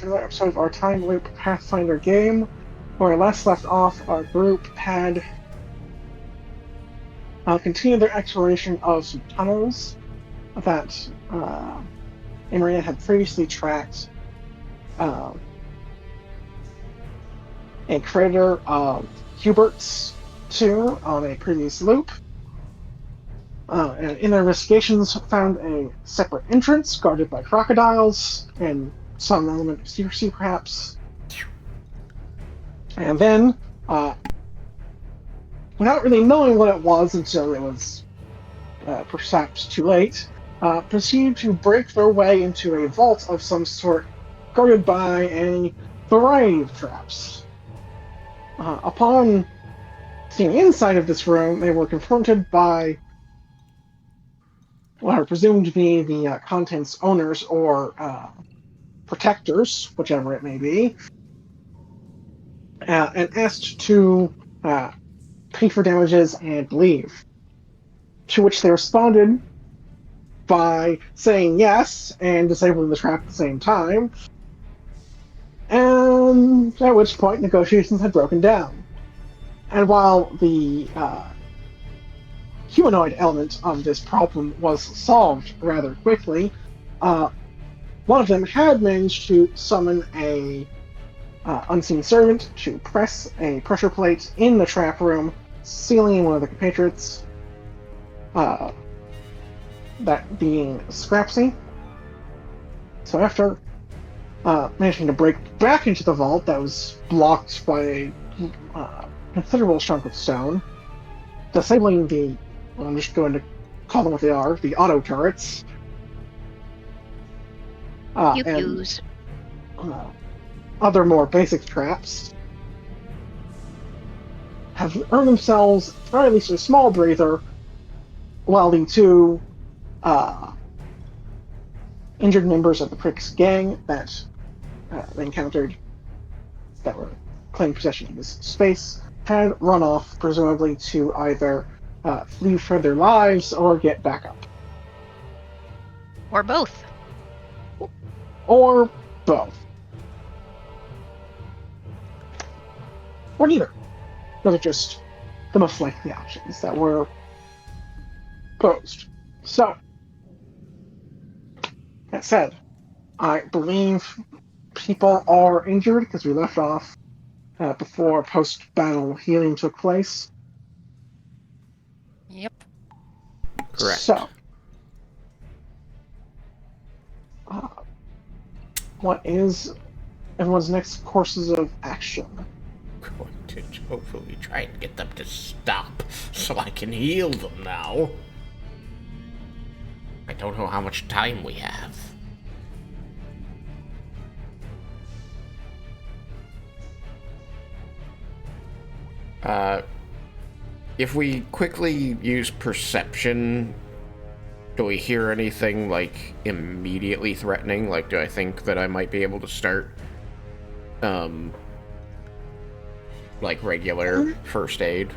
to another episode of our Time Loop Pathfinder game. Where I last left off, our group had continued their exploration of some tunnels that Imria had previously tracked a crater of Hubert's to on a previous loop. And in their investigations, found a separate entrance guarded by crocodiles and some element of secrecy, perhaps. And then, without really knowing what it was until it was perhaps too late, proceeded to break their way into a vault of some sort, guarded by a variety of traps. Upon seeing inside of this room, they were confronted by what are presumed to be the contents owners or protectors, whichever it may be, and asked to pay for damages and leave. To which they responded by saying yes and disabling the trap at the same time, and at which point negotiations had broken down. And while the humanoid element of this problem was solved rather quickly, one of them had managed to summon a unseen servant to press a pressure plate in the trap room, sealing in one of the compatriots, that being Scrapsy. So after managing to break back into the vault that was blocked by a considerable chunk of stone, disabling the, well, I'm just going to call them what they are, the auto turrets. Pew-pews. Other more basic traps, have earned themselves, or at least a small breather, while the two injured members of the Pricks gang that they encountered that were claiming possession of this space had run off, presumably to either flee for their lives or get back up. Or both. Or both. Or neither. Those are just the most likely options that were posed. So, that said, I believe people are injured because we left off before post-battle healing took place. Yep. Correct. So, what is everyone's next courses of action? Going to hopefully try and get them to stop so I can heal them now. I don't know how much time we have. If we quickly use perception, do we hear anything, like, immediately threatening? Like, do I think that I might be able to start, like, regular first aid,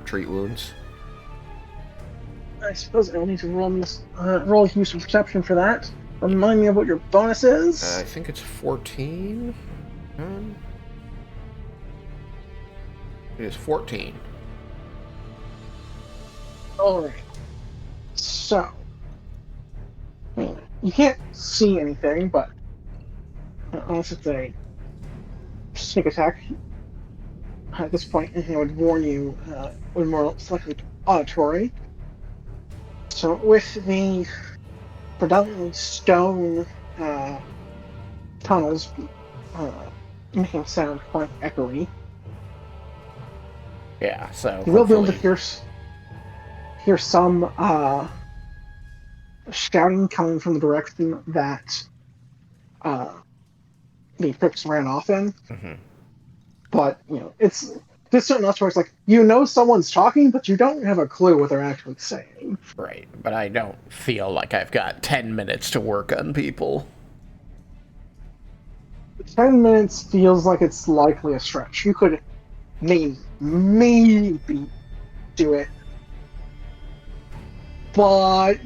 treat wounds? I suppose I'll need to roll use of perception for that. Remind me of what your bonus is. I think it's 14. It is 14. Alright. So, you can't see anything, but unless it's a sneak attack, at this point, anything I would warn you would more likely be auditory. So, with the predominantly stone tunnels making sound quite echoey, Yeah, so you will be able to hear some shouting coming from the direction that the Pricks ran off in. Mm-hmm. But, it's there's certain enough where it's like, someone's talking, but you don't have a clue what they're actually saying. Right, but I don't feel like I've got 10 minutes to work on people. 10 minutes feels like it's likely a stretch. You could maybe do it, but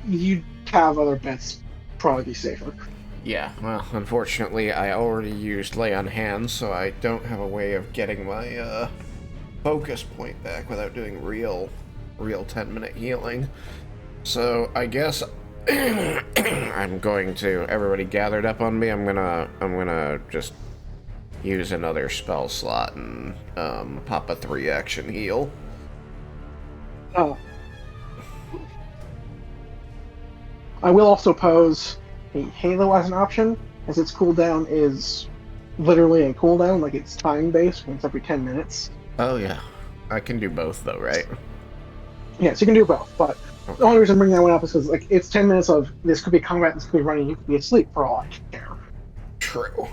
you'd have other bets probably be safer. Yeah, well, unfortunately, I already used Lay on Hands, so I don't have a way of getting my focus point back without doing real 10-minute healing. So I guess I'm going to. Everybody gathered up on me. I'm gonna just use another spell slot and pop a 3-action heal. Oh. I will also pose a Halo as an option, as its cooldown is literally a cooldown, like it's time-based, and it's every 10 minutes. Oh yeah, I can do both though, right? Yes, you can do both, but the only reason I'm bringing that one up is because like it's 10 minutes of this could be combat, this could be running, you could be asleep for all I care. True.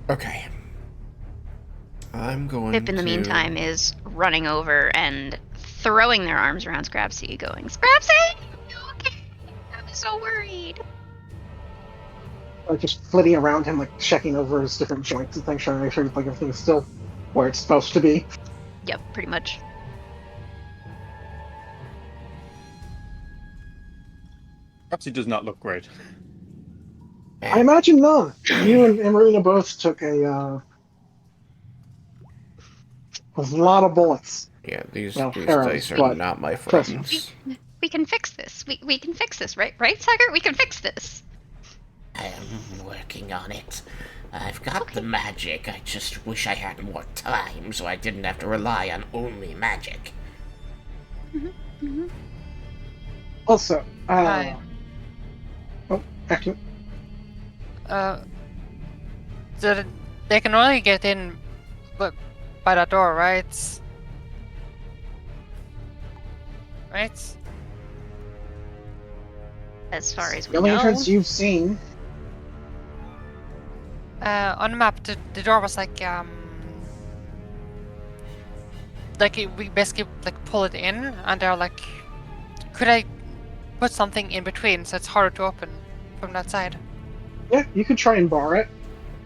Okay. I'm going Pip, in the meantime, is running over and throwing their arms around Scrapsy, going, Scrapsy! Are you okay? I'm so worried. Like just flitting around him, like checking over his different joints and things, trying to make sure like everything's still where it's supposed to be. Yep, pretty much. Perhaps he does not look great. I imagine not. You and Marina both took a lot of bullets. Yeah, these arrows, dice are but not my presents. friends. We can fix this. We can fix this, right? Right, Sagar? We can fix this. I'm working on it. I've got the magic. I just wish I had more time so I didn't have to rely on only magic. Also, Hi. oh, actually, They can only get in by that door, right? Right? As far as the we only know. entrance you've seen. On the map, the door was like we basically like pull it in, and they're like, could I put something in between so it's harder to open from that side? Yeah, you could try and bar it.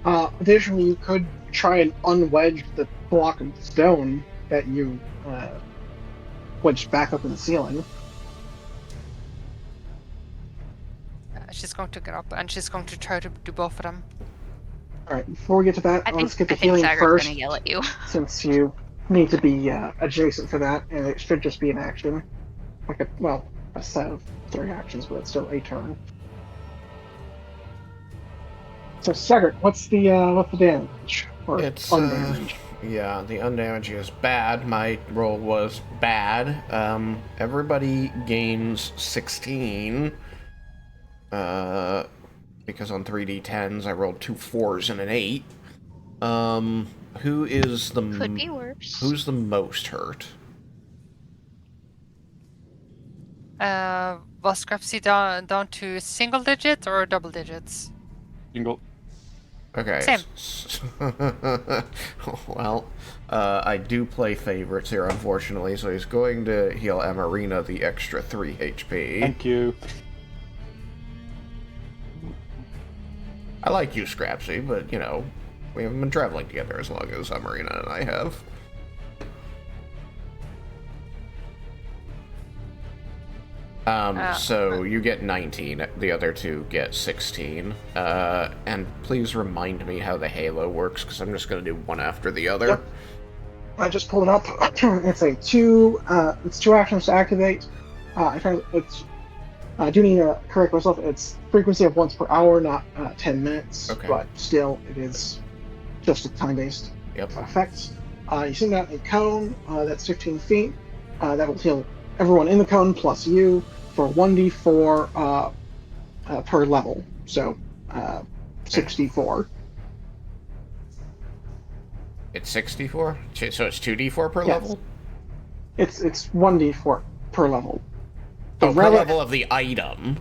Additionally, you could try and unwedge the block of stone that you wedged back up in the ceiling. She's going to get up, and she's going to try to do both of them. Alright, before we get to that, I let's get the think healing Sagar's first, gonna yell at you. since you need to be adjacent for that, and it should just be an action. Like a set of 3 actions, but it's still a turn. So, Sagar, what's the damage? Or It's undamage? yeah, the undamaging is bad. My roll was bad. Everybody gains 16. Because on 3d10s I rolled 2 4s and an 8. Who is the Could be worse. Who's the most hurt? Was Scrapsy down to single digits or double digits? Jingle. Okay. Same. Well, I do play favorites here, unfortunately, so he's going to heal Amarina the extra 3 HP. Thank you. I like you, Scrapsy, but, you know, we haven't been traveling together as long as Amarina and I have. So you get 19, the other two get 16. And please remind me how the Halo works, because I'm just going to do one after the other. Yep. I just pulled it up. It's 2 actions to activate. I do need to correct myself. It's frequency of once per hour, not 10 minutes. Okay. But still, it is just a time-based Yep. effect. You send out a cone that's 15 feet. That will heal everyone in the cone plus you for 1d4 per level. So 64. It's 64? So it's 2d4 per Yes. level? It's 1d4 per level. Oh, per rel- level of the item.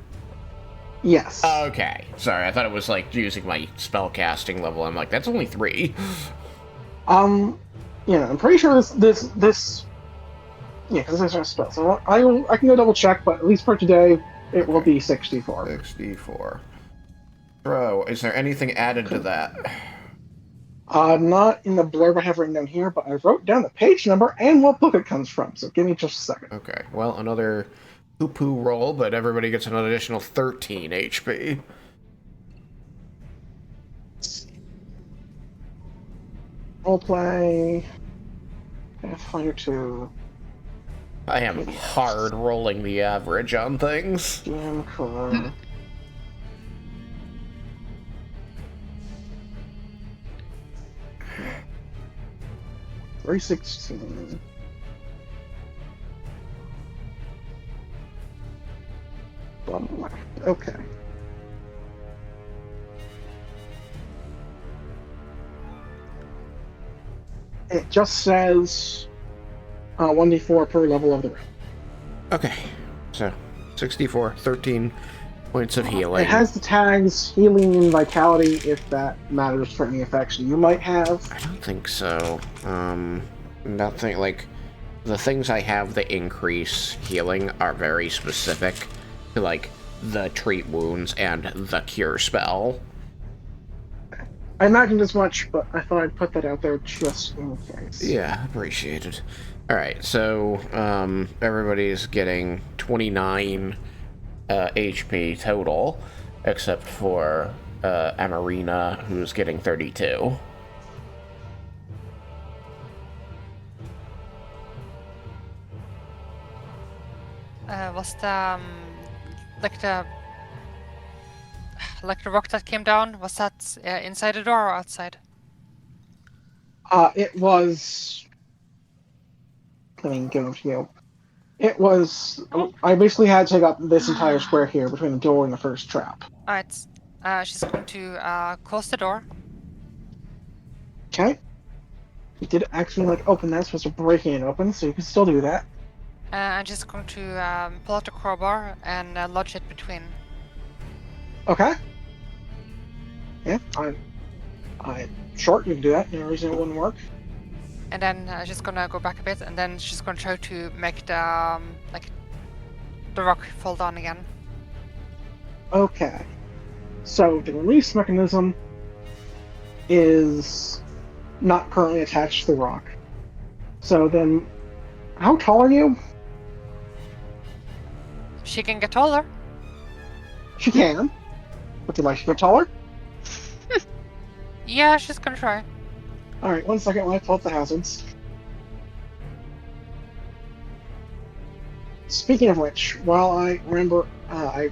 Yes. Okay. Sorry, I thought it was like using my spellcasting level. I'm like, that's only 3. Yeah, I'm pretty sure this yeah, because this is a spell. So I can go double check, but at least for today, it will be 64. 64. Bro, is there anything added to that? Not in the blurb I have written down here, but I wrote down the page number and what book it comes from. So give me just a second. Okay. Well, another poo-poo roll, but everybody gets an additional 13 HP. Roleplay. Pathfinder 2. I am hard rolling the average on things. DM Core. 316. Okay. It just says 1d4 per level of the room. Okay, so 64, 13 points of healing. It has the tags healing and vitality if that matters for any effects you might have. I don't think so. Nothing like the things I have that increase healing are very specific to like the treat wounds and the cure spell. I imagined as much, but I thought I'd put that out there just in case. Yeah, appreciated. Alright, so everybody's getting 29 HP total, except for Amarina, who's getting 32. Was the like the rock that came down? Was that inside the door or outside? It was. Let me give it to you. It was. I basically had to take up this entire square here between the door and the first trap. Alright. She's going to close the door. Okay. You did actually open that, supposed to breaking it open, so you can still do that. And she's going to pull out the crowbar and lodge it between. Okay. Yeah, I short. You can do that. No reason it wouldn't work. And then she's gonna go back a bit, and then she's gonna try to make the the rock fall down again. Okay. So the release mechanism is not currently attached to the rock. So then, how tall are you? She can get taller. She can. Would you like to get taller? Yeah, she's gonna try. Alright, 1 second while I pull up the hazards. Speaking of which, while I remember I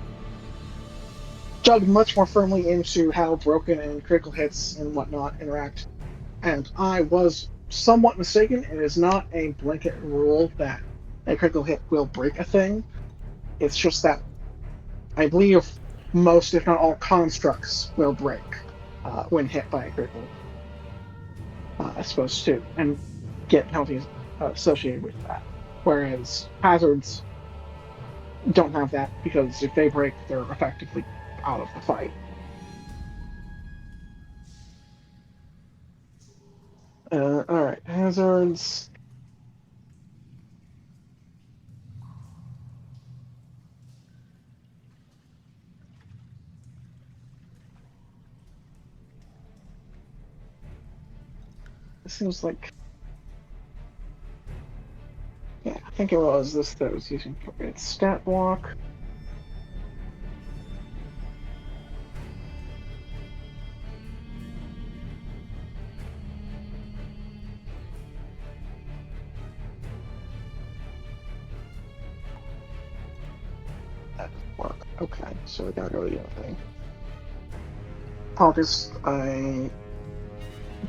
dug much more firmly into how broken and critical hits and whatnot interact, and I was somewhat mistaken. It is not a blanket rule that a critical hit will break a thing. It's just that I believe most, if not all, constructs will break when hit by a critical supposed to, and get penalties associated with that. Whereas hazards don't have that, because if they break, they're effectively out of the fight. Alright, hazards. It seems like... Yeah, I think it was this that was using its stat block. That doesn't work. Okay, so I gotta go to the other thing. Apologies, I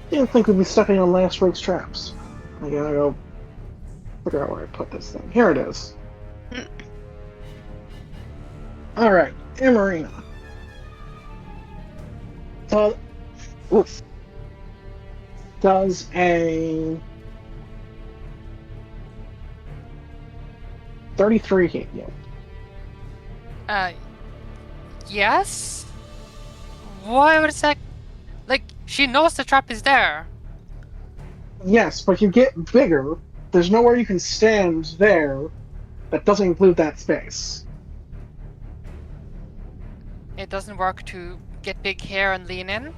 didn't think we'd be stepping on last week's traps. I gotta go figure out where I put this thing. Here it is. Alright, Amarina. So, oof. Does a 33 hit you? Yes? Why would that? Like, she knows the trap is there. Yes, but you get bigger. There's nowhere you can stand there that doesn't include that space. It doesn't work to get big here and lean in.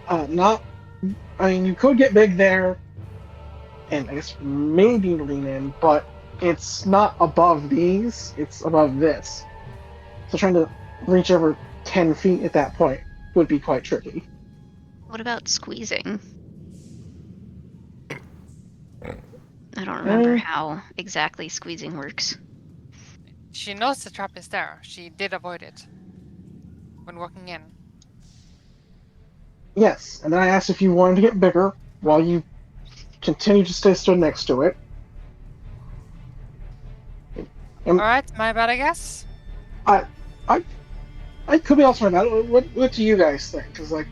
I mean, you could get big there, and I guess maybe lean in, but it's not above these, it's above this. So trying to reach over 10 feet at that point would be quite tricky. What about squeezing? I don't remember how exactly squeezing works. She knows the trap is there. She did avoid it when walking in. Yes, and then I asked if you wanted to get bigger while you continue to stay stood next to it. Alright, my bad, I guess. I could be also about it. What do you guys think? Because like,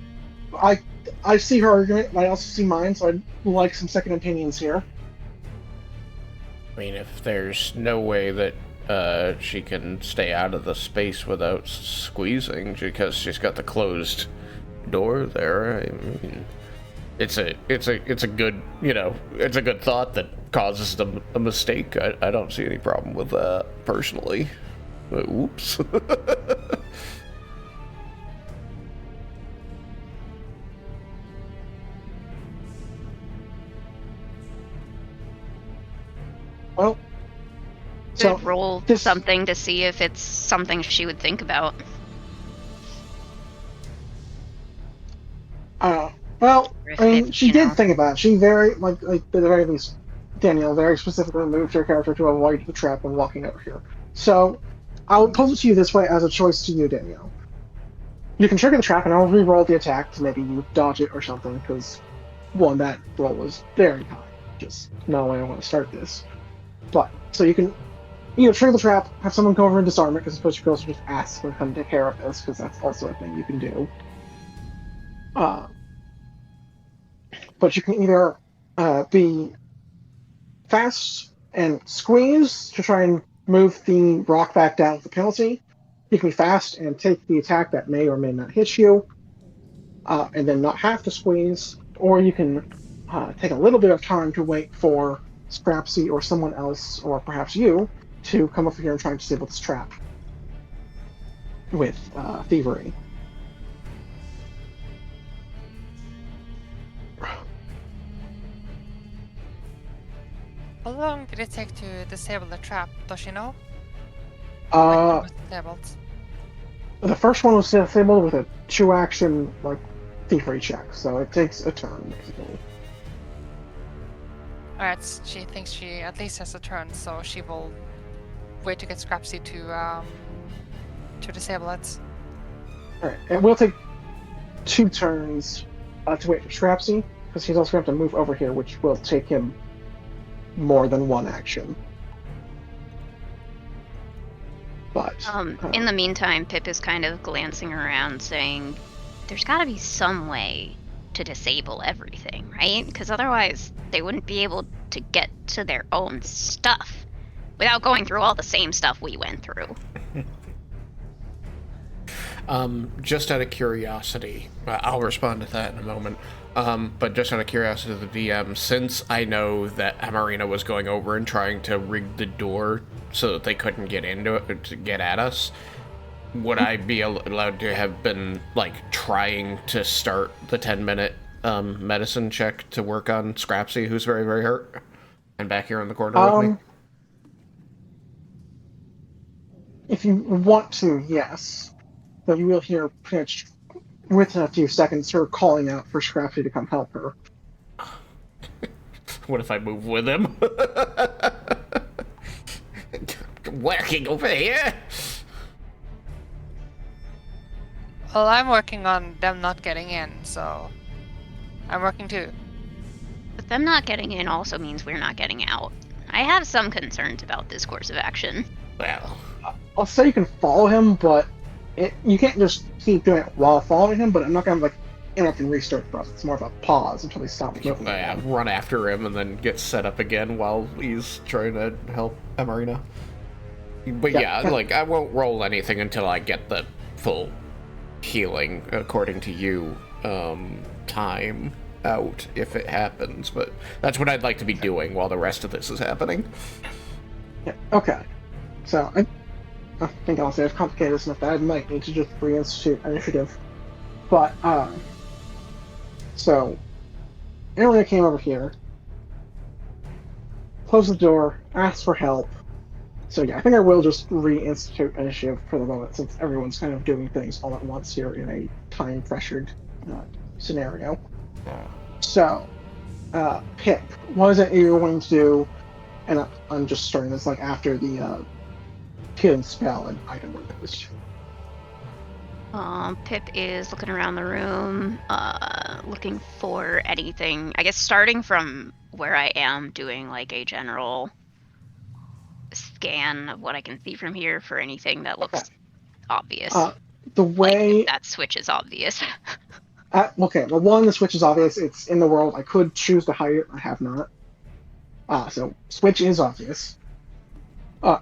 I see her argument, and I also see mine, so I'd like some second opinions here. I mean, if there's no way that she can stay out of the space without squeezing because she's got the closed door there, I mean, it's a good, it's a good thought that causes a mistake. I don't see any problem with that personally. But, oops. Well, so Could roll this- something to see if it's something she would think about. Well, Or if I mean, it, she you did know. think about it. She very, like at the very least, Danielle very specifically moved her character to avoid the trap when walking over here. So, I'll pose it to you this way as a choice to you, Danielle. You can trigger the trap, and I'll re-roll the attack to maybe you dodge it or something, because, one, that roll was very high. Just no way I want to start this. But, so you can either trigger the trap, have someone come over and disarm it, because suppose you can also just ask them to come take care of this, because that's also a thing you can do. But you can either be fast and squeeze to try and move the rock back down with the penalty. You can be fast and take the attack that may or may not hit you, and then not have to squeeze. Or you can take a little bit of time to wait for Scrapsy or someone else, or perhaps you, to come over here and try and disable this trap with thievery. How long did it take to disable the trap? Does she know? Uh, Like, it was disabled. The first one was disabled with a 2-action thievery check, so it takes a turn basically. Alright, she thinks she at least has a turn, so she will wait to get Scrapsy to disable it. All right, and we'll take 2 turns to wait for Scrapsy, because he's also going to have to move over here, which will take him more than 1 action. But In the meantime, Pip is kind of glancing around, saying, "There's got to be some way to disable everything, right? Because otherwise, they wouldn't be able to get to their own stuff without going through all the same stuff we went through." Just out of curiosity, I'll respond to that in a moment. But just out of curiosity, the DM, since I know that Amarina was going over and trying to rig the door so that they couldn't get into it to get at us, would I be allowed to have been trying to start the 10-minute medicine check to work on Scrapsy, who's very, very hurt, and back here in the corner with me? if you want to, yes. But you will hear pretty much within a few seconds her calling out for Scrapsy to come help her. What if I move with him? Working over here. Well, I'm working on them not getting in, so I'm working too. But them not getting in also means we're not getting out. I have some concerns about this course of action. Well, I'll say you can follow him, but you can't just keep doing it while following him, but I'm not going to interrupt and restart the process. It's more of a pause until he stops moving. run after him and then get set up again while he's trying to help Amarina. But yeah, I won't roll anything until I get the full healing, according to you, time out, if it happens. But that's what I'd like to be doing while the rest of this is happening. Yeah, okay. So, I think honestly I've complicated this enough that I might need to just reinstitute initiative. But, so, Amarina came over here. close the door, ask for help. So yeah, I think I will just reinstitute initiative for the moment, since everyone's kind of doing things all at once here in a time-pressured scenario. So, Pip, what is it you're going to do? And I'm just starting this like after the healing spell and item were used. Pip is looking around the room, looking for anything. I guess starting from where I am, doing like a general scan of what I can see from here for anything that looks obvious. The Like, way if that switch is obvious. okay, well, one, the switch is obvious. It's in the world. I could choose to hide it. I have not. So switch is obvious.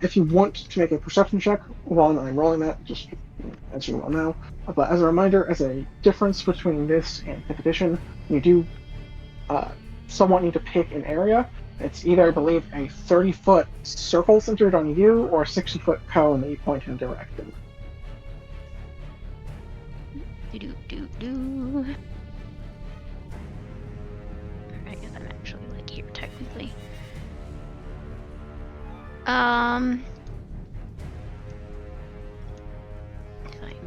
If you want to make a perception check while I'm rolling that, just as you well know. But as a reminder, as a difference between this and 5th edition, you do somewhat need to pick an area. It's either, I believe, a 30-foot circle centered on you or a 60-foot cone that you point in a direction. Do. I guess I'm actually like here technically. If I'm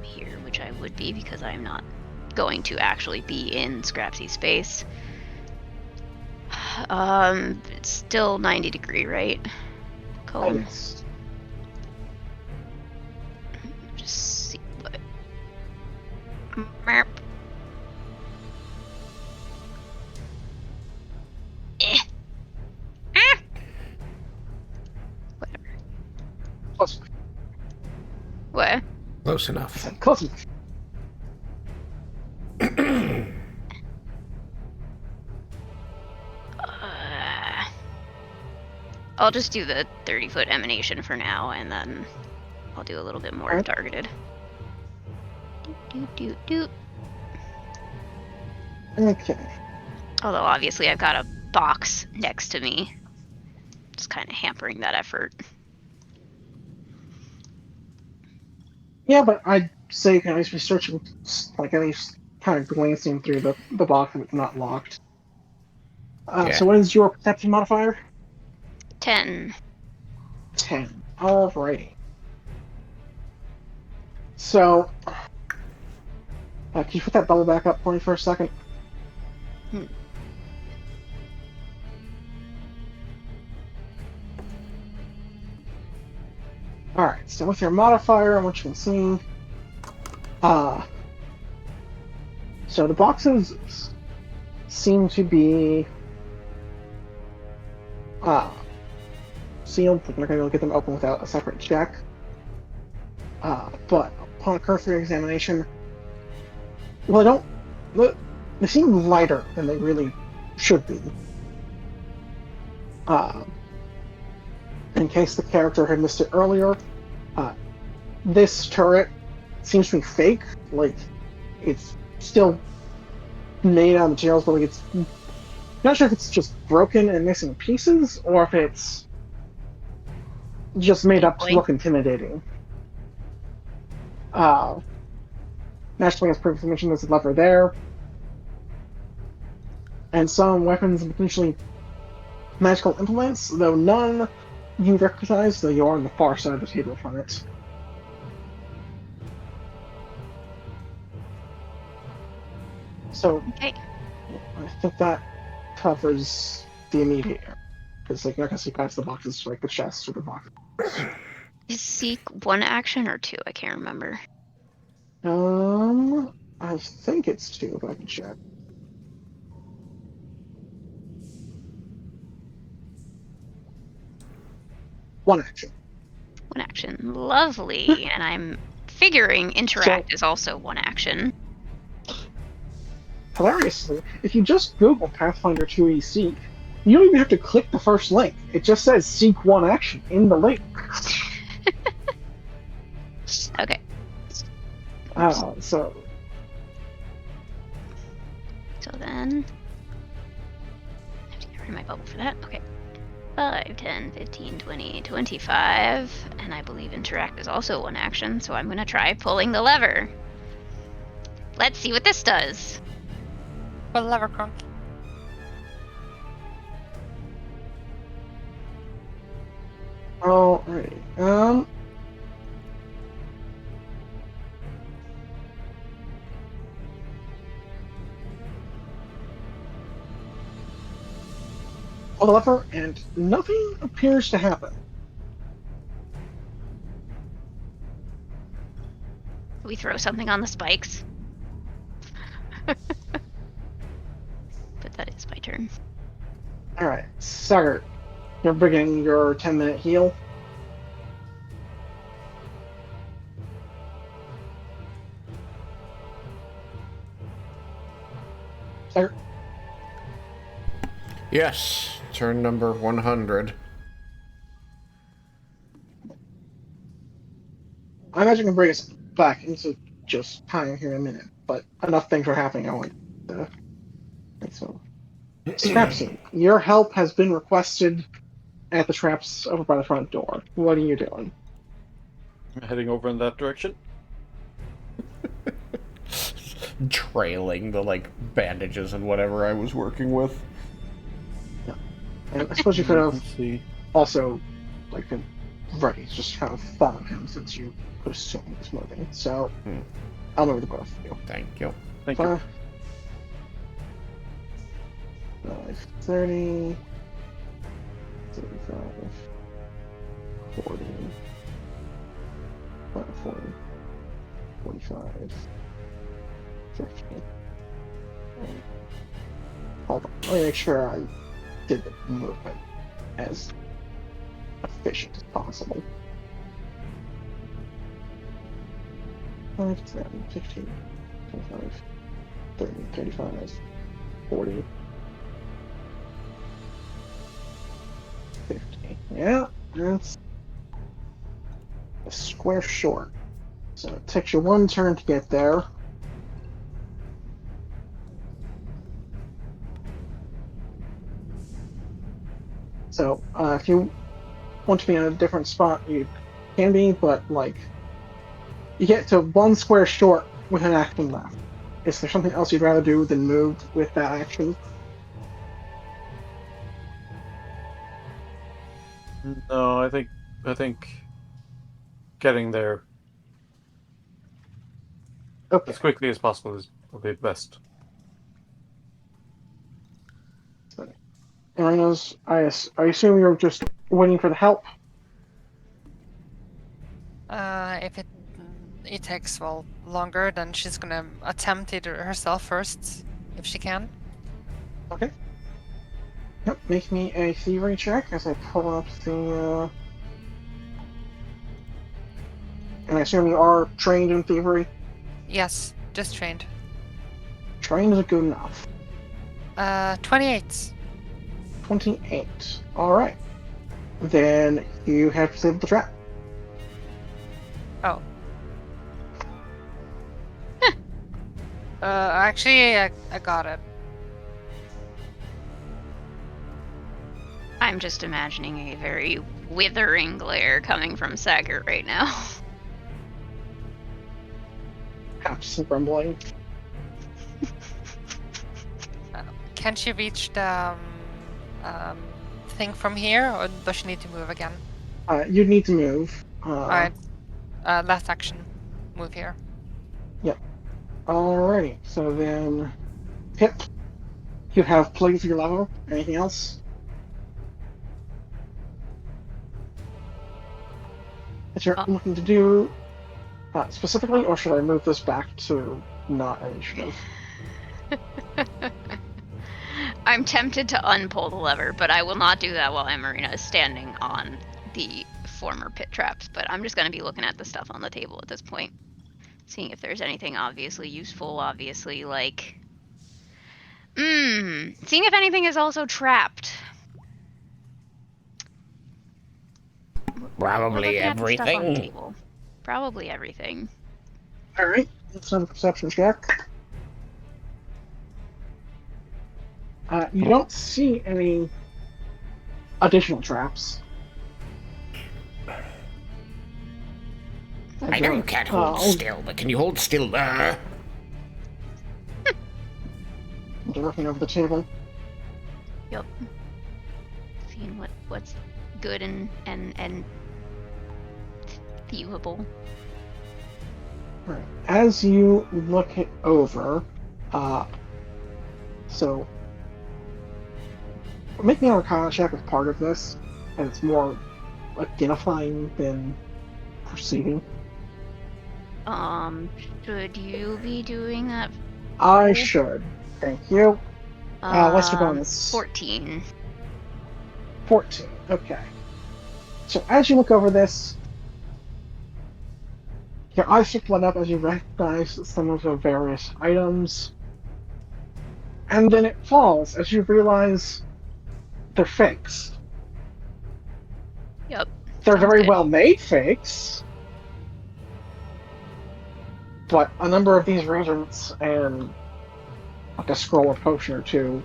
here, which I would be because I'm not going to actually be in Scrapsy's space. It's still 90 degree, right? Cold. Yes. Just see what. Merp. Whatever. Close. What? Close enough. Close enough. I'll just do the 30-foot emanation for now, and then I'll do a little bit more Alright. targeted. Do. Okay. Although obviously I've got a box next to me, just kind of hampering that effort. Yeah, but I'd say you can at least be searching, like at least kind of glancing through the box if it's not locked. Yeah. So what is your perception modifier? 10. 10. Alrighty. So, can you put that bubble back up for me for a second? Alright, so with your modifier and what you can see, so the boxes seem to be sealed. We're not going to be able to get them open without a separate check. But upon a cursory examination, well, they seem lighter than they really should be. In case the character had missed it earlier, this turret seems to be fake. Like, it's still made out of materials, but like it's not sure if it's just broken and missing pieces, or if it's just made up to look intimidating. Naturally, as previously mentioned, there's a lever there. And some weapons and potentially magical implements, though none you recognize, though you are on the far side of the table from it. So, Okay. I think that covers the immediate area. Because, like, you're not going to see past the boxes, like the chests or the boxes. Is seek one action or two? I can't remember. I think it's 2, but I can check. One action. One action. Lovely. And I'm figuring interact is also one action. Hilariously, if you just Google Pathfinder 2e Seek, you don't even have to click the first link. It just says Seek one action in the link. Okay. So then I have to get rid of my bubble for that. Okay. 5, 10, 15, 20, 25, and I believe interact is also one action, so I'm gonna try pulling the lever. Let's see what this does. Well, lever crunk. Alrighty. Pull the lever, and nothing appears to happen. We throw something on the spikes. But that is my turn. Alright, Sagart, you're beginning your 10-minute heal. Sagart, Yes, turn number 100. I imagine we can bring us back into just time here in a minute, but enough things are happening. I want to. So, Scrapsy, your help has been requested at the traps over by the front door. What are you doing? I'm heading over in that direction. Trailing the, like, bandages and whatever I was working with. And I suppose you could have Let's see. also, like, been ready, just kind of follow him since you could assume he was moving. So, I'll move the both of you. Thank you. Thank you. 30, 35, 40, 40, 45, 50. Hold on, let me make sure I did the movement as efficient as possible. 5, 7, 15, 25, 30, 35, 40, 50. Yeah, that's a square short. So it takes you one turn to get there. So if you want to be in a different spot, you can be, but like you get to one square short with an action left. Is there something else you'd rather do than move with that action? No, I think getting there Okay. as quickly as possible is probably best. Arenas, I assume you're just waiting for the help. If it takes longer, then she's gonna attempt it herself first, if she can. Okay. Yep, make me a thievery check as I pull up the. And I assume you are trained in thievery? Yes, just trained. Trained is good enough. 28. 28. Alright. Then you have to save the trap. Oh. Actually, I got it. I'm just imagining a very withering glare coming from Sagart right now. Half rumbling. Can she reach the thing from here, or does she need to move again? You'd need to move. Alright. Last action. Move here. Alrighty. So then, Pip, you have plague for your level. Anything else? That you're looking to do specifically, or should I move this back to not initiative? I'm tempted to unpull the lever, but I will not do that while Emarina is standing on the former pit traps. But I'm just going to be looking at the stuff on the table at this point. Seeing if there's anything obviously useful, obviously, like... seeing if anything is also trapped. Probably Looking at the stuff on the everything. table. Probably everything. Alright, let's have a perception check. You don't see any additional traps. I know you can't hold still, but can you hold still there? Looking over the table. Yep. Seeing what's good and viewable. Right. As you look it over, so making an Arcana check is part of this, and it's more identifying than perceiving. Should you be doing that? I should. Thank you. What's your bonus? 14. 14. Okay. So as you look over this, your eyes start to light up as you recognize some of the various items. And then it falls as you realize they're fakes. Yep. They're Sounds very good. well made fakes. But a number of these reagents and like a scroll or potion or two,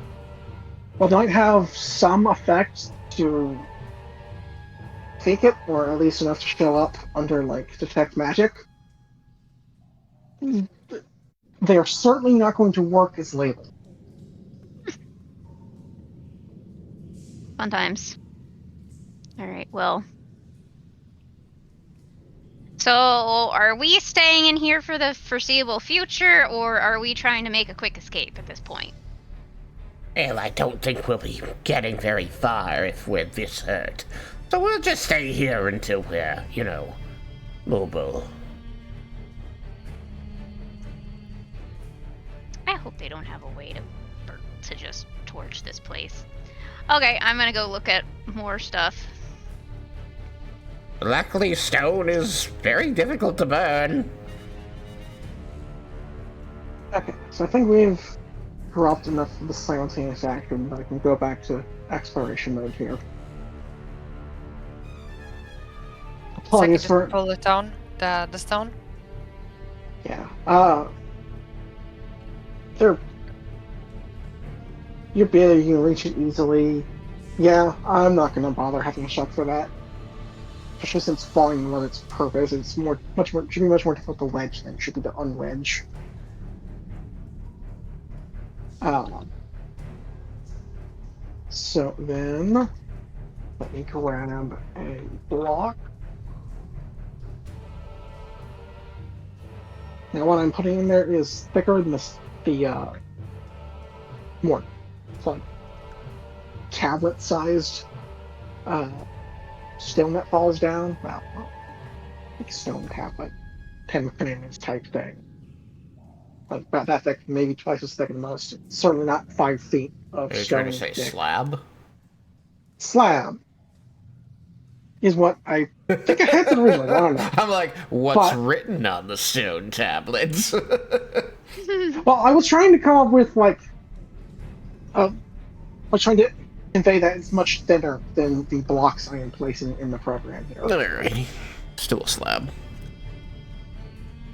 well, they might have some effect to take it, or at least enough to show up under like detect magic. They are certainly not going to work as labeled. Fun times. Alright, well. So, are we staying in here for the foreseeable future, or are we trying to make a quick escape at this point? Well, I don't think we'll be getting very far if we're this hurt. So we'll just stay here until we're, mobile. I hope they don't have a way to just torch this place. Okay, I'm gonna go look at more stuff. Luckily, stone is very difficult to burn. Okay, so I think we've dropped enough of the simultaneous action that I can go back to exploration mode here. So I can Apologies just for... pull it down, the stone. Yeah, you're big, you can reach it easily. Yeah, I'm not gonna bother having a check for that. Especially since falling was its purpose, it's should be much more difficult to wedge than it should be to unwedge. So then, let me grab a block. Now what I'm putting in there is thicker than the more like tablet-sized stone that falls down. Well, like stone tablet, 10 inch type thing. Like about that thick, maybe twice as thick at most. Certainly not 5 feet of Are you stone. trying to say thick. slab? Slab is what I think I had it originally. I don't know. I'm like, what's But- written on the stone tablets? Well, I was trying to come up with like, I was trying to convey that it's much thinner than the blocks I am placing in the program here. Alrighty. Still a slab.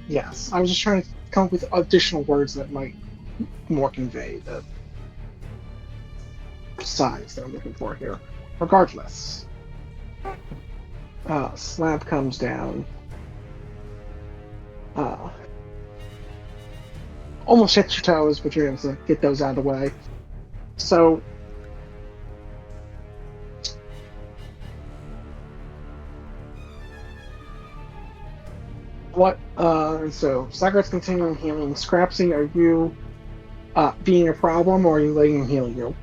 Yes, I was just trying to come up with additional words that might more convey the size that I'm looking for here. Regardless, slab comes down. Almost hits your toes, but you're able to get those out of the way. So, so Sagar's continuing healing. Scrapsy, are you being a problem, or are you letting him heal you?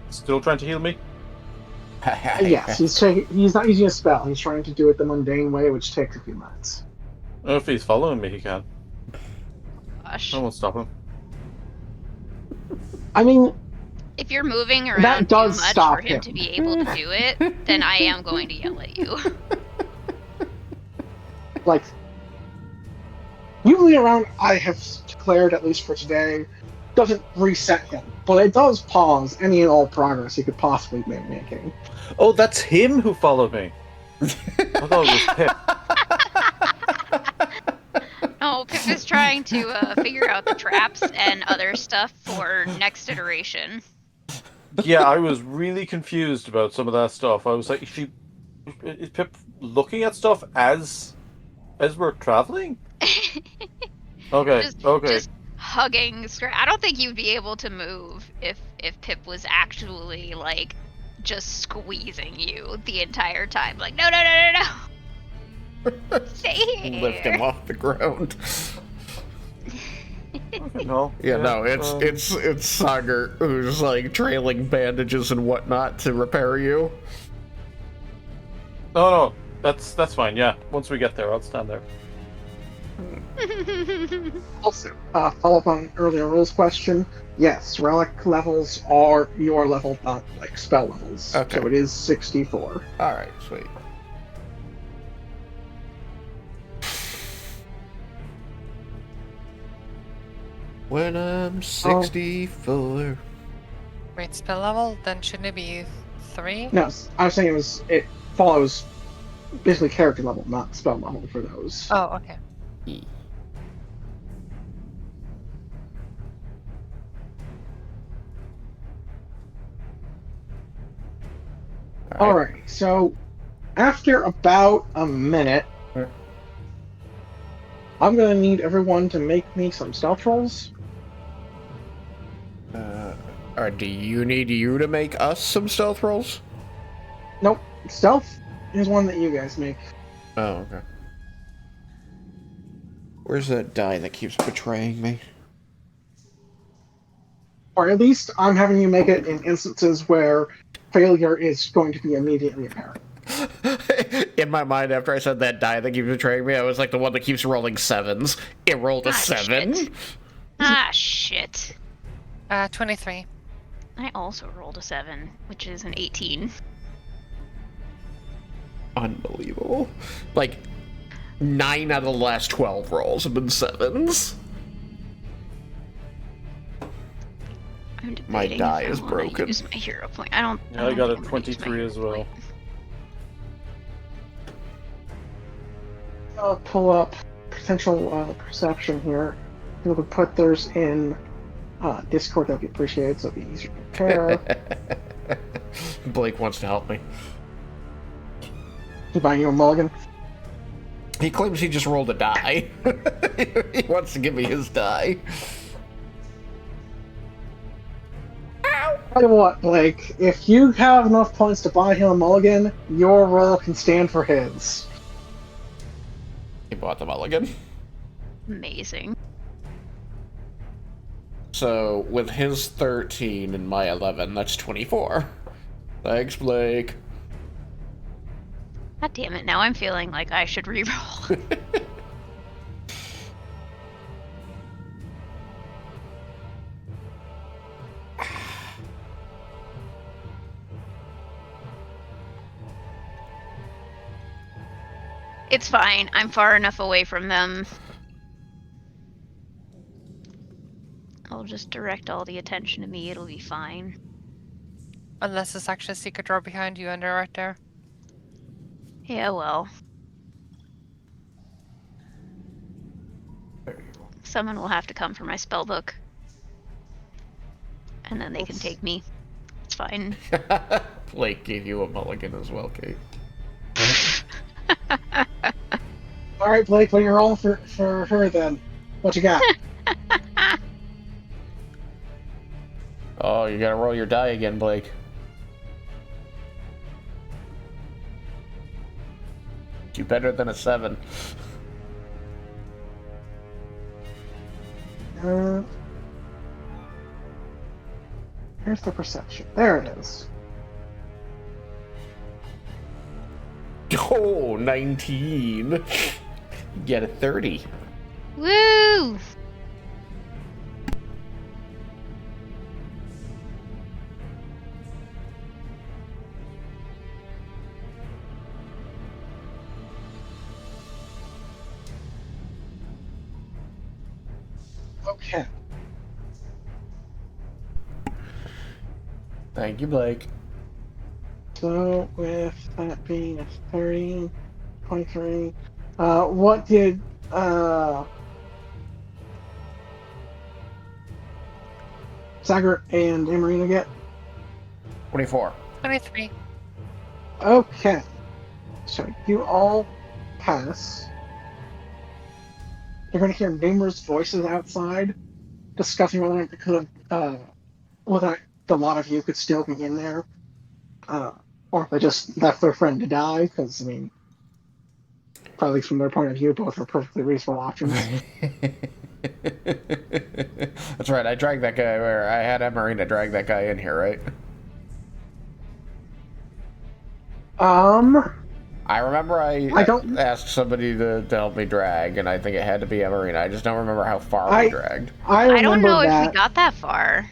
Still trying to heal me? Yes, he's not using a spell. He's trying to do it the mundane way, which takes a few minutes. Oh, if he's following me, he can. Gosh. I won't stop him. I mean, If you're moving around That does too much stop for him him. to be able to do it, then I am going to yell at you. like, usually around I have declared, at least for today, doesn't reset him, but it does pause any and all progress he could possibly be making. Oh, that's him who followed me. I thought it was Pip. No, Pip is trying to figure out the traps and other stuff for next iteration. Yeah, I was really confused about some of that stuff. I was like, is Pip looking at stuff as we're traveling? Okay, okay. Just hugging. I don't think you'd be able to move if if Pip was actually like just squeezing you the entire time. Like, no, no, no, no, no. Stay here. Lift him off the ground. No. Yeah, no, it's Sagar who's like trailing bandages and whatnot to repair you. No, that's fine. Yeah, once we get there, I'll stand there. Also, follow up on earlier rules question. Yes, relic levels are your level, not like spell levels. Okay. So it is 64. All right, sweet. When I'm 64. Wait, spell level? Then shouldn't it be 3? No, I was saying it follows basically character level, not spell level for those. Oh, okay. Alright, so after about a minute, I'm gonna need everyone to make me some stealth rolls. Or do you need you to make us some stealth rolls? Nope, stealth is one that you guys make. Oh, okay. Where's that die that keeps betraying me? Or at least I'm having you make it in instances where failure is going to be immediately apparent. In my mind, after I said that die that keeps betraying me, I was like the one that keeps rolling 7s. It rolled a 7. Shit. Ah, shit. 23. I also rolled a 7, which is an 18. Unbelievable. Like, 9 out of the last 12 rolls have been 7s. I'm My debating die if I is wanna broken. Use my hero point. I don't. Yeah, I got a think I'm gonna use my 23 hero as well. point. I'll pull up potential perception here. You can put theirs in Discord, that'd be appreciated, so it'd be easier to compare. Blake wants to help me. You buying you a mulligan? He claims he just rolled a die. He wants to give me his die. Tell you what, Blake, if you have enough points to buy him a mulligan, your roll can stand for his. He bought the mulligan. Amazing. So, with his 13 and my 11, that's 24. Thanks, Blake. God damn it! Now I'm feeling like I should reroll. It's fine. I'm far enough away from them. I'll just direct all the attention to me. It'll be fine. Unless it's actually a secret door behind you and they're right there. Yeah, well. Someone will have to come for my spell book. And then they can take me. It's fine. Blake gave you a mulligan as well, Kate. Alright, Blake, what are you rolling for her then? What you got? Oh, you gotta roll your die again, Blake. Do better than a 7. Here's the perception. There it is. Oh, 19. You get a 30. Woo! Okay. Thank you, Blake. So, with that being a 30, 23, what did, Sagar and Amarina get? 24. 23. Okay. So, you all pass. You're going to hear numerous voices outside discussing whether or not they could have, whether or not a lot of you could still be in there, or if they just left their friend to die. Because I mean, probably from their point of view, both are perfectly reasonable options. That's right. I dragged that guy. Where I had Emarina drag that guy in here, right? I remember I don't- asked somebody to help me drag, and I think it had to be Emarina. I just don't remember how far we dragged. I I don't remember know that. if we got that far.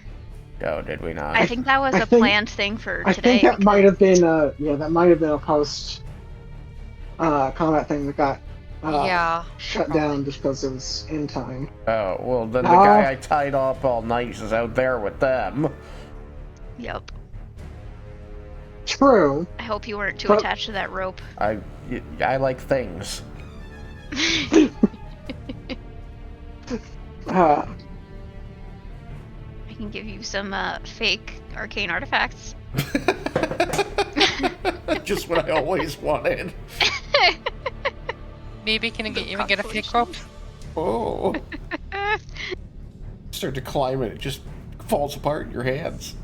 Oh, did we not? I think that was I a think- planned thing for I today. think that might have been that might have been a post combat thing that got Yeah. shut down just because it was in time. Oh, well, then the guy I tied up all night is out there with them. Yep. True. I hope you weren't too But- attached to that rope. I like things. Uh, I can give you some fake arcane artifacts. Just what I always wanted. Maybe can you even get a fake rope? Oh. Start to climb and it just falls apart in your hands.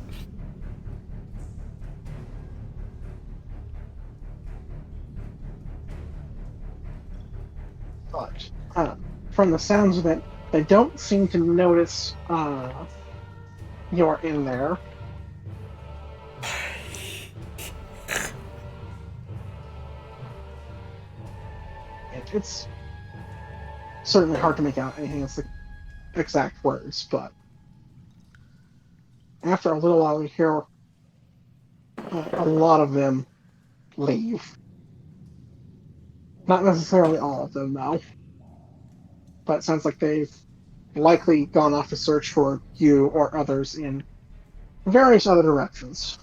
but from the sounds of it, they don't seem to notice you're in there. It's certainly hard to make out anything that's the exact words, but after a little while, you hear a lot of them leave. Not necessarily all of them, though. But it sounds like they've likely gone off to search for you or others in various other directions.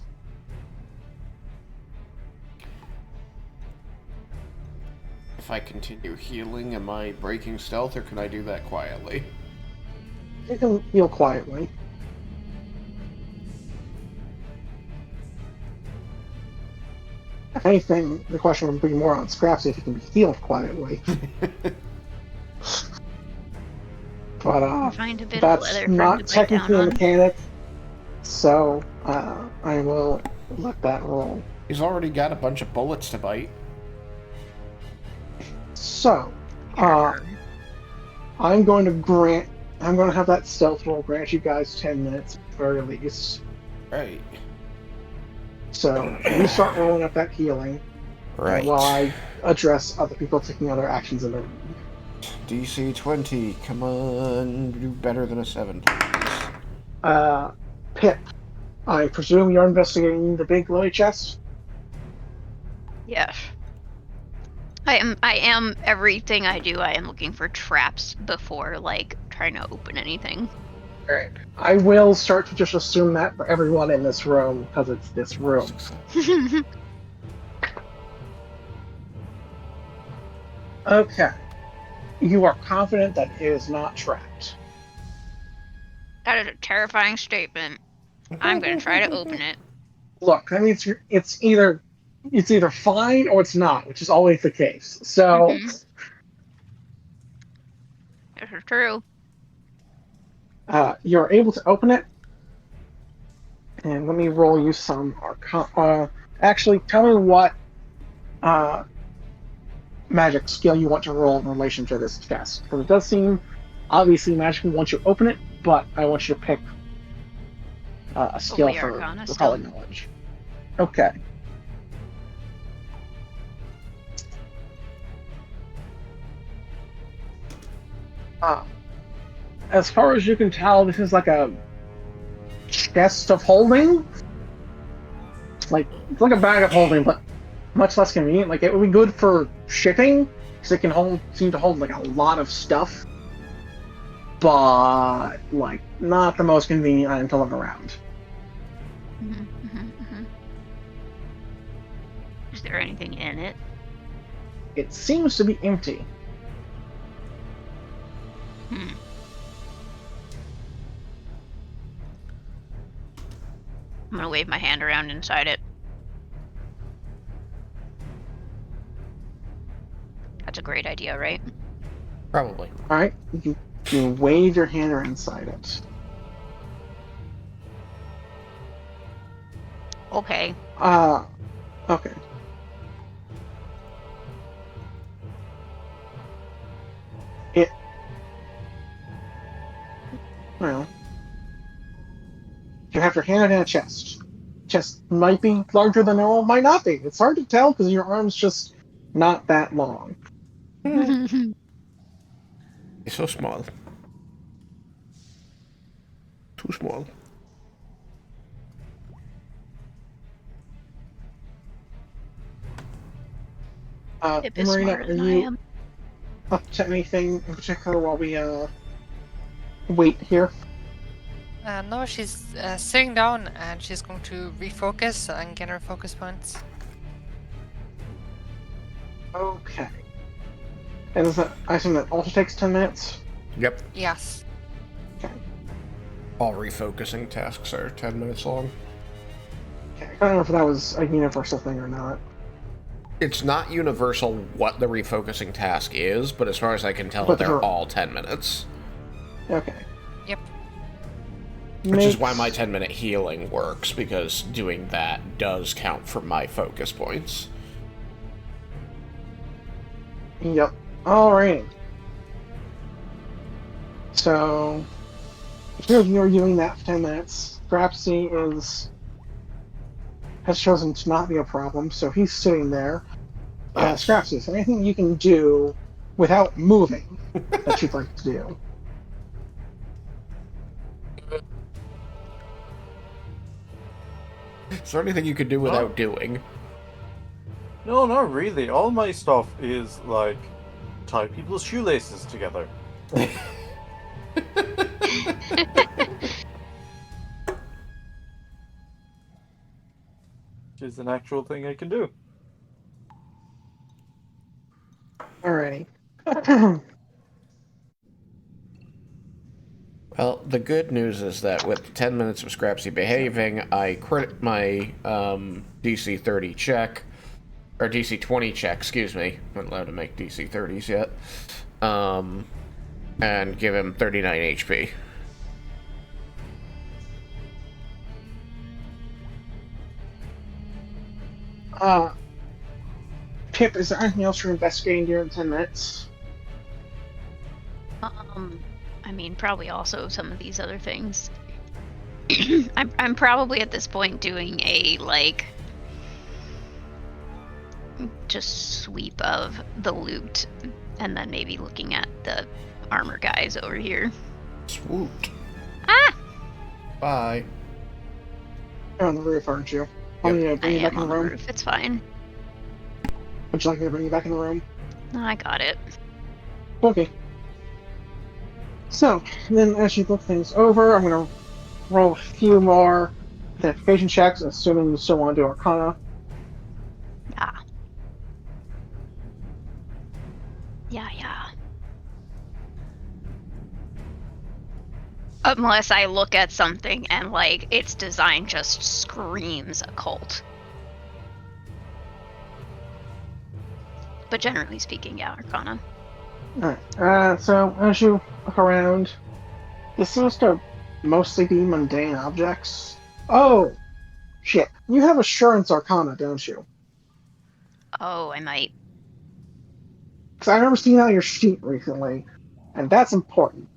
If I continue healing, am I breaking stealth, or can I do that quietly? You can heal quietly. If anything, the question would be more on Scrapsy if he can be healed quietly. But Find a bit of that's leather for him not to bite technically down a on. mechanic, so I will let that roll. He's already got a bunch of bullets to bite. So, I'm going to have that stealth roll grant you guys 10 minutes at the very least. Right. So, you start rolling up that healing Right. while I address other people taking other actions in the room. DC 20. Come on. Do better than a 7, please. Pip, I presume you're investigating the big glowy chest? Yes. I am everything I do. I am looking for traps before like trying to open anything. Alright. I will start to just assume that for everyone in this room, because it's this room. Okay. You are confident that it is not trapped. That is a terrifying statement. I'm gonna try to open it. Look, that means it's either fine or it's not, which is always the case. So, Mhm. This is true. you're able to open it. And let me roll you some Arcana. Actually, tell me what magic skill you want to roll in relation to this test. Because it does seem obviously magical once you open it, but I want you to pick a skill Only for Arcana recalling still. knowledge. Okay. As far as you can tell, this is like a chest of holding. It's like a bag of holding, but much less convenient. Like it would be good for shipping, because it can seem to hold like a lot of stuff. But like not the most convenient item to look around. Mhm, mhm, mhm. Is there anything in it? It seems to be empty. Hmm. I'm gonna wave my hand around inside it. That's a great idea, right? Probably. All right, you wave your hand around inside it. Okay. Okay. Well, you have your hand in a chest. Chest might be larger than normal, might not be. It's hard to tell because your arm's just not that long. It's so small. Too small. Pip is Marina, smarter are than I you am. up to anything in particular while we wait here? No, she's sitting down and she's going to refocus and get her focus points. Okay. And is that, I assume that also takes 10 minutes? Yep. Yes. All refocusing tasks are 10 minutes long. Okay. I don't know if that was a universal thing or not. It's not universal what the refocusing task is, but as far as I can tell, But they're for- all 10 minutes. Okay. Yep. Which is why my 10-minute healing works, because doing that does count for my focus points. Yep. Alright. So, if you're doing that for 10 minutes, Grapsy has chosen to not be a problem, so he's sitting there. Yes. Scrapsy, is there anything you can do without moving that you'd like to do? Is there anything you could do without doing? No, not really. All my stuff is like tie people's shoelaces together. Which is an actual thing I can do. Alrighty. Well, the good news is that with 10 minutes of Scrapsy behaving, I crit my DC 30 check, or DC 20 check, excuse me. I'm not allowed to make DC 30s yet. And give him 39 HP. Pip, is there anything else you're investigating during 10 minutes? I mean, probably also some of these other things. I'm probably at this point doing a, like, just sweep of the loot, and then maybe looking at the armor guys over here. Swoot. Ah! Bye. You're on the roof, aren't you? I'm gonna I bring you back am in on the the room. roof, it's fine. Would you like me to bring you back in the room? No, I got it. Okay. So, then as you look things over, I'm gonna roll a few more identification checks, assuming you still want to do Arcana. Yeah. Yeah. Unless I look at something and, like, its design just screams occult. But generally speaking, yeah, Arcana. Alright, so as you look around, this seems to mostly be mundane objects. Oh! Shit. You have Assurance Arcana, don't you? Oh, I might. Because I remember seeing that on your sheet recently, and that's important.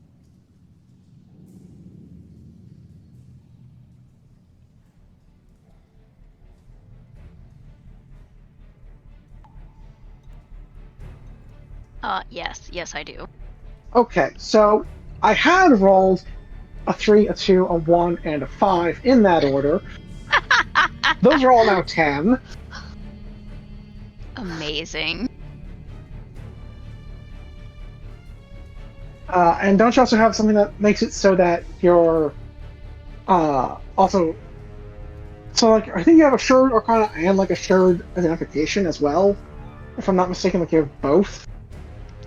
Yes, I do. Okay, so I had rolled a 3, a 2, a 1, and a 5 in that order. Those are all now 10. Amazing. And don't you also have something that makes it so that you're also. So, like, I think you have Assured Arcana and, like, Assured Identification as well. If I'm not mistaken, like, you have both.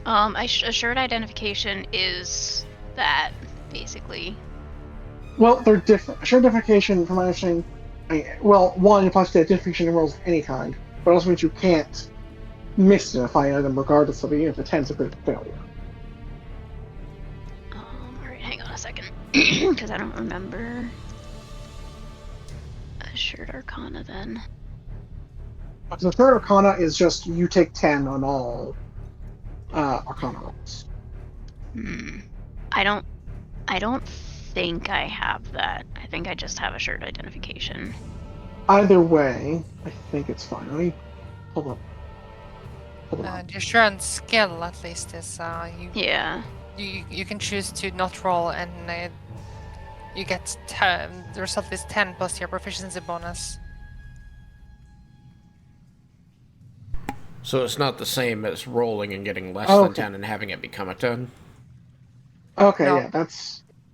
Assured identification is that, basically. Well, they're different. Assured Identification, from my understanding, well, one, it applies to identification rolls of any kind, but also means you can't misidentify an item regardless of even if it tends to be a failure. Alright, hang on a second. Because I don't remember. Assured third Arcana then. The third Arcana is just you take 10 on all Arcana rolls. I don't think I have that. I think I just have a shirt identification. Either way, I think it's fine. Let me hold up. Hold on. The assurance skill at least is Yeah. you can choose to not roll, and you get the result is 10 plus your proficiency bonus. So it's not the same as rolling and getting less than 10 and having it become a 10? Okay, No. yeah,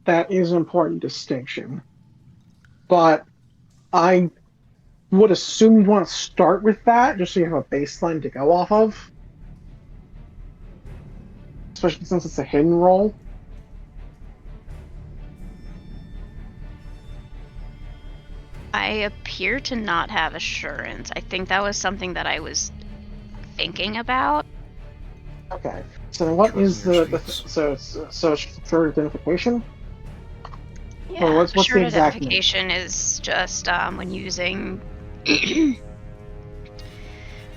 that is an important distinction. But I would assume you want to start with that, just so you have a baseline to go off of. Especially since it's a hidden roll. I appear to not have assurance. I think that was something that I was thinking about. Okay. So then what is so it's third identification? Yeah, Or what's the assured exact name? identification is just when using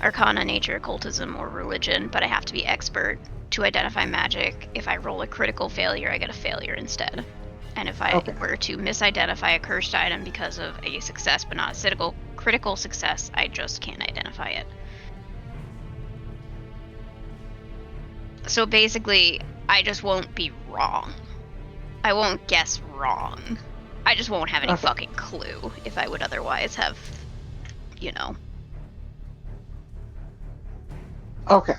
Arcana, Nature, Occultism, or Religion, but I have to be expert to identify magic. If I roll a critical failure, I get a failure instead. And if I were to misidentify a cursed item because of a success but not a critical success, I just can't identify it. So basically, I just won't be wrong. I won't guess wrong. I just won't have any fucking clue if I would otherwise have, you know. Okay.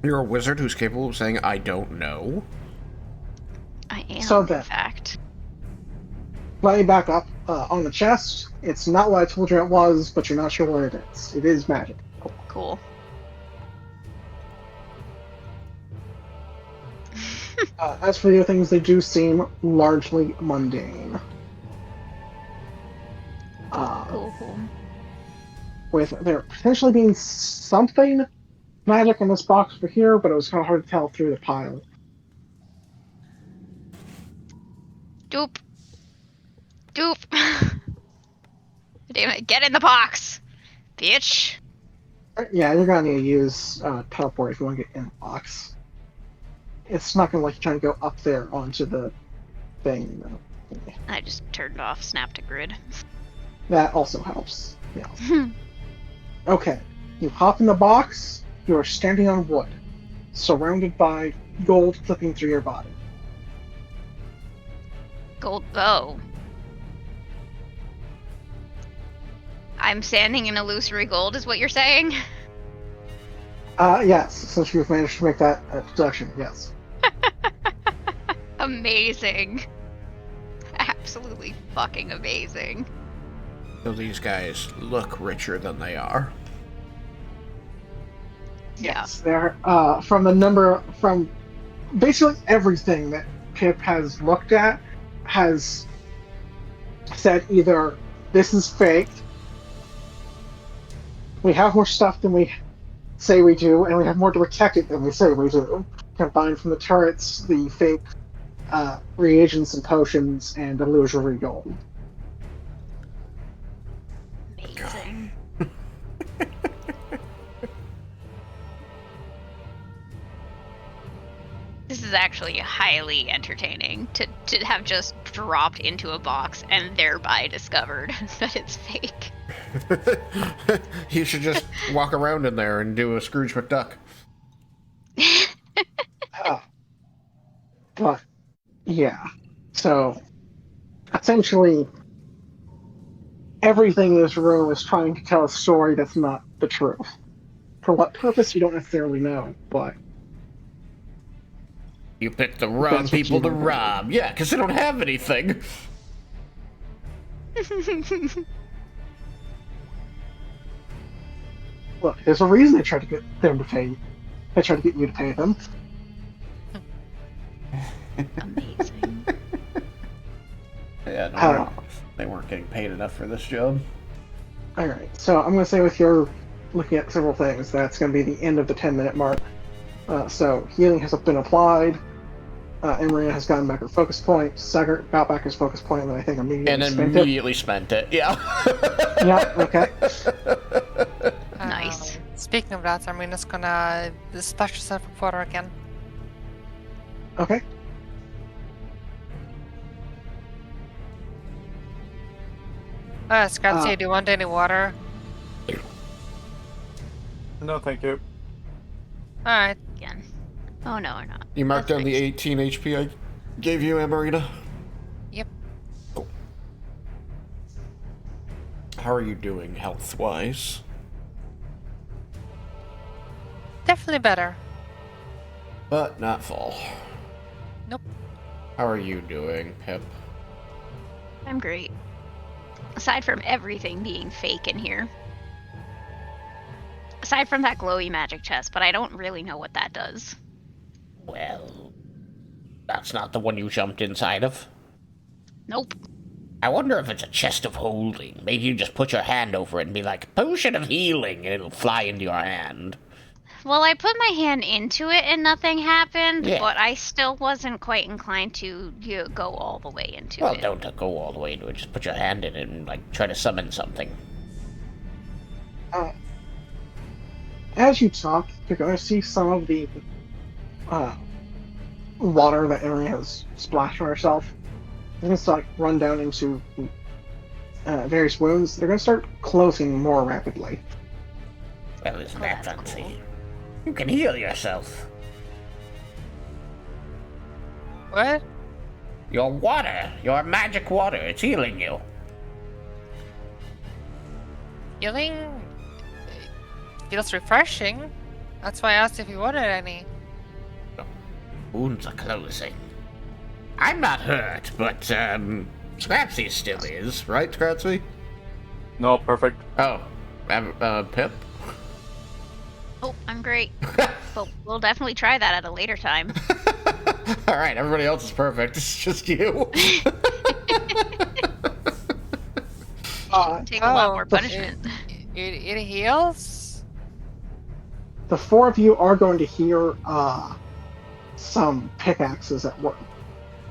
You're a wizard who's capable of saying, I don't know? I am, So in then- fact. Let me back up. On the chest, it's not what I told you it was, but you're not sure what it is. It is magic. Cool. As for the other things, they do seem largely mundane. Cool. With there potentially being something magic in this box for here, but it was kind of hard to tell through the pile. Doop. Damn it, get in the box! Bitch! Yeah, you're gonna need to use teleport if you want to get in the box. It's not gonna let you try to go up there onto the thing. I just turned off Snap to Grid. That also helps. Yeah. Okay. You hop in the box. You are standing on wood, surrounded by gold clipping through your body. Gold bow. I'm standing in illusory gold, is what you're saying? Yes. Since you've managed to make that deduction, yes. Amazing. Absolutely fucking amazing. So these guys look richer than they are. Yes, they're from basically everything that Pip has looked at has said either this is fake, we have more stuff than we say we do, and we have more to protect it than we say we do. Combined from the turrets, the fake reagents and potions, and illusory gold. Amazing. This is actually highly entertaining to have just dropped into a box and thereby discovered that it's fake. You should just walk around in there and do a Scrooge McDuck. But yeah, so essentially everything in this room is trying to tell a story that's not the truth. For what purpose, you don't necessarily know, but You picked the wrong That's what people you to want. rob. Yeah, because they don't have anything. look, there's a reason they tried to get them to pay. They tried to get you to pay them. Amazing. Yeah, no, Uh, they weren't getting paid enough for this job. Alright, so I'm going to say with your looking at several things, that's going to be the end of the 10-minute mark. So healing has been applied. Emery has gotten back her focus point. Sagert got back his focus point, and then I think immediately And spent immediately spent it. Yeah. it. Yeah, okay. Nice. Speaking of that, Armina's gonna splash herself with water again. Okay. Scratsy, do you want any water? No, thank you. Alright. Again. Oh no, we're not. You marked That's down the nice. 18 HP I gave you, Amarina? Yep. Cool. How are you doing health-wise? Definitely better. But not full. Nope. How are you doing, Pip? I'm great. Aside from everything being fake in here. Aside from that glowy magic chest, but I don't really know what that does. Well, that's not the one you jumped inside of. Nope. I wonder if it's a chest of holding. Maybe you just put your hand over it and be like, potion of healing, and it'll fly into your hand. Well, I put my hand into it and nothing happened, Yeah. but I still wasn't quite inclined to go all the way into Well, it. don't go all the way into it. Just put your hand in it and, like, try to summon something. As you talk, you're going to see some of the water that Emery has splashed on herself. It's going to start run down into various wounds. They're going to start closing more rapidly. Well, isn't that that's fancy? cool. You can heal yourself. What? Your water, your magic water, it's healing you. Healing feels refreshing. That's why I asked if you wanted any. Wounds are closing. I'm not hurt, but, Scratsy still is, right, Scratsy? No, perfect. Oh, Pip? Oh, I'm great. But we'll definitely try that at a later time. Alright, everybody else is perfect. It's just you. Take a lot more the- punishment. It heals? The four of you are going to hear some pickaxes at work.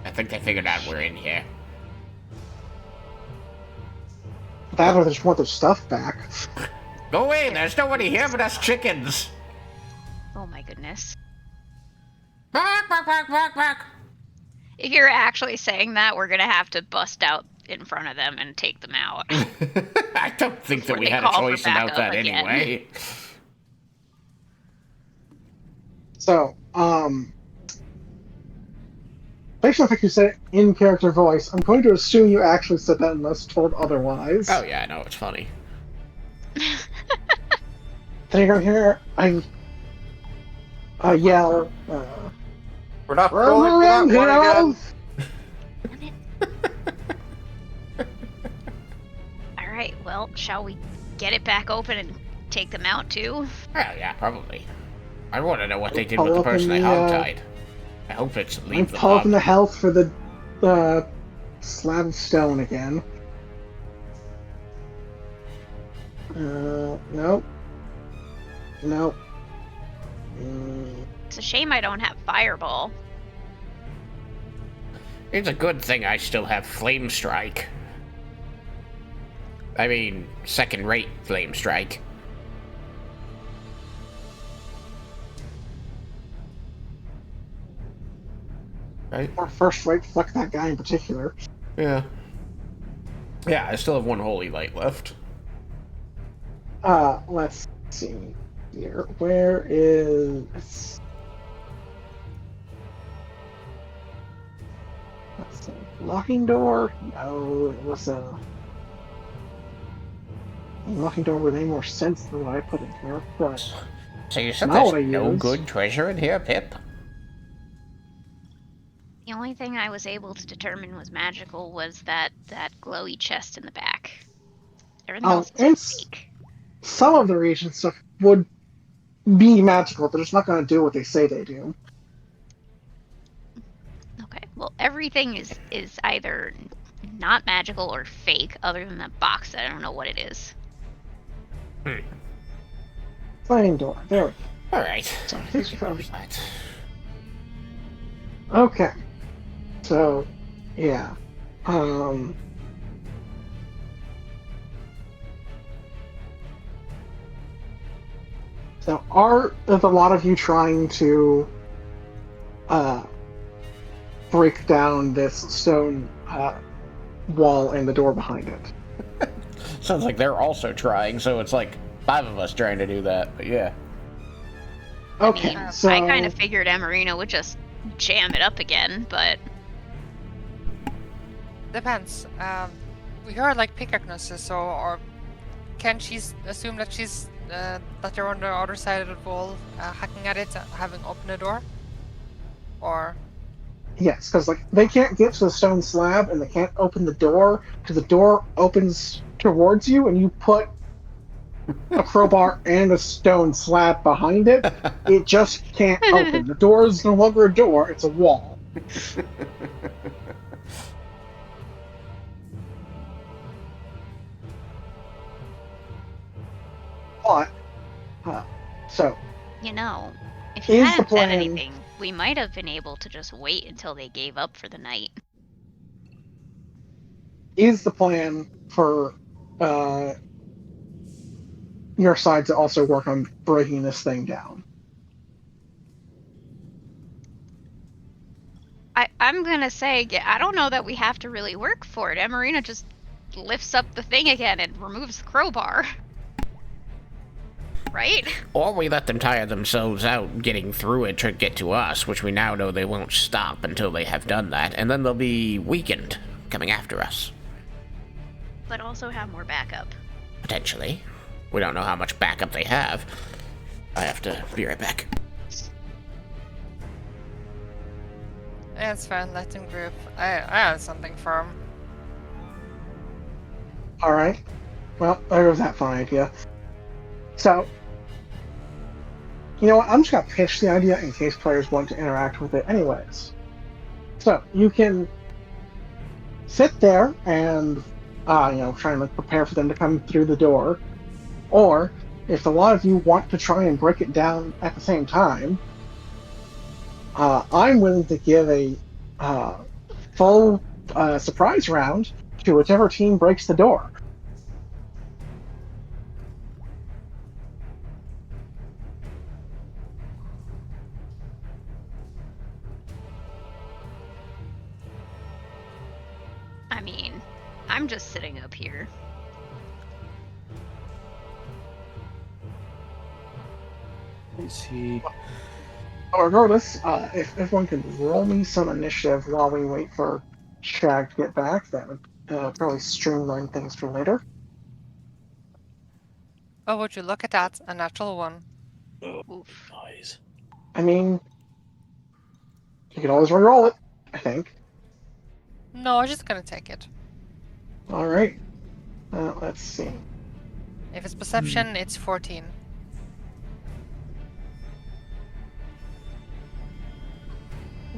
I think they figured out we're in here. That or they just want their stuff back. Go away, there's nobody here but us chickens. Oh my goodness. Bark, bark, bark, bark, bark. If you're actually saying that, we're gonna have to bust out in front of them and take them out. I don't think that Before we they had a call for choice about backup that again. anyway. So, based on the fact you said it in character voice, I'm going to assume you actually said that unless told otherwise. Oh yeah, I know, it's funny. Then you're going to hear I yell, We're not "We're going moving, again. Alright, well, shall we get it back open and take them out too? Well, yeah, probably. I want to know what they did Pull with the up in person they the, hogtied. I hope it's I'm leave them pumping the up. health for the slab of stone again. Nope. Nope. It's a shame I don't have Fireball. It's a good thing I still have Flame Strike. I mean, second-rate Flame Strike. Right? Or first rate, fuck that guy in particular. Yeah. Yeah, I still have one holy light left. Let's see here. Where is... Let's see. Locking door? No, it was locking door would make more sense than what I put in here, but... So you said Now what there's I no use- good treasure in here, Pip? The only thing I was able to determine was magical was that glowy chest in the back. Everything Oh, else and is fake. some of the region stuff would be magical, but it's not going to do what they say they do. Okay, well, everything is either not magical or fake, other than that box. I don't know what it is. Sliding door. There we Alright. go. Right. Okay. So, yeah. Um, so, are there's a lot of you trying to uh, break down this stone wall and the door behind it? Sounds like they're also trying, so it's like 5 of us trying to do that, but yeah. Okay, I mean, so I kind of figured Emarina would just jam it up again, but Depends. We heard like pickaxes, so or can she assume that she's that they're on the other side of the wall, hacking at it, having opened the door, or yes, because like they can't get to the stone slab and they can't open the door because the door opens towards you, and you put a crowbar and a stone slab behind it. It just can't open. The door is no longer a door; it's a wall. But so you know, if you is the hadn't said plan? anything, we might have been able to just wait until they gave up for the night. Is the plan for uh, your side to also work on breaking this thing down? I'm gonna say, I don't know that we have to really work for it. Emarina just lifts up the thing again and removes the crowbar. Right? Or we let them tire themselves out getting through it to get to us, which we now know they won't stop until they have done that, and then they'll be weakened coming after us. But also have more backup. Potentially. We don't know how much backup they have. I have to be right back. yeah, it's fine. Let them group. I have something for him. All right. Well, there goes that fun idea. So, you know what? I'm just gonna pitch the idea in case players want to interact with it, anyways. So you can sit there and, try and like prepare for them to come through the door, or if a lot of you want to try and break it down at the same time, I'm willing to give a full surprise round to whichever team breaks the door. I mean, I'm just sitting up here. Is he? Regardless, if everyone can roll me some initiative while we wait for Shag to get back, that would probably streamline things for later. Oh, would you look at that? A natural one. Oof. Eyes. I mean, you can always re-roll it, I think. No, I'm just gonna take it. All right. Let's see. If it's perception, it's 14.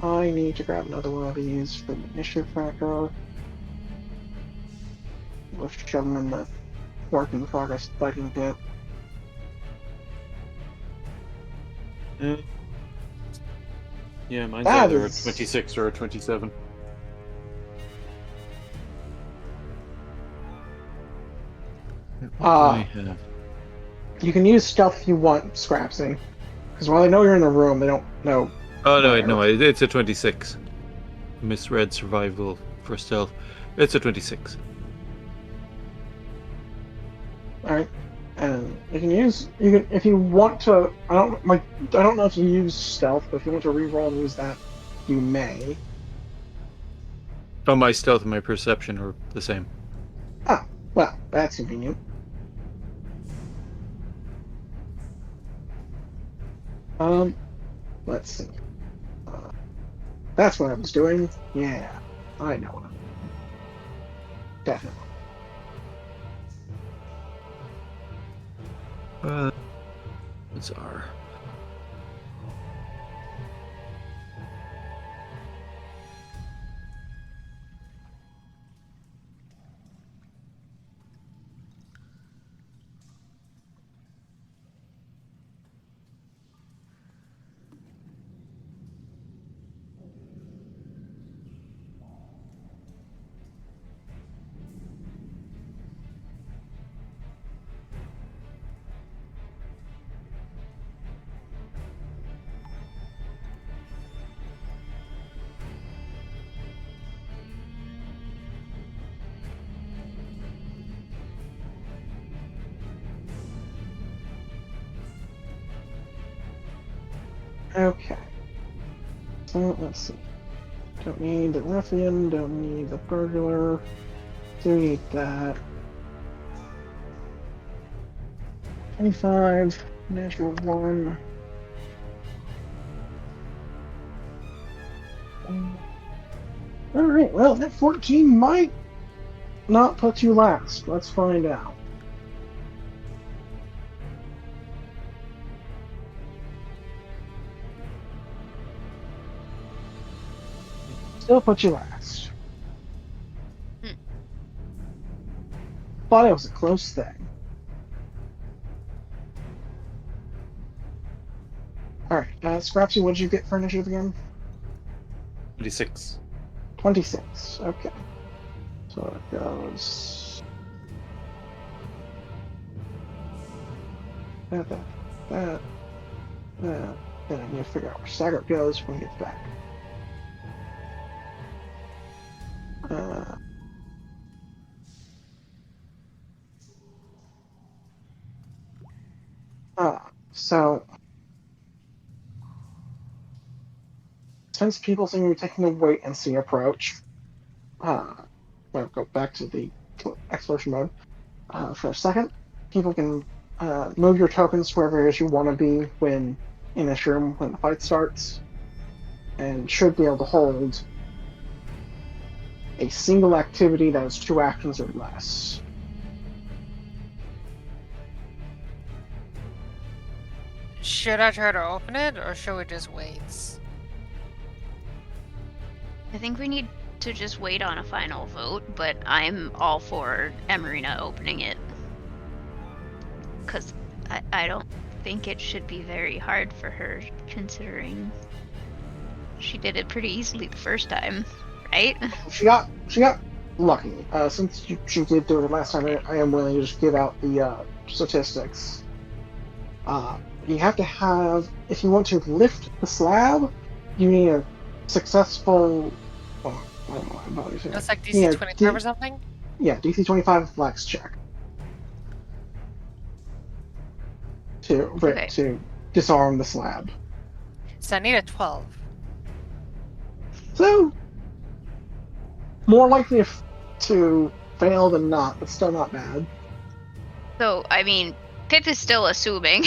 I need to grab another one of these for the initiative tracker. We'll shove them in the work in progress fighting bit. Yeah, mine's That either is- a 26 or a 27. Uh, I have. You can use stealth if you want, Scrapsy. Because while they know you're in the room, they don't know. Oh no, where. no, it's a 26. Misread survival for stealth. It's a 26. Alright. And you can use if you want to. I don't know if you use stealth, but if you want to re-roll and use that, you may. Oh, my stealth and my perception are the same. Ah, well, that's convenient. Let's see. That's what I was doing. Yeah, I know what I'm doing. Definitely. It's R. Okay. So let's see. Don't need the ruffian, don't need the burglar. Do need that. 25, natural 1. Alright, well, that 14 might not put you last. Let's find out. Still put you last. But it was a close thing. Alright, Scrapsy, what did you get for initiative again? 26. 26. Okay. So it goes. That. Then I need to figure out where Saggart goes when he gets back. So since people seem to be taking a wait and see approach, we'll go back to the exploration mode for a second. People can move your tokens wherever it is you want to be when in this room when the fight starts, and should be able to hold a single activity that is 2 actions or less. Should I try to open it, or should we just wait? I think we need to just wait on a final vote, but I'm all for Emerina opening it. Because I don't think it should be very hard for her, considering she did it pretty easily the first time, right? She got lucky. Since she did do it last time, I am willing to just give out the statistics. You have to have, if you want to lift the slab, you need a successful. Well, I don't know about anything. That's like DC 25 or something? Yeah, DC 25 flex check. To disarm the slab. So I need a 12. So, more likely to fail than not, but still not bad. So, I mean, Pip is still assuming.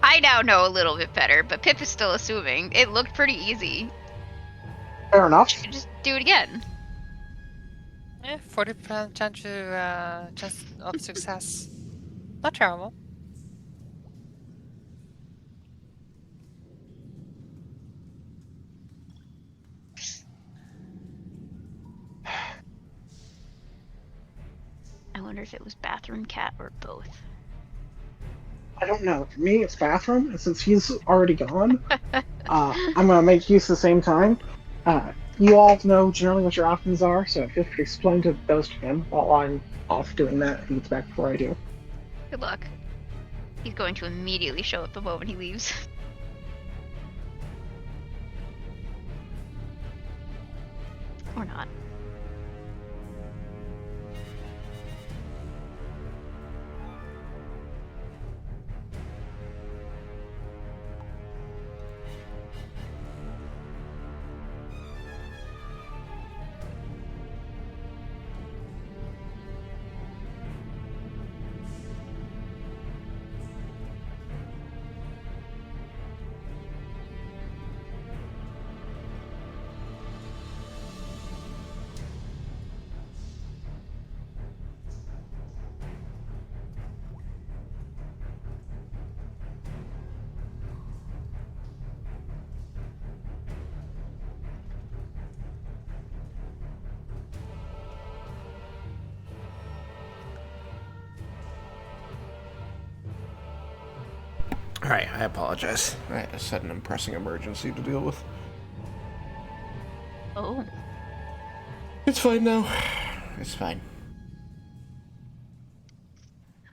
I now know a little bit better, but Pip is still assuming. It looked pretty easy. Fair enough. You should just do it again. 40% chance of success. Not terrible. I wonder if it was bathroom cat or both. I don't know. For me, it's bathroom, and since he's already gone, I'm gonna make use at the same time. You all know generally what your options are, so feel free to explain those to him while I'm off doing that if he gets back before I do. Good luck. He's going to immediately show up the moment he leaves. Or not. Alright, I apologize. I had a sudden and pressing emergency to deal with. Oh. It's fine now. It's fine.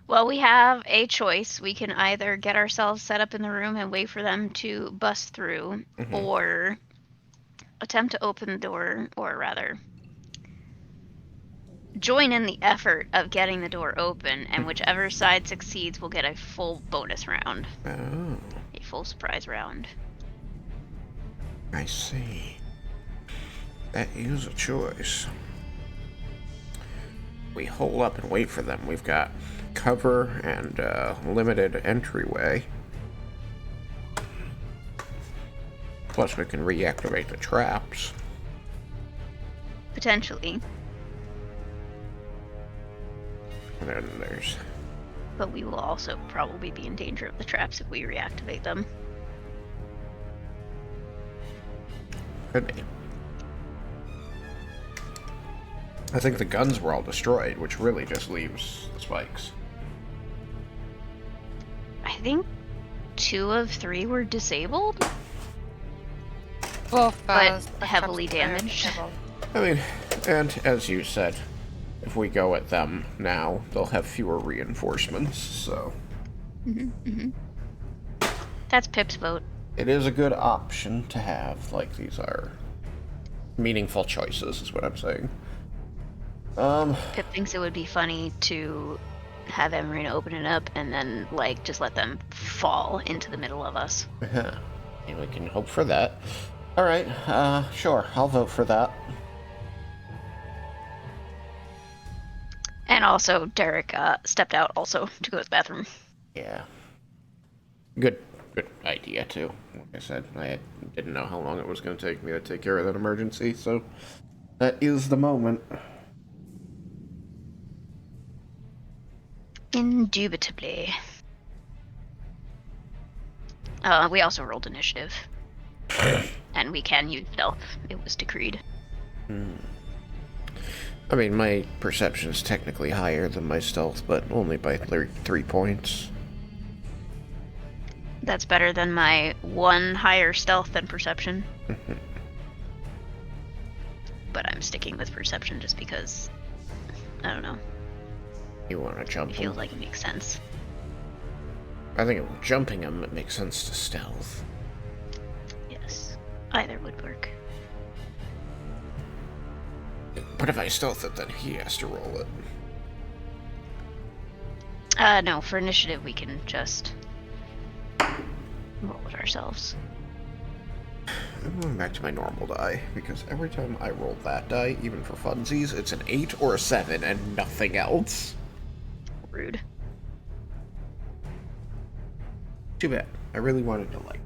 Well, we have a choice. We can either get ourselves set up in the room and wait for them to bust through, or attempt to open the door, or rather, join in the effort of getting the door open, and whichever side succeeds will get a full bonus round. Oh, A full surprise round. I see. That is a choice. We hole up and wait for them. We've got cover and limited entryway. Plus, we can reactivate the traps. Potentially. And then there's... But we will also probably be in danger of the traps if we reactivate them. Could be. I think the guns were all destroyed, which really just leaves the spikes. I think 2 of 3 were disabled, Both but spectrums heavily are damaged. disabled. I mean, and as you said, if we go at them now, they'll have fewer reinforcements, so... That's Pip's vote. It is a good option to have, like, these are meaningful choices, is what I'm saying. Pip thinks it would be funny to have Emerina open it up and then, like, just let them fall into the middle of us. And we can hope for that. Alright, sure, I'll vote for that. And also, Derek stepped out also to go to the bathroom. Yeah. Good idea, too. Like I said, I didn't know how long it was going to take me to take care of that emergency, so that is the moment. Indubitably. We also rolled initiative. And we can use stealth. It was decreed. I mean, my perception is technically higher than my stealth, but only by 3 points. That's better than my 1 higher stealth than perception. But I'm sticking with perception just because, I don't know, You want to jump it him? feels like it makes sense. I think if jumping him, it makes sense to stealth. Yes, either would work. But if I stealth it, then he has to roll it. No, for initiative we can just roll it ourselves. I'm going back to my normal die, because every time I roll that die, even for funsies, it's an 8 or a 7 and nothing else. Rude. Too bad. I really wanted to like...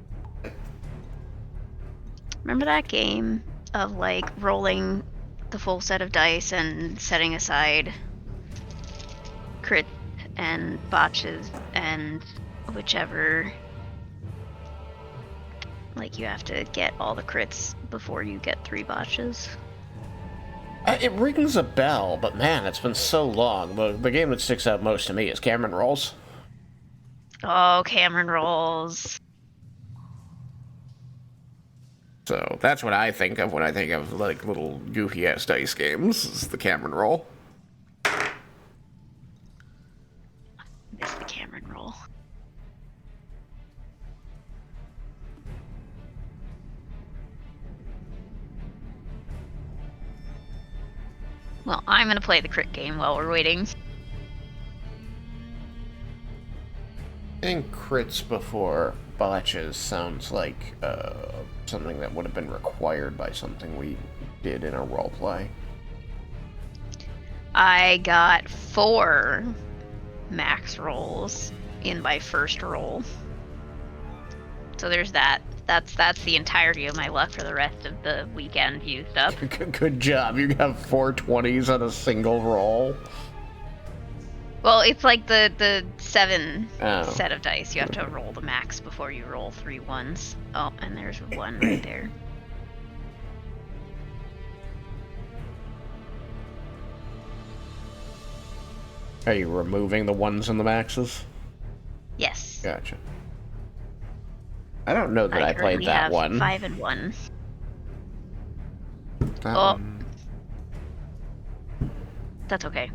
Remember that game of, like, rolling the full set of dice and setting aside crit and botches and whichever, like, you have to get all the crits before you get 3 botches? It rings a bell, but man, it's been so long. The game that sticks out most to me is Cameron Rolls. Oh, Cameron rolls. So that's what I think of when I think of, like, little goofy-ass dice games, is the Cameron Roll. Miss the Cameron roll. Well, I'm gonna play the crit game while we're waiting. I think crits before botches sounds like something that would have been required by something we did in a roleplay. I got 4 max rolls in my first roll. So there's that. That's the entirety of my luck for the rest of the weekend used up. Good job. You have 4 20s on a single roll. Well, it's like the 7 Oh. set of dice. You have to roll the max before you roll 3 ones. Oh, and there's 1 right there. Are you removing the 1s and the maxes? Yes. Gotcha. I don't know that I played currently that have one. 5 and 1. That Oh. one That's okay.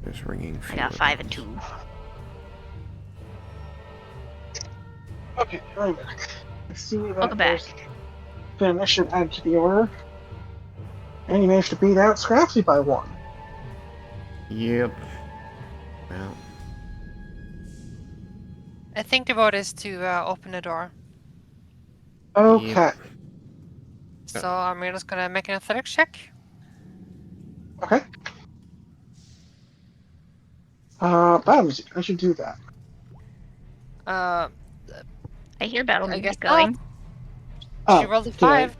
is ringing. I got 5 and 2. Okay, I'm back. I see that Welcome back. there's been an initiative added to the order. And you managed to beat out Scrapsy by 1. Yep. Well, I think the vote is to open the door. Okay. So Amira's gonna make an athletics check. Okay. Battle music. I should do that. Uh, I hear battle I guess music going. She Oh, rolled a did 5.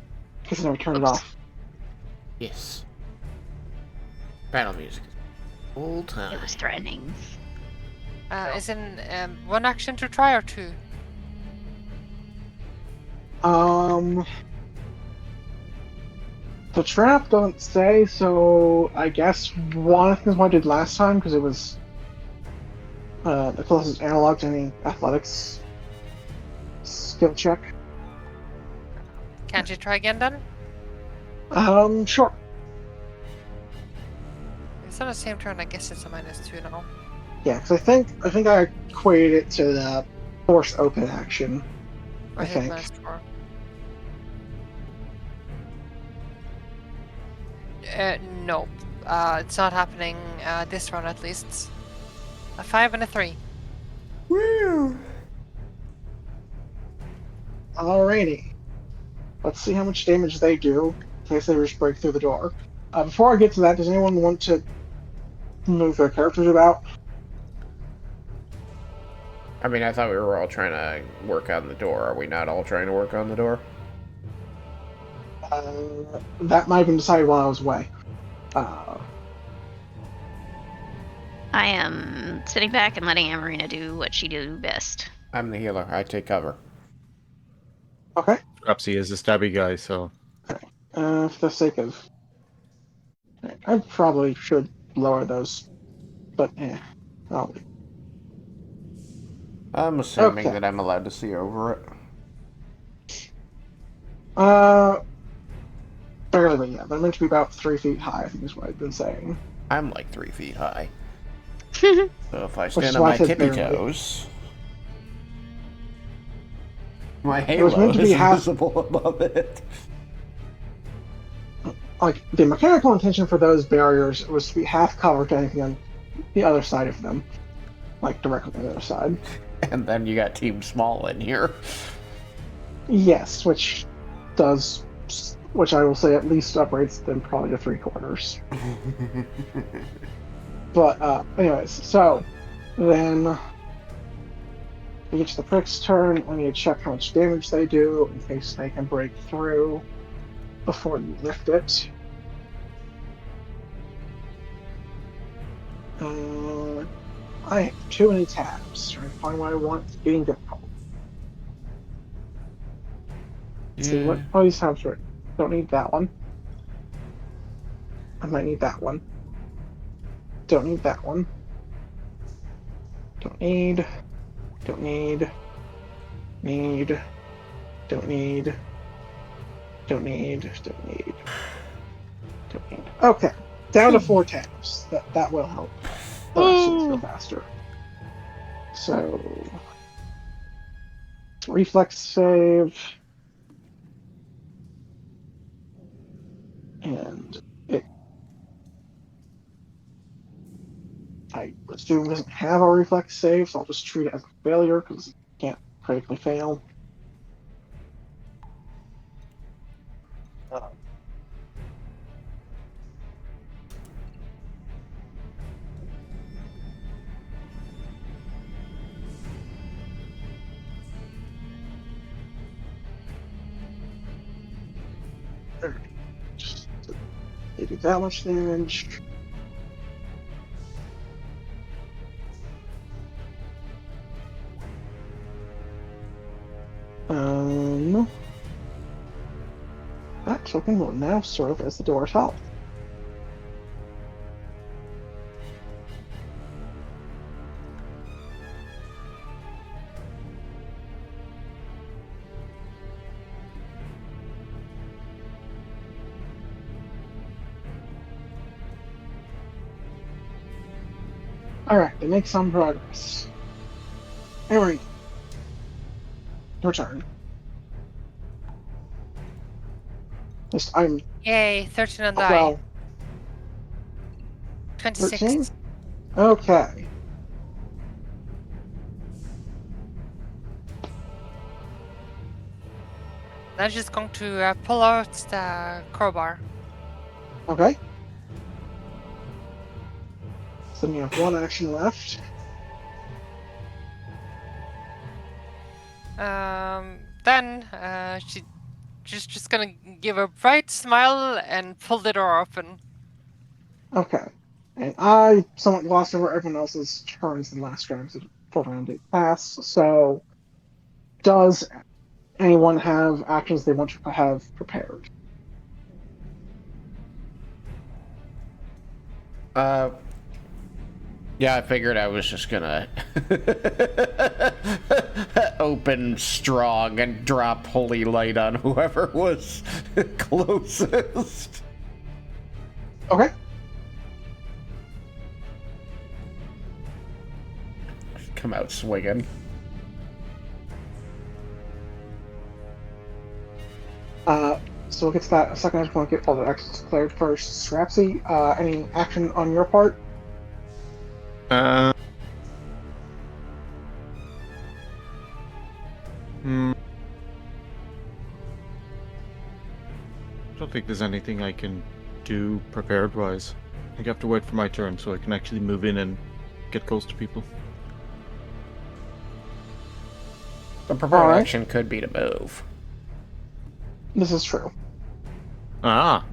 Guess I never turned it Oops. off. yes. Battle music. Full It time. was threatening. Is in one action to try or 2? The trap doesn't say, so I guess one is what I did last time because it was the closest analog to any athletics skill check. Can't you try again then? Sure. It's on the same turn. I guess it's a -2 now. Yeah, because I think I equated it to the force open action. Or I hit think. -4. No. It's not happening this round at least. A 5 and a 3. Woo! Alrighty. Let's see how much damage they do in case they just break through the door. Before I get to that, does anyone want to move their characters about? I mean, I thought we were all trying to work on the door. Are we not all trying to work on the door? That might have been decided while I was away. I am sitting back and letting Amarina do what she do best. I'm the healer. I take cover. Okay. Dropsy is a stabby guy, so For the sake of... I probably should lower those, but I'll leave. I'm assuming Okay. that I'm allowed to see over it. Barely, but yeah. They're meant to be about 3 feet high, I think is what I've been saying. I'm like 3 feet high. So if I is stand on why I my said tippy barely. toes, my was halo meant to be is half- visible above it. Like, the mechanical intention for those barriers was to be half covered to anything on the other side of them. Like, directly on the other side. And then you got Team Small in here. Yes, which I will say at least upgrades them probably to 3/4. But, anyways, so, then we get to the prick's turn. I need to check how much damage they do in case they can break through before you lift it. I have too many tabs. Trying to find what I want. It's getting difficult. See what all these tabs are. Don't need that one. I might need that one. Don't need that one. Don't need. Don't need. Need. Don't need. Don't need. Don't need. Don't need. Okay. Down to 4 tabs. That will help. The rest of go faster. So reflex save. And I assume doesn't have a reflex save, so I'll just treat it as a failure because it can't critically fail. Just they do that much damage. That token will now serve as the door's health. Alright, they make some progress. Emery, your turn. I'm Yay, 13 on die. well. 26. 13? Okay. I'm just going to pull out the crowbar. Okay. So you have one action left. Then she's just gonna give a bright smile and pull the door open. Okay. And I somewhat glossed over everyone else's turns in the last round, so full round did pass. So, does anyone have actions they want to have prepared? Yeah, I figured I was just gonna open strong and drop holy light on whoever was closest. Okay. Come out swinging. So we'll get to that in a second. I just want to get all the actions declared first. Strapsy, any action on your part? I don't think there's anything I can do prepared-wise. I think I have to wait for my turn so I can actually move in and get close to people. The prepared Alright. action could be to move. This is true. Ah!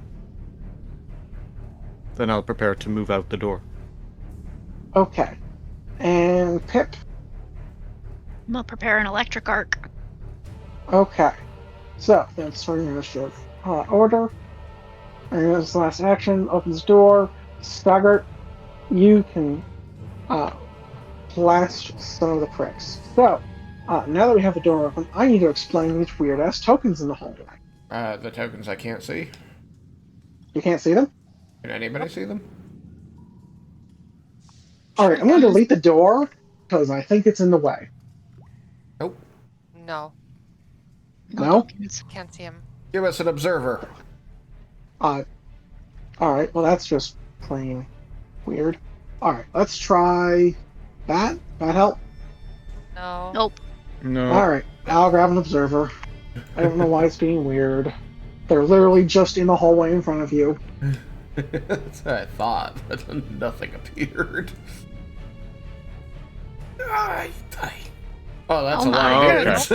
Then I'll prepare to move out the door. Okay. And Pip? I'm gonna prepare an electric arc. Okay. So, then starting initiative order. And this last action opens door. Staggart, you can blast some of the pricks. So, now that we have the door open, I need to explain these weird ass tokens in the hallway. The tokens I can't see. You can't see them? Can anybody see them? Alright, I'm going to delete the door because I think it's in the way. Nope. No, No? can't see him. Give us an observer. Alright, well that's just plain weird. Alright, let's try that. That help? No. Nope. No. Alright, I'll grab an observer. I don't know why it's being weird. They're literally just in the hallway in front of you. That's what I thought, but then nothing appeared. Oh, that's Oh a lot my of dudes.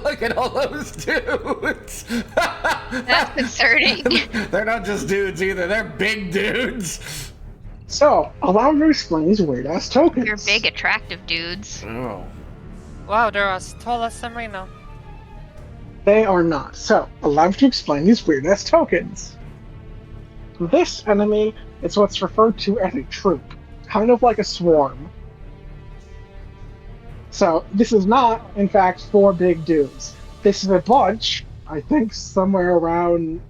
Look at all those dudes. That's concerning. They're not just dudes either, they're big dudes. So, allow me to explain these weird ass tokens. They're big, attractive dudes. Oh. Wow, they're as tall as Samarino. They are not. So, allow me to explain these weird ass tokens. This enemy is what's referred to as a troop, kind of like a swarm. So, this is not, in fact, 4 big dudes. This is a bunch, I think somewhere around,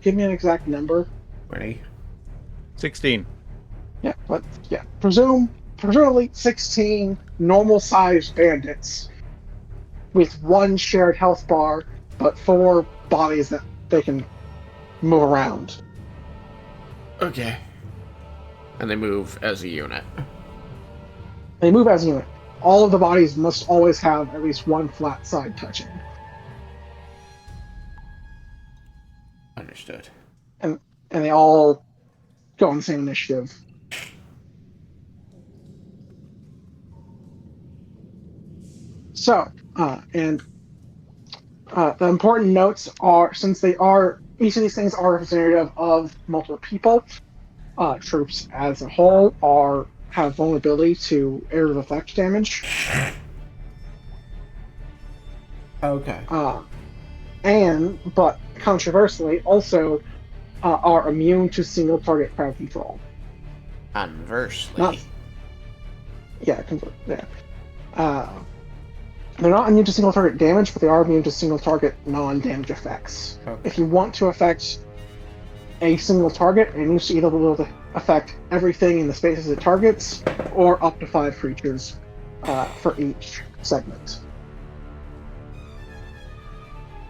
give me an exact number. 20. 16. Yeah, but, yeah, presumably 16 normal-sized bandits with 1 shared health bar, but 4 bodies that they can move around. Okay. And they move as a unit. They move as a unit. All of the bodies must always have at least 1 flat side touching. Understood. And they all go on the same initiative. So, the important notes are, since they are, each of these things are representative of multiple people, troops as a whole have vulnerability to area of effect damage. Okay. But controversially, also are immune to single target crowd control. Conversely. Yeah. They're not immune to single target damage, but they are immune to single target non-damage effects. Okay. If you want to affect a single target, it needs to either be able to affect everything in the spaces it targets, or up to 5 creatures for each segment.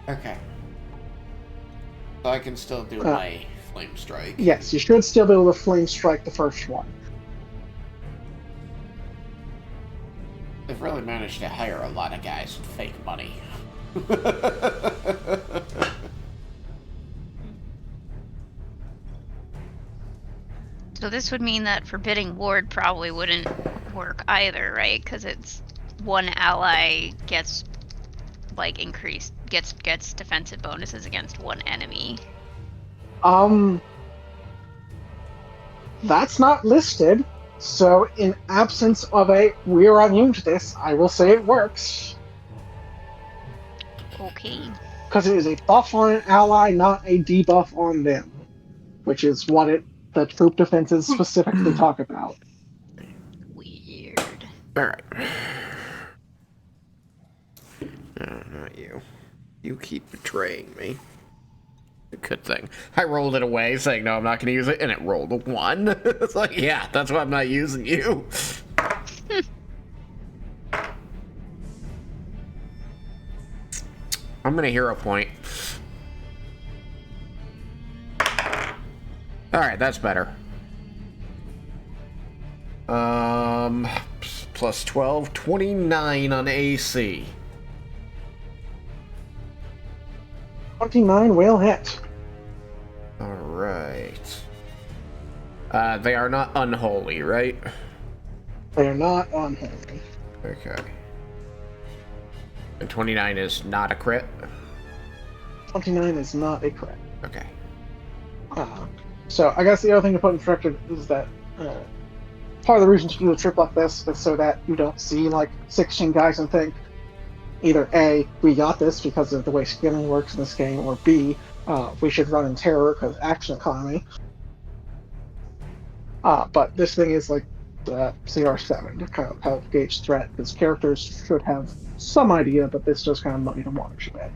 Okay. So I can still do my Flame Strike. Yes, you should still be able to flame strike the first one. They've really managed to hire a lot of guys with fake money. So this would mean that Forbidding Ward probably wouldn't work either, right? Because it's one ally gets like increased gets defensive bonuses against one enemy. That's not listed. So, in absence of a we're immune to this, I will say it works. Okay. Because it is a buff on an ally, not a debuff on them. Which is what the troop defenses specifically talk about. Weird. Alright. No, not you. You keep betraying me. A good thing. I rolled it away, saying, no, I'm not going to use it, and it rolled a 1. It's like, yeah, that's why I'm not using you. I'm going to hero point. Alright, that's better. Plus 12, 29 on AC. 29 will hit. Alright. They are not unholy, right? They are not unholy. Okay. And 29 is not a crit? 29 is not a crit. Okay. So I guess the other thing to put in perspective is that part of the reason to do a trip like this is so that you don't see like 16 guys and think either A, we got this because of the way scaling works in this game, or B, we should run in terror because action economy. But this thing is like CR7 to kind of help gauge threat, because characters should have some idea, but this does kind of muddy the waters a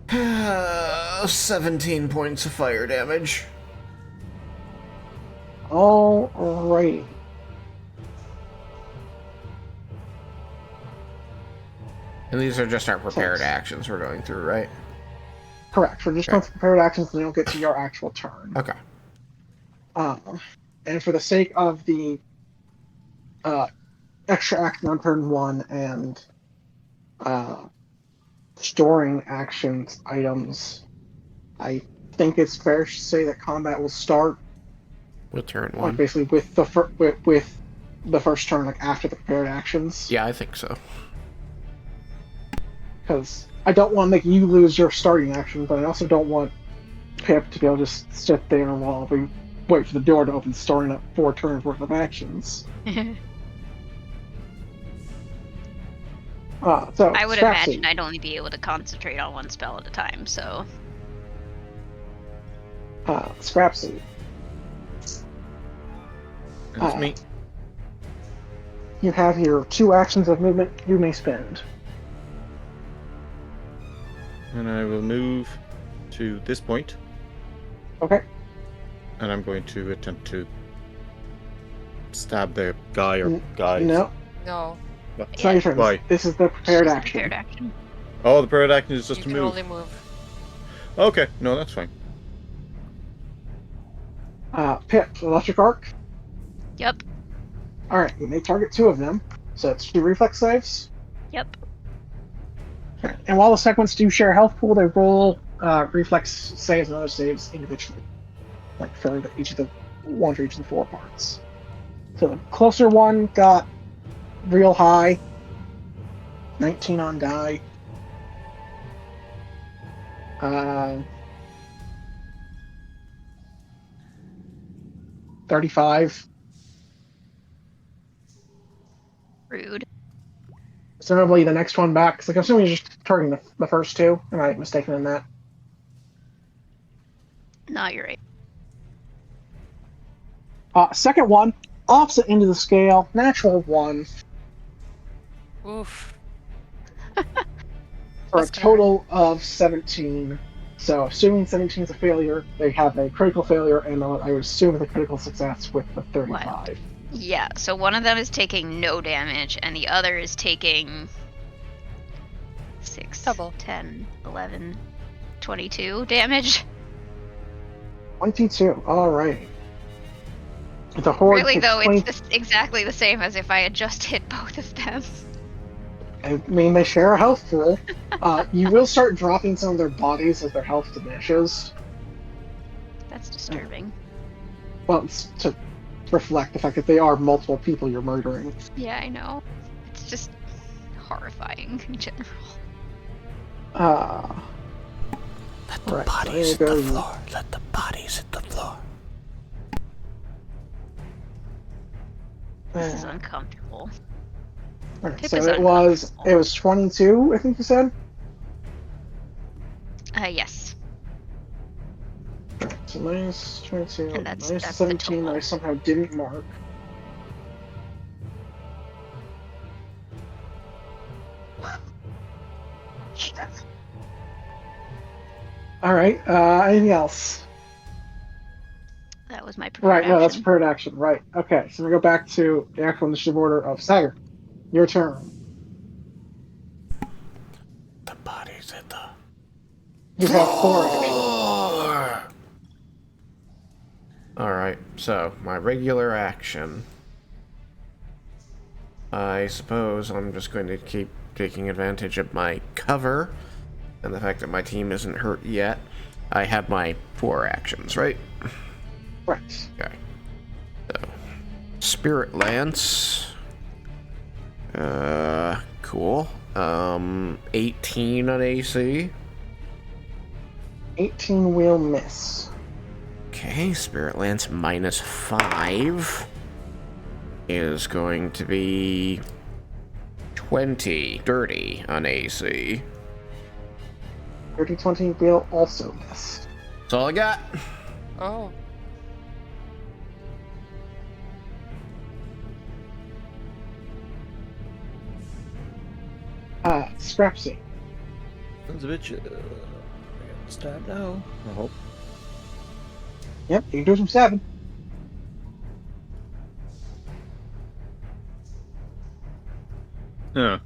bit. 17 points of fire damage. Alrighty. And these are just our prepared actions we're going through, right? Correct. We're just going to prepared actions, and then you'll get to your actual turn. Okay. And for the sake of the extra action on turn 1 and storing actions items, I think it's fair to say that combat will start With turn like 1. basically with the first turn, like after the prepared actions. Yeah, I think so. Because I don't want to make you lose your starting action, but I also don't want Pip to be able to just sit there while we wait for the door to open, storing up 4 turns worth of actions. So I would Scrapsy. imagine I'd only be able to concentrate on one spell at a time, so. Scrapsy. That's me. You have here 2 actions of movement you may spend. And I will move to this point, Okay. and I'm going to attempt to stab the guy or guys. No, No, it's not your turn. Why? This is the prepared Just action. prepared action. Oh, the prepared action is just you to can move. only move. Okay, no, that's fine. Pip, electric arc. Yep. Alright, you may target 2 of them. So it's 2 reflex saves. Yep. And while the segments do share a health pool, they roll reflex saves and other saves individually. Like for each of the 1 for each of the 4 parts. So the closer one got real high. 19 on die. 35. Rude. Presumably the next one back, because I'm assuming you're just targeting the first 2. Am I mistaken in that? No, you're right. Second one, opposite end of the scale, natural 1, Oof. for a That's total of 17. So, assuming 17 is a failure, they have a critical failure, and I would assume the critical success with the 35. Yeah, so one of them is taking no damage, and the other is taking 6, Double. 10, 11, 22 damage. 22. All right. The horde Really, takes though, 20 it's exactly the same as if I had just hit both of them. I mean, they share a health pool. You will start dropping some of their bodies as their health diminishes. That's disturbing. Well, it's to reflect the fact that they are multiple people you're murdering. Yeah, I know. It's just horrifying in general. Let the Right, bodies hit there the you go. floor. Let the bodies hit the floor. This is uncomfortable. Alright, Pip so is it was 22, I think you said. Yes. Alright, so minus 22, And that's minus the 17 that I total. somehow didn't mark. Alright, anything else? That was my preferred Right, no, that's action. prepared action. Right. Okay, so we go back to the actual initiative order of Sagar. Your turn. The bodies hit the You have 4 actions. floor. Alright, so my regular action. I suppose I'm just going to keep taking advantage of my cover and the fact that my team isn't hurt yet. I have my 4 actions, right? Right. Okay. So, Spirit Lance. Cool. 18 on AC. 18 will miss. Okay, Spirit Lance minus 5 is going to be 20 dirty on AC. 30-20 will also miss. That's all I got. Oh. Scrapsy. Sounds a bitch. I got stab now. I hope. Yep, you can do some stabbing. Yeah.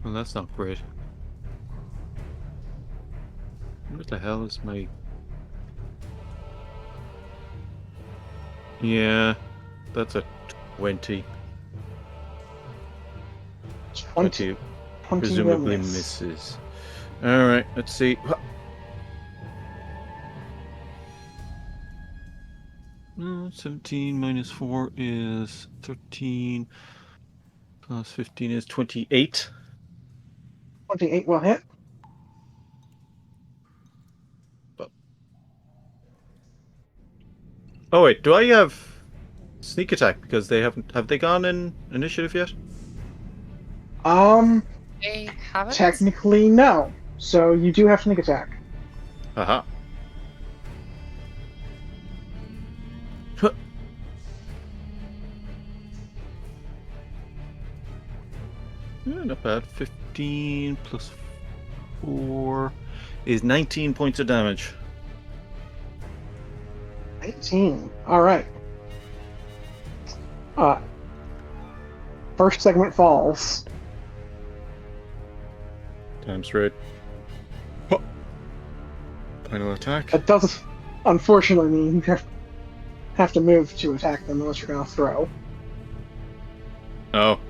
Well, that's not great. What the hell is my... Yeah, that's a 20. 20 will Presumably miss. misses. Alright, let's see. No, 17 minus 4 is 13. Plus 15 is 28. 28 will hit. Oh wait, do I have sneak attack because they haven't? Have they gone in initiative yet? They haven't? Technically, no. So you do have sneak attack. Aha. Yeah, not bad. 15 plus 4 is 19 points of damage. 19. Alright. First segment falls. Damn straight. Final attack. That does unfortunately mean you have to move to attack them unless you're going to throw. Oh.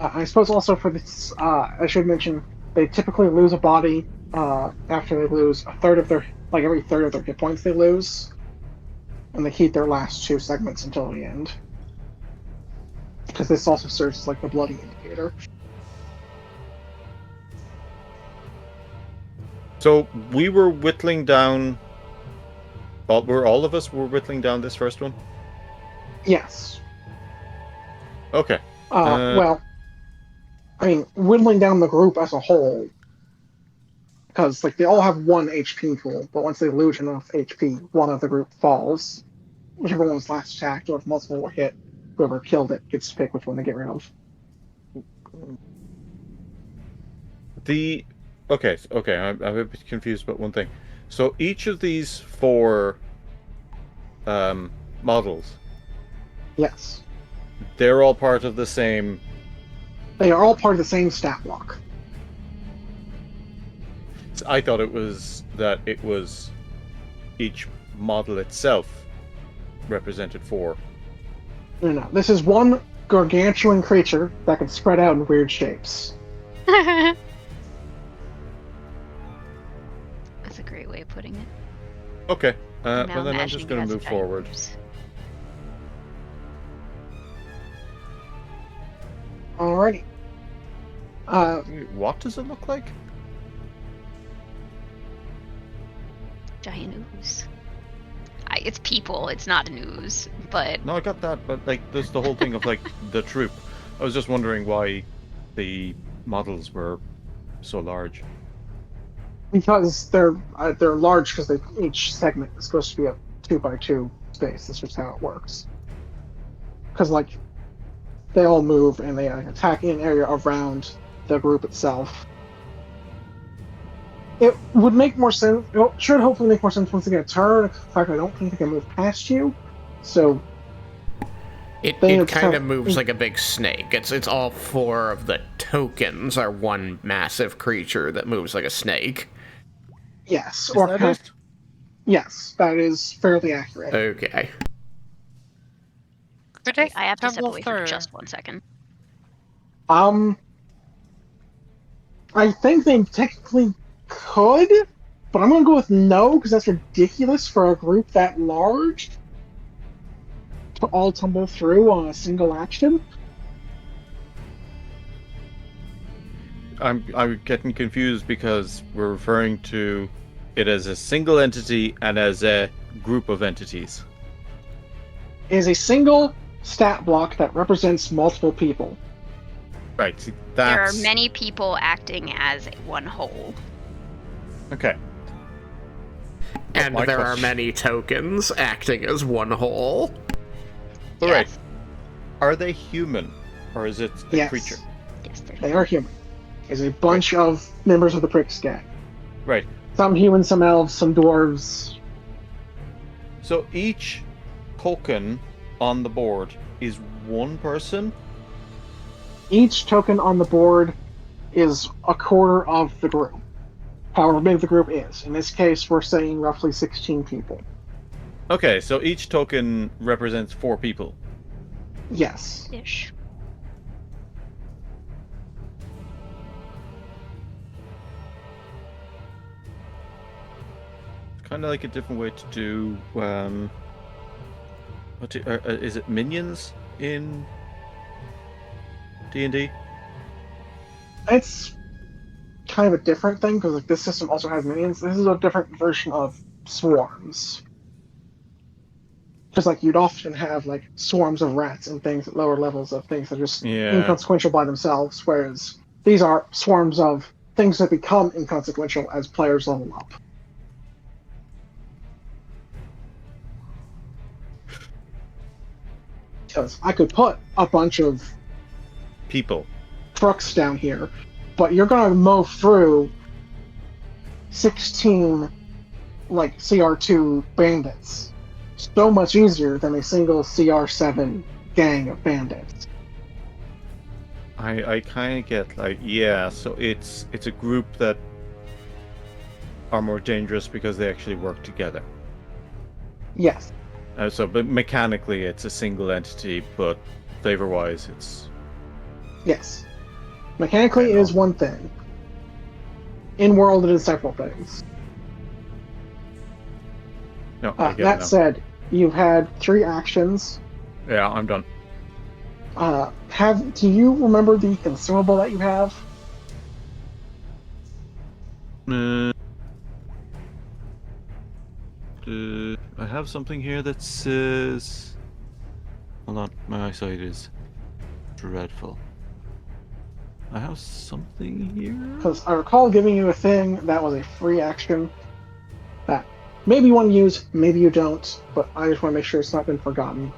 I suppose also for this, I should mention, they typically lose a body after they lose a third of their, like every third of their hit points they lose. And they keep their last 2 segments until the end. Because this also serves as like the bloody indicator. So we were whittling down. All of us were whittling down this first one? Yes. Okay. Well, I mean, whittling down the group as a whole, because like they all have 1 HP pool, but once they lose enough HP, one of the group falls. Whichever one was last attacked, or if multiple were hit, whoever killed it gets to pick which one to get rid of. Okay, I'm a bit confused about one thing. So each of these 4 models Yes. they're all part of the same. They are all part of the same stat block. I thought it was that it was each model itself represented 4. No. This is one gargantuan creature that can spread out in weird shapes. That's a great way of putting it. Okay. Now Well, then I'm imagine just you going as to a move giant forward. ooze. Alrighty. What does it look like? Giant ooze. It's people, it's not an ooze, but No, I got that, but like, there's the whole thing of like the troop. I was just wondering why the models were so large. Because they're large because each segment is supposed to be a 2x2 space. That's just how it works. Because like they all move and they attack an area around the group itself. It would make more sense. It should hopefully make more sense once they get a turn. In fact, I don't think they can move past you. So It They kind have- of moves like a big snake. It's all 4 of the tokens are one massive creature that moves like a snake. yes, Is or that kind of- it? yes, that is fairly accurate. Okay. Could they I have to step tumble away for through? just 1 second. I think they technically could, but I'm gonna go with no because that's ridiculous for a group that large to all tumble through on a single action. I'm getting confused because we're referring to it as a single entity and as a group of entities. It is a single stat block that represents multiple people. Right. See, There are that's many people acting as one whole. okay. And My there are question- many tokens acting as one whole. All right. Yes. Are they human, or is it a Yes, creature? Yes, they're they are human. There's a bunch of members of the Pricks gang. Right. Some humans, some elves, some dwarves. So each token on the board is one person. Each token on the board is a quarter of the group. However big the group is. In this case, we're saying roughly 16 people. Okay, so each token represents 4 people. Yes. ish. Kind of like a different way to do. Is it minions in D&D? It's kind of a different thing because like this system also has minions. This is a different version of swarms. Just like you'd often have like swarms of rats and things at lower levels of things that are just Yeah. inconsequential by themselves, whereas these are swarms of things that become inconsequential as players level up. Because I could put a bunch of People. trucks down here, but you're gonna mow through 16 like CR2 bandits so much easier than a single CR7 gang of bandits. I kind of get like, yeah, so it's a group that are more dangerous because they actually work together. Yes, But mechanically it's a single entity, but flavor-wise it's... yes. Mechanically it is one thing. In world it is several things. No, I get it That now. said, you've had 3 actions. Yeah, I'm done. Do you remember the consumable that you have? I have something here that says... Hold on, my eyesight is dreadful. I have something here? Because I recall giving you a thing that was a free action that maybe you want to use, maybe you don't, but I just want to make sure it's not been forgotten.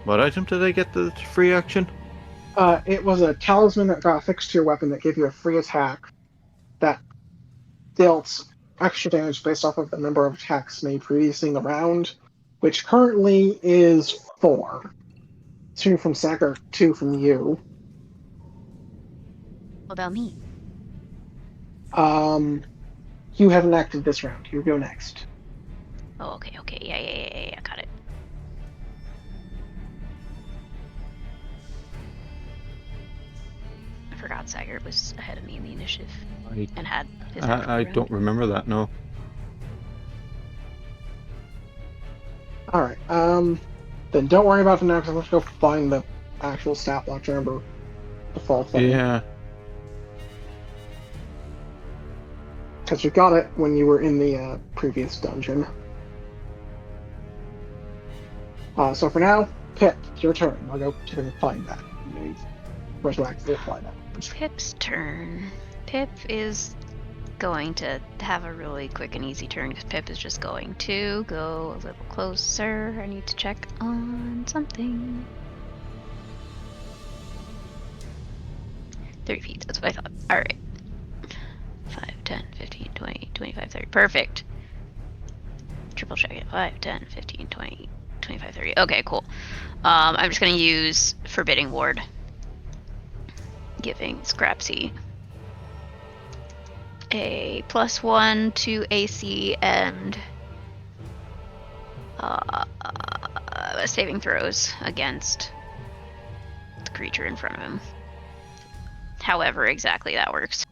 What item did I get the free action? It was a talisman that got affixed to your weapon that gave you a free attack that dealt extra damage based off of the number of attacks made previously in the round. which currently is 4. 2 from Sacker, 2 from you. What about me? You haven't acted this round. You go next. Oh, okay. Yeah, got it. I forgot Saggart was ahead of me in the initiative and had his actual I round. don't remember that, no. Alright, then don't worry about it now, because let's go find the actual stat block to remember the default thing. Yeah. Because you got it when you were in the previous dungeon. So for now, Pip, it's your turn. I'll go to find that. Maybe retroactively apply that. Pip's turn. Pip is going to have a really quick and easy turn because Pip is just going to go a little closer. I need to check on something. 30 feet, that's what I thought. Alright. 5, 10, 15, 20, 25, 30. Perfect. Triple check it. 5, 10, 15, 20, 25, 30. Okay, cool. I'm just going to use Forbidding Ward. Giving Scrapsy a +1 to AC and saving throws against the creature in front of him. However exactly that works.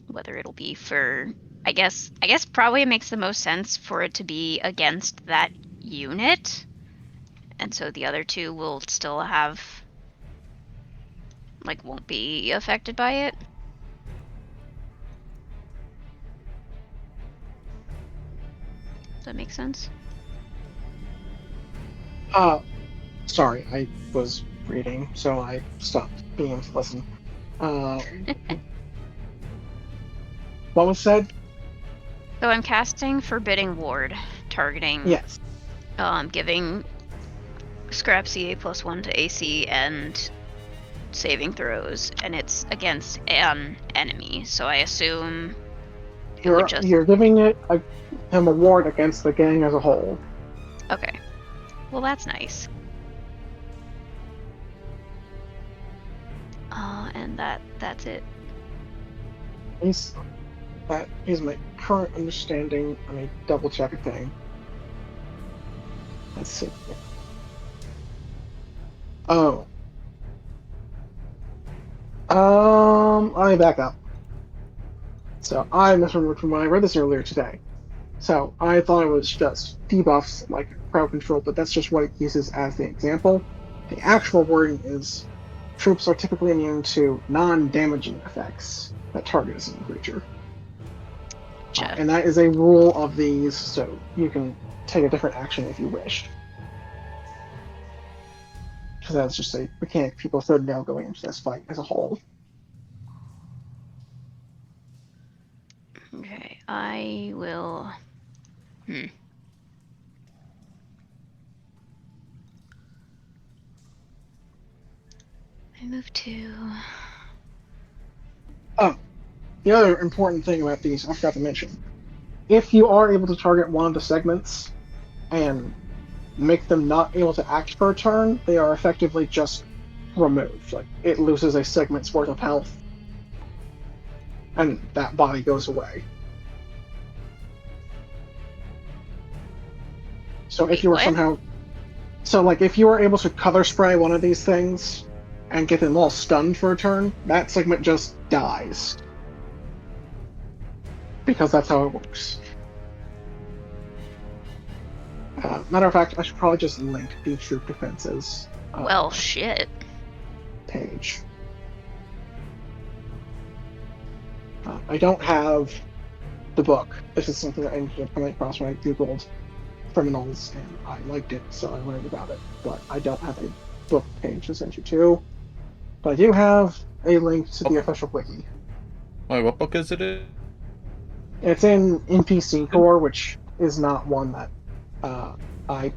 Whether it'll be for, I guess probably it makes the most sense for it to be against that unit. And so the other two will still have, like, won't be affected by it. Does that make sense? Sorry, I was reading, so I stopped being able to listen. What was said? So I'm casting Forbidding Ward, targeting, Yes. giving Scrapsy a +1 to AC and saving throws, and it's against an enemy. So I assume it would just... You're giving him a ward against the gang as a whole. Okay. Well, that's nice. And that's it. That is my current understanding. Let me double check a thing. Let's see. Oh. Let me back up. So I misremembered from when I read this earlier today. So I thought it was just debuffs like crowd control, but that's just what it uses as the example. The actual wording is troops are typically immune to non-damaging effects that target a single creature. And that is a rule of these, so you can take a different action if you wish. Because that's just a mechanic people should know going into this fight as a whole. Okay, I will... I move to... Oh, the other important thing about these, I forgot to mention. If you are able to target one of the segments and make them not able to act for a turn, they are effectively just removed. Like, it loses a segment's worth of health, and that body goes away. So if you were somehow... So, like, if you were able to color spray one of these things and get them all stunned for a turn, that segment just dies. Because that's how it works. Matter of fact, I should probably just link the troop defenses well, shit. page. I don't have the book. This is something that I ended up coming across when I googled criminals, and I liked it, so I learned about it. But I don't have a book page to send you to. But I do have a link to the official wiki. Wait, what book is it in? It's in NPC Core, which is not one that I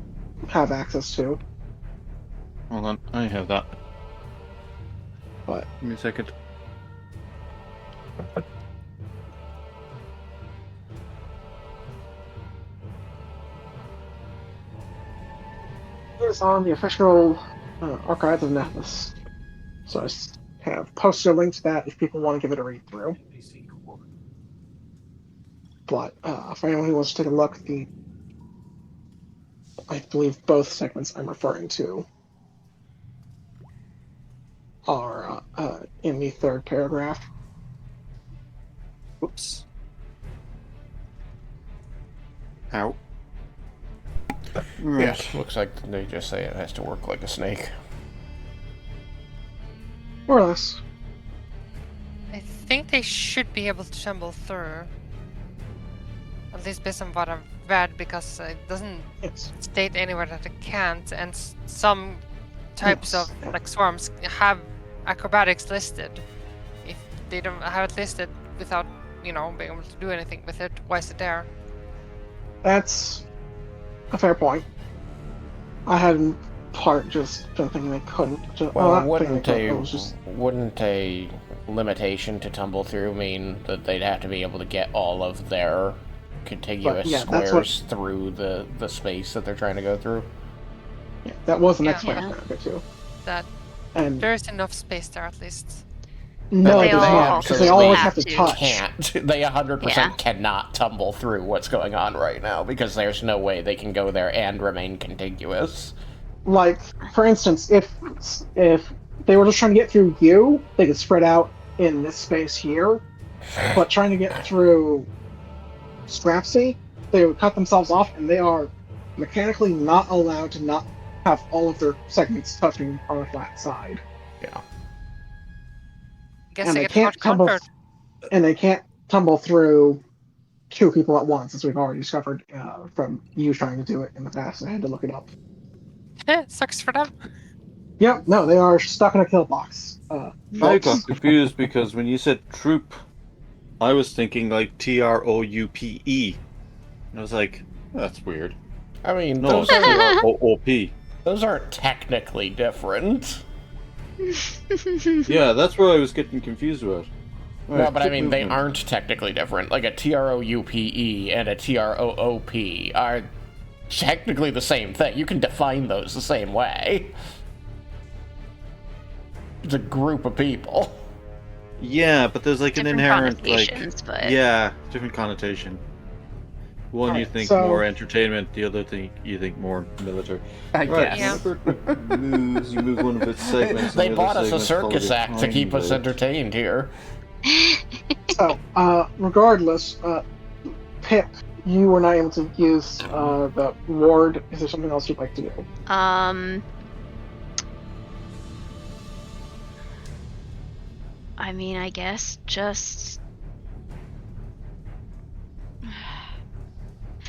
have access to. Hold on, I have that. But Give me a second. is on the official Archives of Nethys. So I just have posted a link to that if people want to give it a read through. But for anyone who wants to take a look, I believe both segments I'm referring to are in the third paragraph. Whoops. Ow. Yes, looks like they just say it has to work like a snake. More or less. I think they should be able to tumble through. At least based on what I've read, because it doesn't Yes. state anywhere that it can't, and some types Yes. of like swarms have acrobatics listed. If they don't have it listed without, being able to do anything with it, why is it there? That's a fair point. I had in part just been thinking they couldn't. Well, not thinking wouldn't they couldn't, a it was just wouldn't a limitation to tumble through mean that they'd have to be able to get all of their contiguous yeah, that's squares through the space that they're trying to go through? yeah, that was the next Yeah. point I was going to get to. That And there's enough space there at least. no, They they all can't, because they absolutely always have to have to. touch. Can't. They 100% Yeah. cannot tumble through what's going on right now because there's no way they can go there and remain contiguous. Like, for instance, if they were just trying to get through you, they could spread out in this space here. But trying to get through Scrapsy, they would cut themselves off, and they are mechanically not allowed to not have all of their segments touching on a flat side. Yeah. Guess And they they get can't much tumble, comfort. and they can't tumble through two people at once, as we've already discovered from you trying to do it in the past. I had to look it up. Sucks for them. Yep, no, they are stuck in a kill box. I Folks. got confused because when you said troop, I was thinking like TROUPE. And I was like, that's weird. I mean, No, those, it's are, TROOP. those aren't technically different. Yeah, that's where I was getting confused about. No, Right, but I troop mean, they movement. aren't technically different. Like a TROUPE and a TROOP are technically the same thing. You can define those the same way. It's a group of people. Yeah, but there's like Different an inherent connotations, but yeah, different connotation. One you Alright, think so- more entertainment, the other thing you think more military. I Right, Yeah. moves, you move one of its segments. They and the bought other us a segment's circus probably act to behind keep us it. entertained here. So, regardless, Pip, you were not able to use the ward. Is there something else you'd like to do? I mean, I guess just.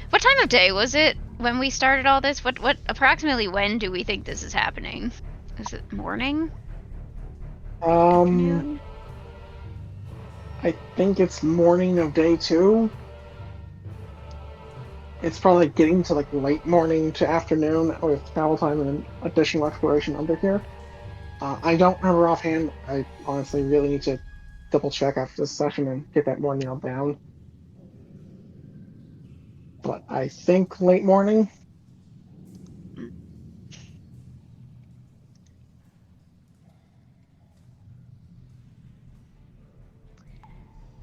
What time of day was it when we started all this? What approximately when do we think this is happening? Is it morning? Afternoon? I think it's morning of day 2. It's probably getting to like late morning to afternoon with travel time and additional exploration under here. I don't remember offhand. I honestly really need to double check after this session and get that more nailed down. But I think late morning.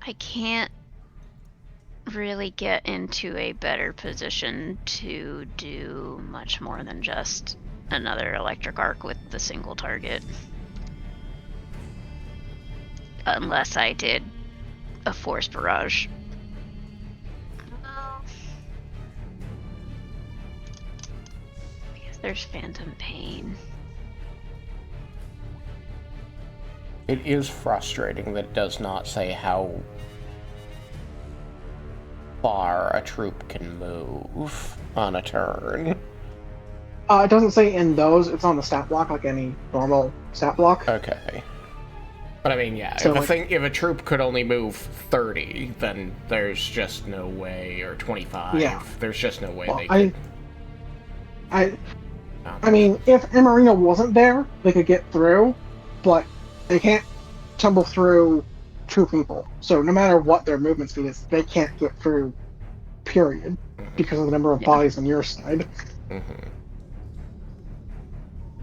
I can't really get into a better position to do much more than just another electric arc with the single target. Unless I did a force barrage. Because there's phantom pain. It is frustrating that it does not say how far a troop can move on a turn. It doesn't say in those. It's on the stat block like any normal stat block. Okay. But I mean, yeah, So, if a troop could only move 30, then there's just no way, or 25. Yeah. There's just no way Well, they could. I mean, if Emarina wasn't there, they could get through, but they can't tumble through 2 people. So no matter what their movement speed is, they can't get through, period, because of the number of Yeah. bodies on your side. Mhm.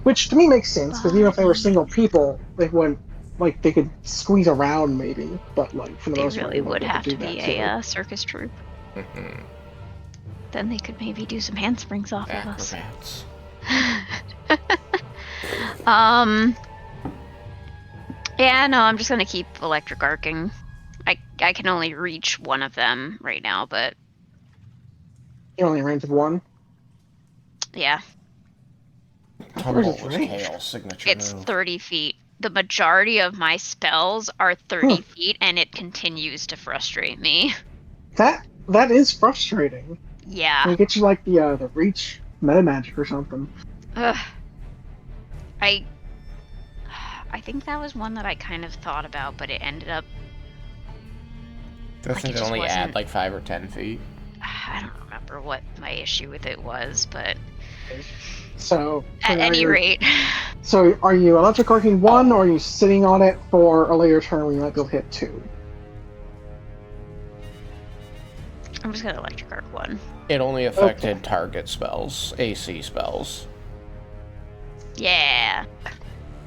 Which to me makes sense, because even if they were single people, they wouldn't, like, they could squeeze around maybe, but, like, for the They most part, really they wouldn't would be able have to do be that, a circus troupe. Mhm. Then they could maybe do some handsprings off of us. Acrobats. Yeah, no, I'm just gonna keep electric arcing. I can only reach one of them right now, but You're only in range of one. yeah, Tumble its was range? Kale's signature it's move. 30 feet. The majority of my spells are 30 feet, and it continues to frustrate me. That is frustrating. Yeah. They get you like the reach meta magic or something. Ugh. I think that was one that I kind of thought about, but it ended up. Doesn't it it just only add wasn't- like 5 or 10 feet? I don't remember what my issue with it was, but So at now any you're- rate. So are you electric arcing one, or are you sitting on it for a later turn when you might be able to hit two? I'm just gonna electric arc one. It only affected target spells, AC spells, Yeah.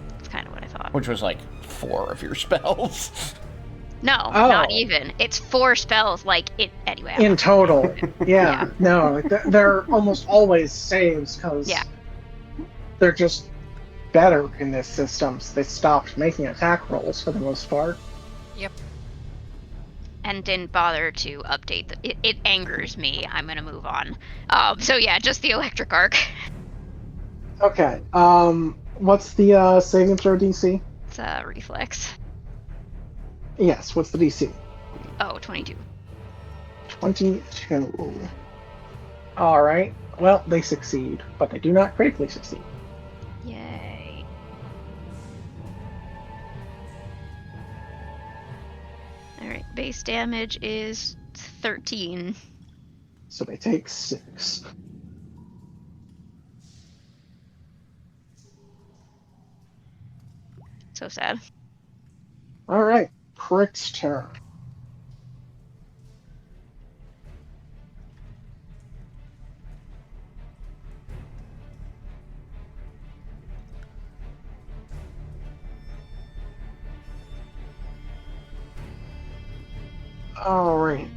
That's kind of what I thought. which was like 4 of your spells. No, Oh. not even. It's 4 spells, like it. Anyway. In total, yeah. Yeah. No, like they're almost always saves because Yeah. they're just better in this system. So they stopped making attack rolls for the most part. And didn't bother to update it angers me. I'm gonna move on. So yeah, just the electric arc. Okay. What's the saving throw DC? It's reflex. Yes. What's the DC? Oh, 22. 22. All right. Well, they succeed, but they do not critically succeed. Yay. Alright, base damage is 13. So they take 6. So sad. All right. Crick's turn. All right.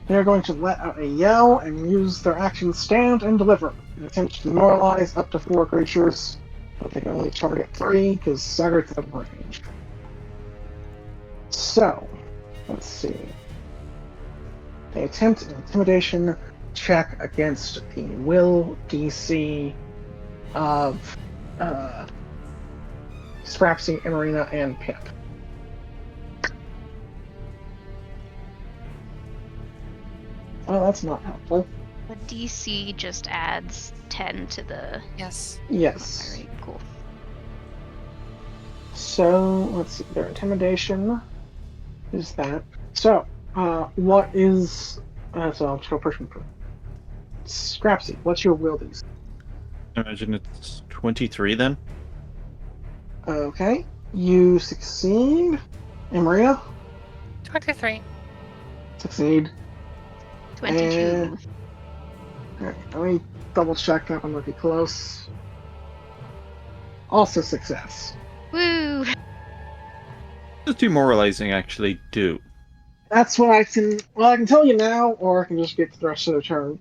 They're going to let out a yell and use their action stand and deliver. An attempt to demoralize up to 4 creatures, but they can only target 3 because Sagard's out of range. So, let's see. They attempt an intimidation check against the will DC of Scrapsy, Emarina, and Pip. Well, that's not helpful. The DC just adds 10 to the. Yes. Yes. Alright, cool. So, let's see. Their intimidation is that. So, what is. So, I'll just go person for Scrapsy, what's your will DC? I imagine it's 23 then? Okay. You succeed. And Maria? 23. Succeed. 22. Alright, let me double check that one would be close. Also success. Woo! What does demoralizing actually do? That's what I can. Well, I can tell you now, or I can just get to the rest of the turn.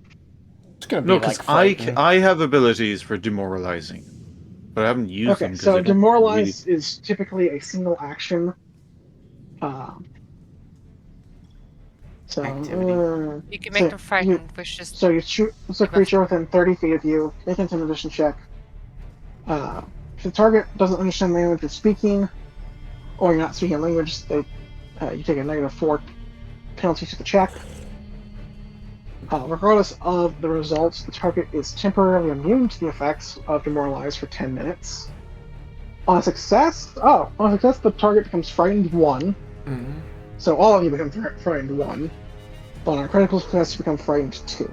It's gonna be No, because like frightened. I have abilities for demoralizing, but I haven't used them. Okay, 'cause so I don't demoralize is typically a single action. So, Activity. You can make So them frightened, which is so you shoot a creature within 30 feet of you. Make an intimidation check. If the target doesn't understand the language you're speaking, or you're not speaking a language, you take a -4 penalty to the check. Regardless of the results, the target is temporarily immune to the effects of demoralize for 10 minutes. On a success, the target becomes frightened 1. Mhm. So all of you become frightened 1. But on a critical success, you become frightened 2.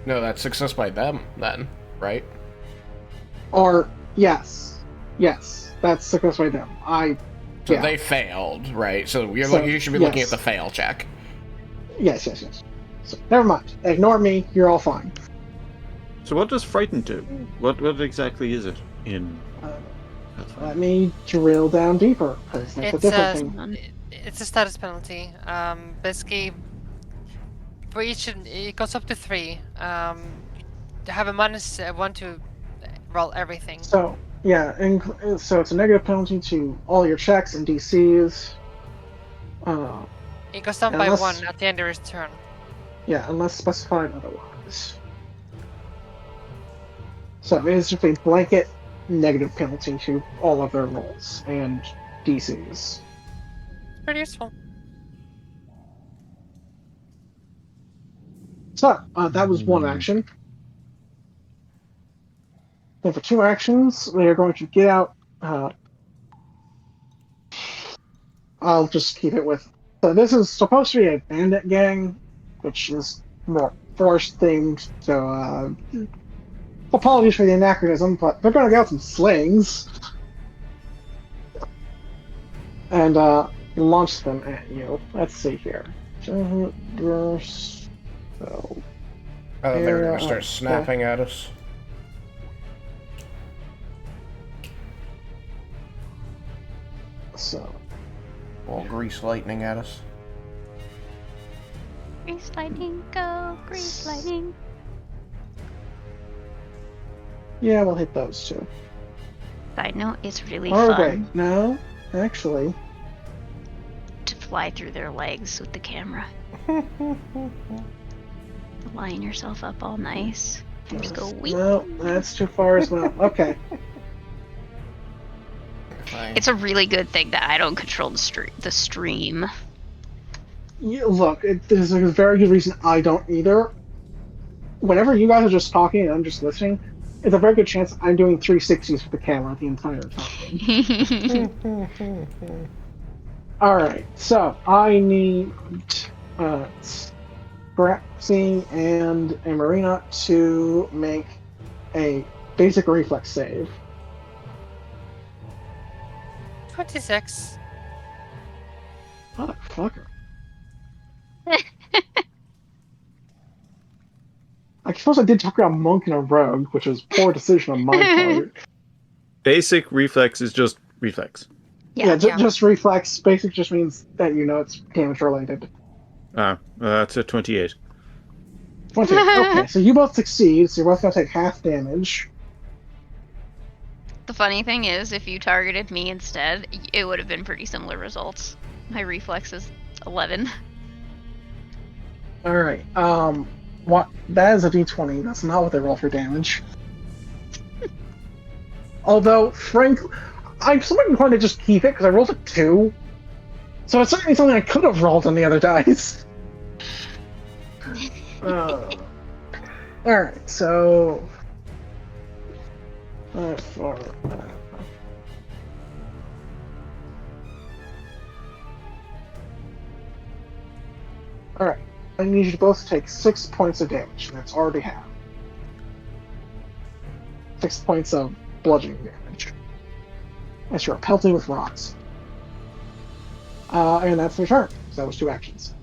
No, that's success by them then, right? Or yes, that's success by them. So Yeah. they failed, right? So So, you should be looking at yes. the fail check. Yes. So, never mind. Ignore me. You're all fine. So what does frightened do? What exactly is it in Pathfinder? Let me drill down deeper, because that's a It's different a, thing. it's a status penalty. Basically, for each, it goes up to 3. To have a -1 to roll everything. So, yeah, so it's a negative penalty to all your checks and DCs. It goes down by unless- 1 at the end of his turn. Yeah, unless specified otherwise. So it is just a blanket negative penalty to all of their rolls and DCs. It's pretty useful. So, that was one action. Then for 2 actions, they are going to get out. I'll just keep it with. So this is supposed to be a bandit gang, which is more forest themed. So apologies for the anachronism, but they're going to get out some slings and launch them at you. Let's see here. So, Oh, they're gonna start snapping at us. so All grease lightning at us. Grease lightning, go, grease lightning. yeah, we'll hit those 2. Side note, it's really Oh fun wait, no, actually. to fly through their legs with the camera. Line yourself up all nice. Just go wee. No, that's too far as well. Okay. Fine. It's a really good thing that I don't control the stream. Yeah, look, there's a very good reason I don't either. Whenever you guys are just talking and I'm just listening, it's a very good chance I'm doing 360s with the camera the entire time. Alright, so I need Scrappy and a Marina to make a basic reflex save. 26. Motherfucker. I suppose I did talk about monk and a rogue, which was poor decision on my part. Basic reflex is just reflex. Yeah, Yeah. just reflex. Basic just means that you know it's damage related. That's a 28. 20. Okay, so you both succeed, so you're both gonna take half damage. The funny thing is, if you targeted me instead, it would have been pretty similar results. My reflex is 11. Alright, what? That is a d20. That's not what they roll for damage. Although, frankly, I'm somewhat inclined to just keep it because I rolled a 2. So it's certainly something I could have rolled on the other dice. Alright, so. 4. Alright, I need you to both take 6 points of damage, and that's already half. 6 points of bludgeoning damage. As you're pelting with rocks. And that's their turn. So that was 2 actions.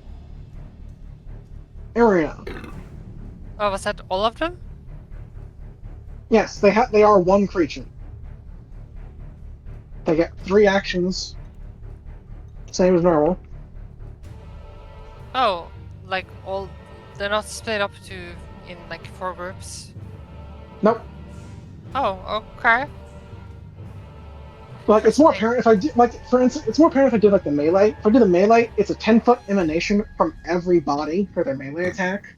Area. Oh, was that all of them? Yes, they are one creature. They get 3 actions. Same as normal. Oh, like all. They're not split up in like 4 groups. Nope. Oh, okay. Like, it's more apparent if I did, like, for instance, it's more apparent if I did, like, the melee. If I do the melee, it's a 10-foot emanation from every body for their melee attack.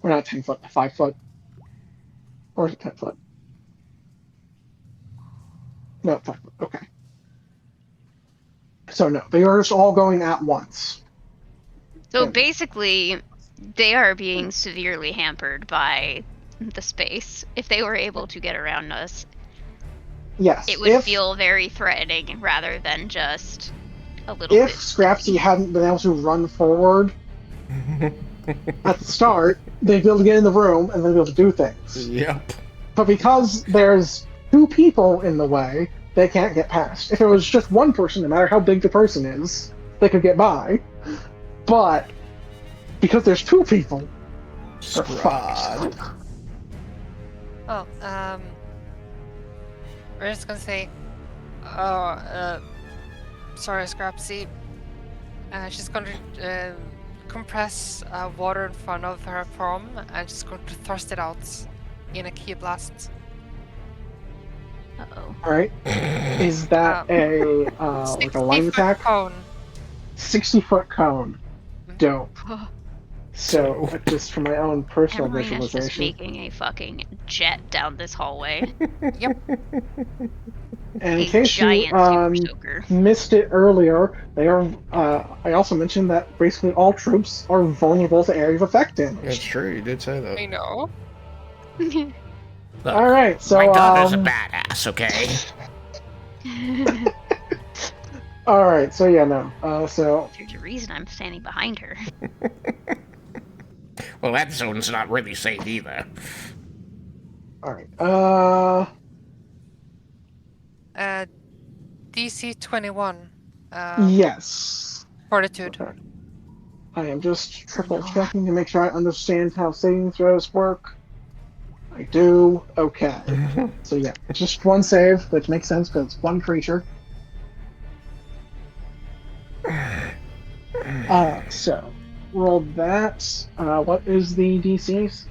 Or not 10 foot, 5 foot. Or is it 10 foot? No, 5 foot, okay. So, no, they are just all going at once. So Yeah. basically, they are being severely hampered by the space. If they were able to get around us, Yes. it would feel very threatening rather than just a little If bit. Scrapsy hadn't been able to run forward at the start, they'd be able to get in the room and they'd be able to do things. Yep. But because there's 2 people in the way, they can't get past. If it was just one person, no matter how big the person is, they could get by. But because there's two people, they're Squad. fucked. Oh, we're just gonna say, sorry, Scrapsy. She's going to compress water in front of her palm, and she's going to thrust it out in a key blast. Uh-oh. All right. Is that a like a line 60-foot attack? cone. 60-foot cone. Dope. Oh, So just for my own personal Emily is just visualization, making a fucking jet down this hallway. Yep. and in A case giant you super soaker. missed it earlier, they are. I also mentioned that basically all troops are vulnerable to area of effect It's damage. true, you did say I that. know. Look, All right, so my daughter's a badass, okay? all right, so yeah, no. So There's a reason I'm standing behind her. Well, that zone's not really safe either. all right. DC 21. Yes. Fortitude. Okay. I am just triple checking to make sure I understand how saving throws work. I do. Okay. So yeah, it's just one save, which makes sense because it's one creature. So roll that. What is the DCs?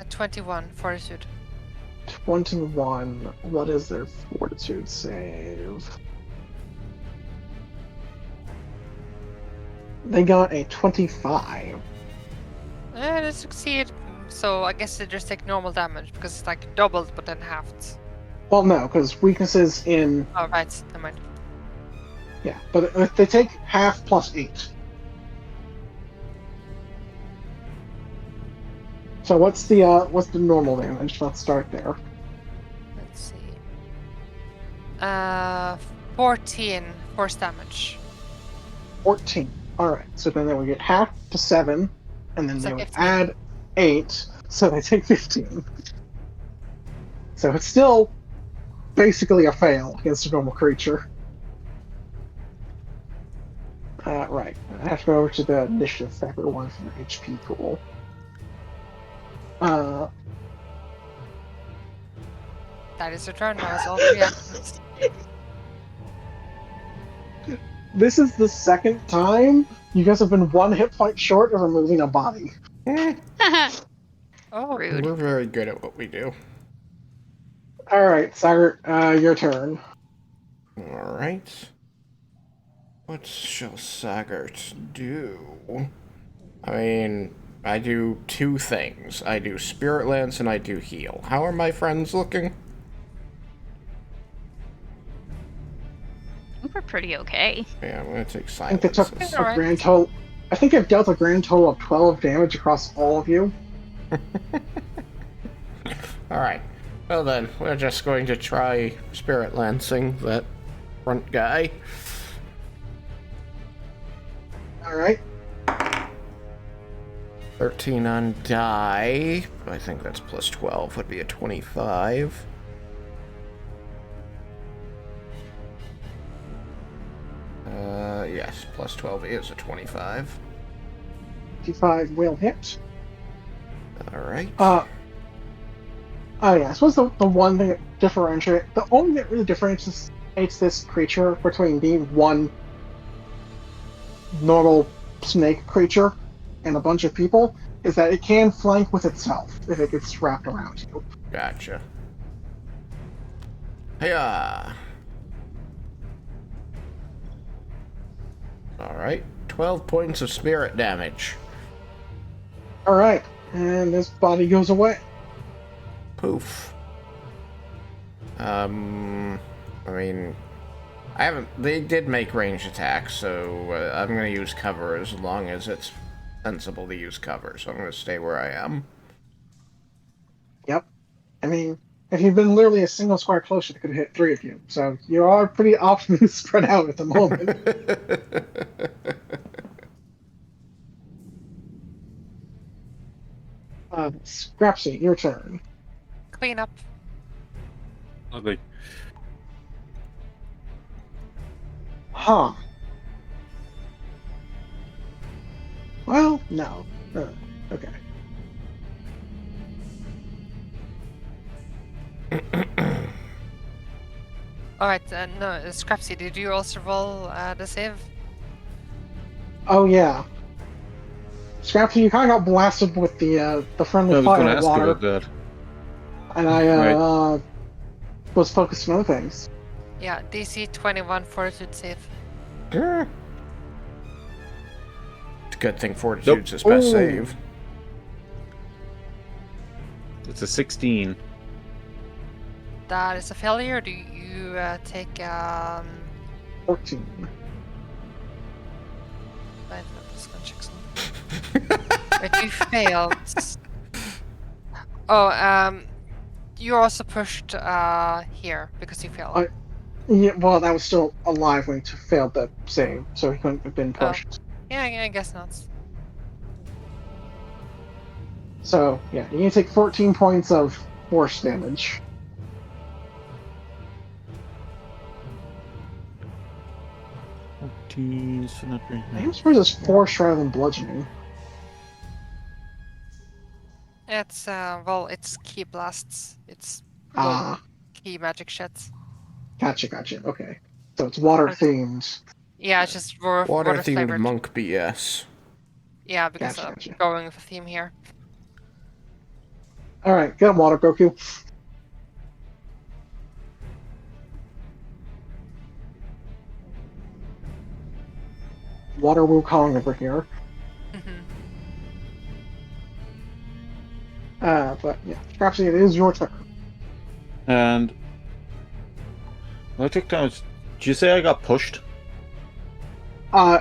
21. Fortitude. 21. What is their fortitude save? They got a 25. They succeed. So I guess they just take normal damage because it's like doubled but then halved. Well, no, because weaknesses in Oh, right. Never mind. yeah, but if they take half plus 8. So what's the normal damage? Let's start there. Let's see. 14 force damage. 14. All right. So then they would get half to 7, and then So they would 15. add 8, so they take 15. So it's still basically a fail against a normal creature. Right. I have to go over to the initiative factor one for the HP pool. That is your turn. That was all 3 actions. This is the second time you guys have been 1 hit point short of removing a body. Oh, Rude. We're very good at what we do. All right, Sagert, your turn. Alright. What shall Sagart do? I mean, I do 2 things. I do Spirit Lance and I do Heal. How are my friends looking? I think we're pretty okay. Yeah, I'm gonna take I think they took silences. a grand total. I think I've dealt a grand total of 12 damage across all of you. Alright. Well then, we're just going to try Spirit Lancing that front guy. All right. 13 on die. I think that's plus 12 would be a 25. Yes, plus 12 is a 25. 55 will hit. Alright. Oh yeah, I suppose the one thing that the only thing that really differentiates this creature between being one normal snake creature and a bunch of people is that it can flank with itself if it gets wrapped around you. Gotcha. Hiya! Alright, 12 points of spirit damage. Alright, and this body goes away. Poof. I mean, they did make range attacks, so I'm gonna use cover as long as it's sensible to use cover, so I'm gonna stay where I am. Yep. I mean, if you'd been literally a single square closer, it could have hit 3 of you. So you are pretty optimally spread out at the moment. Scrapsy, your turn. clean up. Lovely. Well, no. Okay. Alright, no, Scrapsy, did you also roll the save? Oh yeah. Scrappy, you kind of got blasted with the friendly I was going to fire ask water, about that. and I Right. was focused on other things. Yeah, DC 21 Fortitude save. It's a good thing Fortitude's his best Ooh. save. It's a 16. That is a failure. Do you take 14. wait, I'm just gonna check something. If you failed. Oh, you're also pushed here because you failed. Yeah, well, that was still alive when he failed the save, so he couldn't have been Oh. pushed. Yeah, I guess not. So, yeah, you need to take 14 points of force damage. So not very I am surprised it's force rather than bludgeoning. It's well, it's key blasts. It's Ah, key magic shit. gotcha. Okay. So it's water themed. Yeah, it's just water Water-themed flavored. monk BS. Yeah, because Gotcha, I'm gotcha. going with a theme here. Alright, get him, Water Goku. Water Wukong over here. But yeah, Scrapsy, it is your turn. And I took damage. Did you say I got pushed?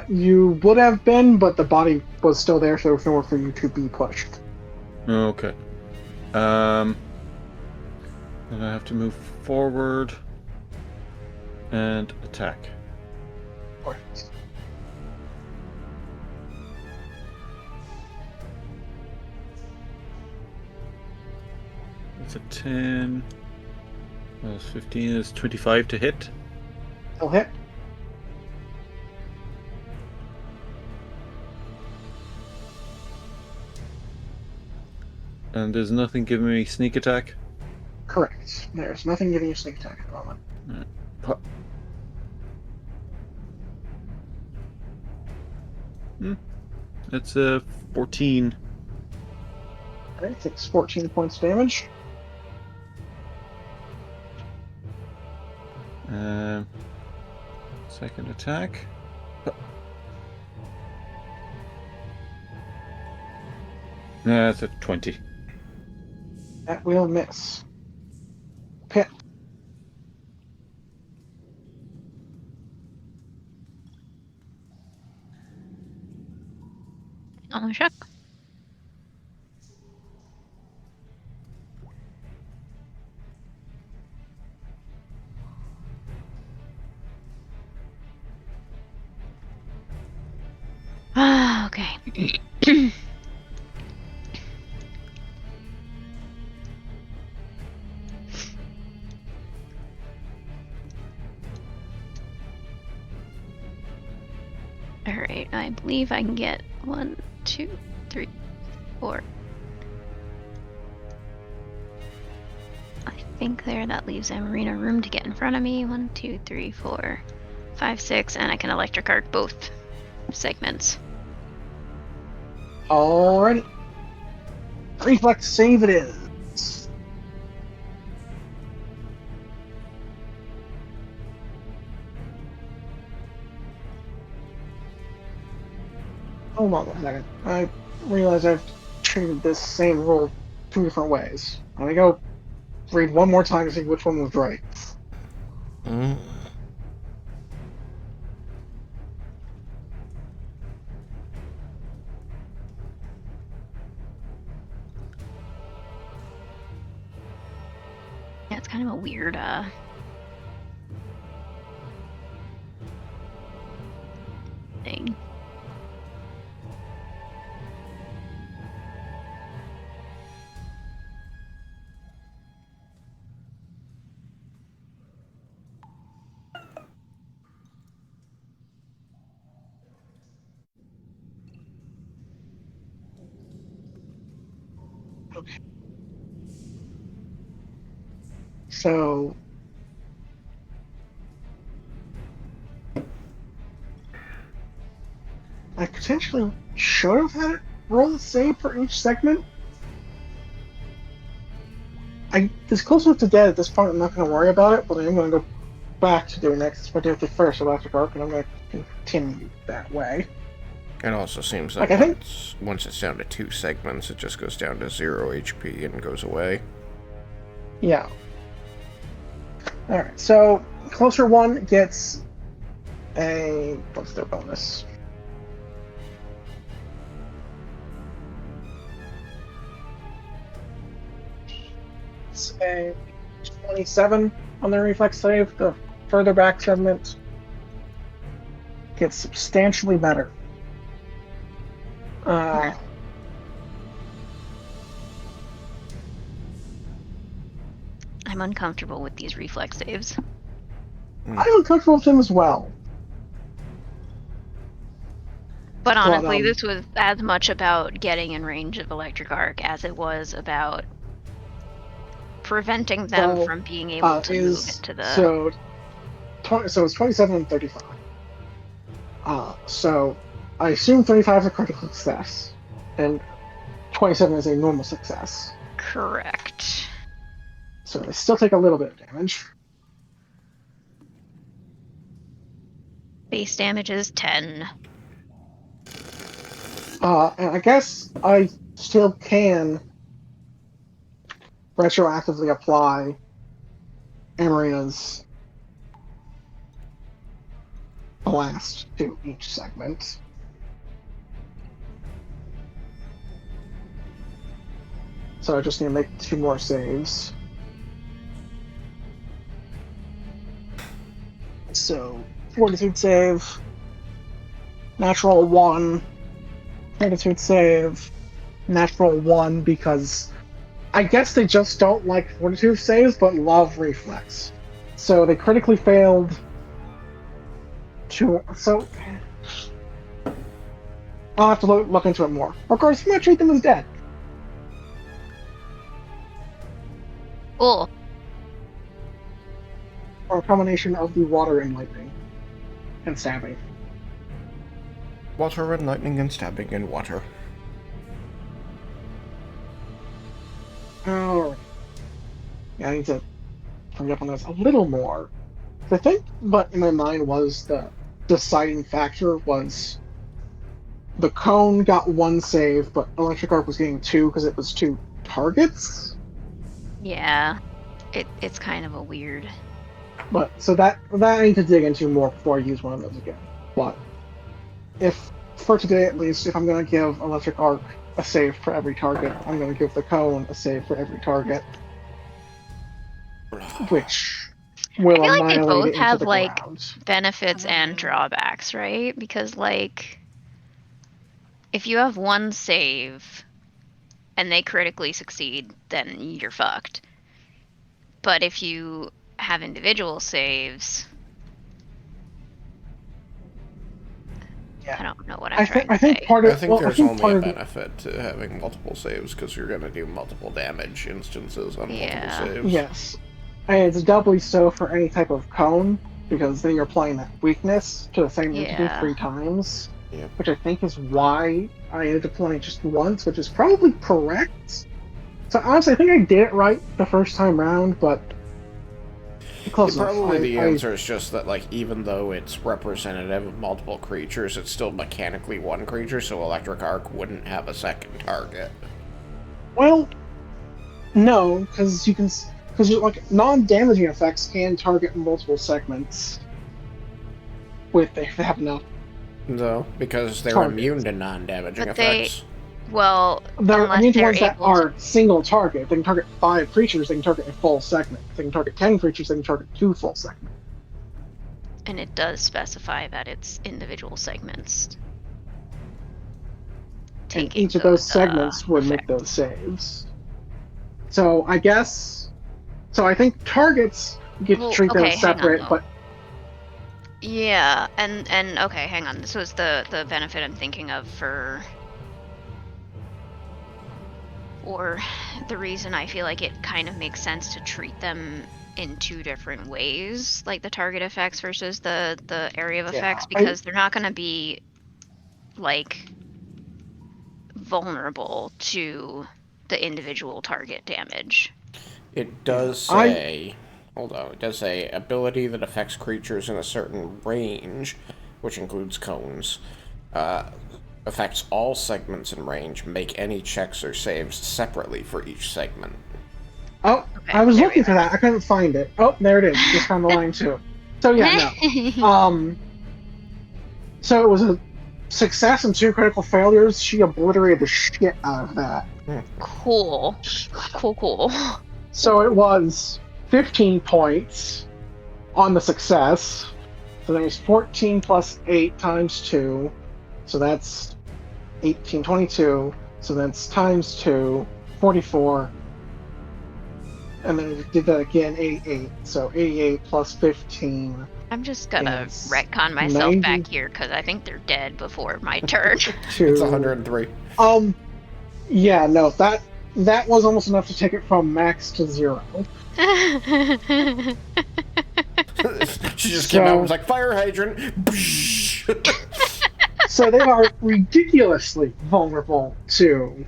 You would have been, but the body was still there, so there's nowhere for you to be pushed. Okay. Then I have to move forward and attack. Alright. That's a 10. That's 15 is 25 to hit. He'll hit. And there's nothing giving me sneak attack. Correct. There's nothing giving you sneak attack at the moment. It's a 14. Alright, takes 14 points damage. Second attack. That's a 20. That will miss. Pit. Oh, shuck. Ah, okay. Alright, I believe I can get 1, 2, 3, 4. I think there, that leaves Amarina room to get in front of me. 1, 2, 3, 4, 5, 6, and I can electric arc both segments. Alrighty. Reflex save it is. Hold on a second. I realize I've treated this same rule 2 different ways. Let me go read one more time to see which one was right. Mm. Yeah, it's kind of a weird, thing. So I potentially should have had it roll a save for each segment. It's close enough to dead at this point. I'm not going to worry about it, but I'm going to go back to doing that. Because I did the first electric arc, and I'm going to continue that way. It also seems Like, that I think- once it's down to 2 segments, it just goes down to 0 HP and goes away. Yeah. Alright, so closer one gets a... what's their bonus? It's a 27 on their reflex save. The further back segment gets substantially better. I'm uncomfortable with these reflex saves. I'm uncomfortable with him as well. But honestly, um, this was as much about getting in range of electric arc as it was about preventing them So, from being able to move into the. So it's 27 and 35. So I assume 35 is a critical success, and 27 is a normal success. Correct. So they still take a little bit of damage. Base damage is 10. And I guess I still can retroactively apply Amarina's blast to each segment. So I just need to make 2 more saves. So, Fortitude save, natural 1, Fortitude save, natural 1, because I guess they just don't like Fortitude saves, but love Reflex. So they critically failed to... So, I'll have to look into it more. Of course, I'm going to treat them as dead. Cool. Or a combination of the water and lightning. And stabbing. Water and lightning and stabbing and water. Alright. Yeah, I need to bring up on this a little more. I think what in my mind was the deciding factor was the cone got 1 save, but Electric Arc was getting 2 because it was 2 targets. Yeah. It's kind of a weird. But so that I need to dig into more before I use one of those again. But if for today at least, if I'm going to give Electric Arc a save for every target, I'm going to give the cone a save for every target, which will I feel like they annihilate both it into have, the like, ground. benefits and drawbacks, right? Because, like, if you have 1 save and they critically succeed, then you're fucked. But if you have individual saves, Yeah. I don't know what I'm trying I to think say. part of I think well, there's I think only part a of the- benefit to having multiple saves because you're going to do multiple damage instances on Yeah. multiple saves. Yes. And it's doubly so for any type of cone, because then you're applying that weakness to the same entity Yeah. 3 times. Yeah. Which I think is why I ended up playing just once, which is probably correct. So honestly, I think I did it right the first time round, but close enough. Probably the answer is just that, like, even though it's representative of multiple creatures, it's still mechanically 1 creature, so Electric Arc wouldn't have a second target. Well, no, because like non-damaging effects can target multiple segments if they have enough. No, because they're Targets. immune to non-damaging But they- effects. Well, They're unless immune to they're ones that able are single target. They can target 5 creatures. They can target a full segment. They can target 10 creatures. They can target 2 full segments. and it does specify that it's individual segments. And taking each of those those, segments would make those saves. So I guess. So I think targets you get Well, to treat okay, them hang on, separate, though. but Yeah, and okay, hang on. This was the benefit I'm thinking of for or the reason I feel like it kind of makes sense to treat them in two different ways, like the target effects versus the area of Yeah, effects, I- because they're not going to be like vulnerable to the individual target damage. It does I- say, hold on, it does say ability that affects creatures in a certain range, which includes cones, affects all segments in range. Make any checks or saves separately for each segment. Oh, Okay, I was there we looking for that. I couldn't find it. Oh, there it is. Just found the line too. So yeah, no. So it was a success and 2 critical failures. She obliterated the shit out of that. Cool. So it was 15 points on the success. So there's 14 plus 8 times 2. So that's 18, 22. So that's times 2, 44. And then it did that again, 88. So 88 plus 15. I'm just gonna Yes. retcon myself 90. back here because I think they're dead before my turn. It's 103. Yeah, no, that was almost enough to take it from max to 0. She just came out and was like, fire hydrant! So they are ridiculously vulnerable to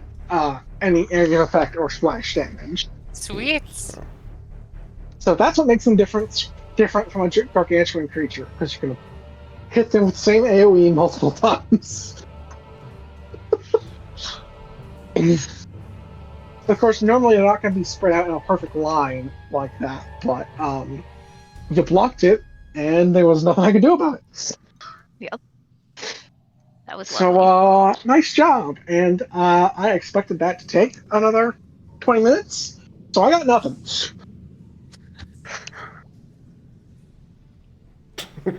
any area effect or splash damage. Sweet. So that's what makes them different from a gargantuan creature, because you can hit them with the same AoE multiple times. Of course, normally they're not going to be spread out in a perfect line like that, but you blocked it, and there was nothing I could do about it. That was So, lovely. nice job. And I expected that to take another 20 minutes, so I got nothing.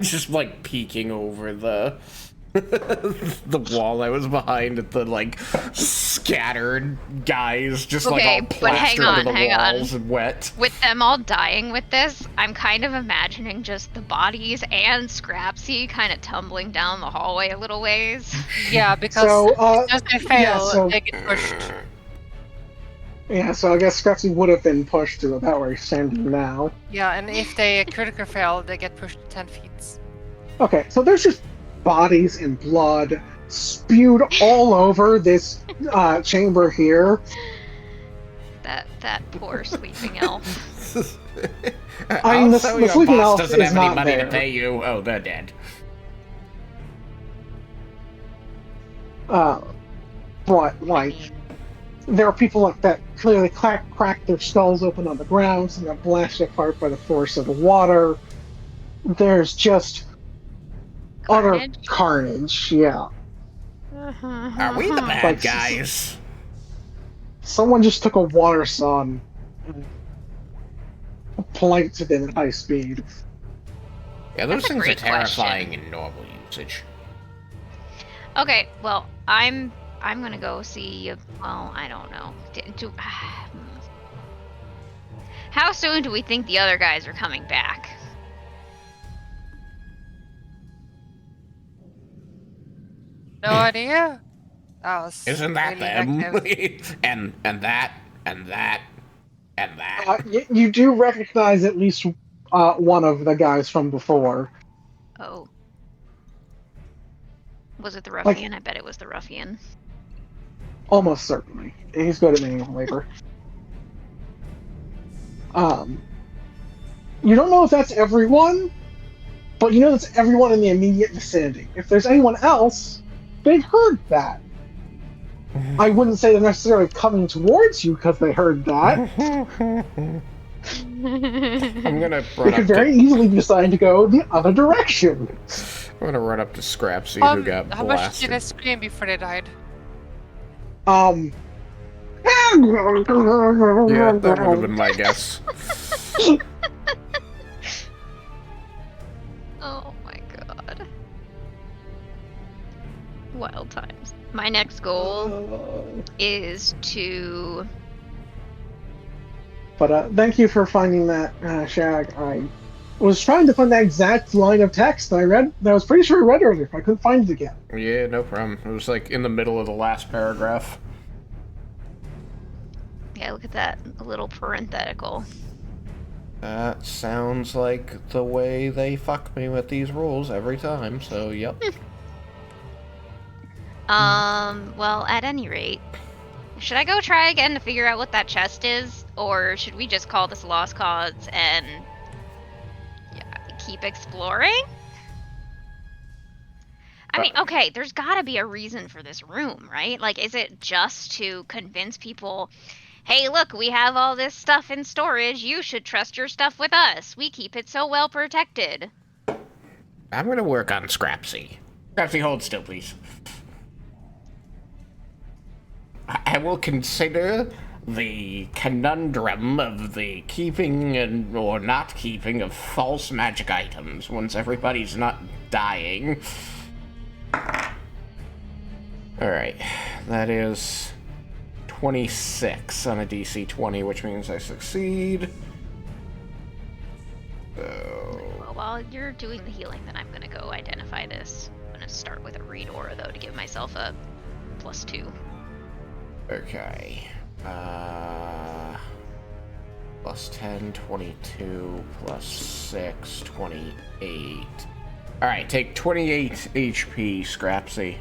Just like peeking over the the wall I was behind at the like scattered guys just like Okay, all but hang plastered to on, the hang on. walls and wet. With them all dying with this, I'm kind of imagining just the bodies and Scrapsy kind of tumbling down the hallway a little ways. Yeah, because So, as they fail, yeah, so- they get pushed. Yeah, so I guess Scrappy would have been pushed to about where he's standing now. Yeah, and if they critical fail, they get pushed 10 feet. Okay, so there's just bodies and blood spewed all over this chamber here. That poor sleeping elf. I mean, the Also, sleeping your boss elf doesn't is have any not money there. to pay you. Oh, they're dead. But like, there are people like that clearly cracked their skulls open on the ground, some got blasted apart by the force of the water. There's just utter Carnage? carnage. Yeah, Are we the bad Like- guys? someone just took a water sun and planked it in at high speed. Yeah, those That's a things are great terrifying question. in normal usage. Okay, well, I'm gonna go see. Well, I don't know. How soon do we think the other guys are coming back? No idea. That was Isn't that really them? active. and that and that and that. You do recognize at least one of the guys from before. Oh. Was it the ruffian? I bet it was the ruffian. Almost certainly. He's good at manual labor. You don't know if that's everyone, but you know that's everyone in the immediate vicinity. If there's anyone else, they heard that. I wouldn't say they're necessarily coming towards you because they heard that. I'm gonna They run could up very to, easily decide to go the other direction. I'm gonna run up to Scrapsy who got How much did blasted. they scream before they died? Yeah, that would have been my guess. Oh my god. Wild times. My next goal is to. But thank you for finding that, Shag. I was trying to find that exact line of text that I read. That I was pretty sure I read earlier. I couldn't find it again. Yeah, no problem. It was like in the middle of the last paragraph. Yeah, look at that. A little parenthetical. That sounds like the way they fuck me with these rules every time, so yep. Well, at any rate, should I go try again to figure out what that chest is? Or should we just call this lost cause and keep exploring? I mean, okay, there's gotta be a reason for this room, right? Like, is it just to convince people, hey, look, we have all this stuff in storage, you should trust your stuff with us, we keep it so well protected? I'm gonna work on Scrapsy. Scrapsy, hold still, please. I will consider the conundrum of the keeping or not keeping of false magic items once everybody's not dying. Alright, that is 26 on a DC 20, which means I succeed. So... Well, while you're doing the healing, then I'm gonna go identify this. I'm gonna start with a read aura, though, to give myself a +2. Okay. Plus 10, 22, plus 6, 28. Alright, take 28 HP, Scrapsy.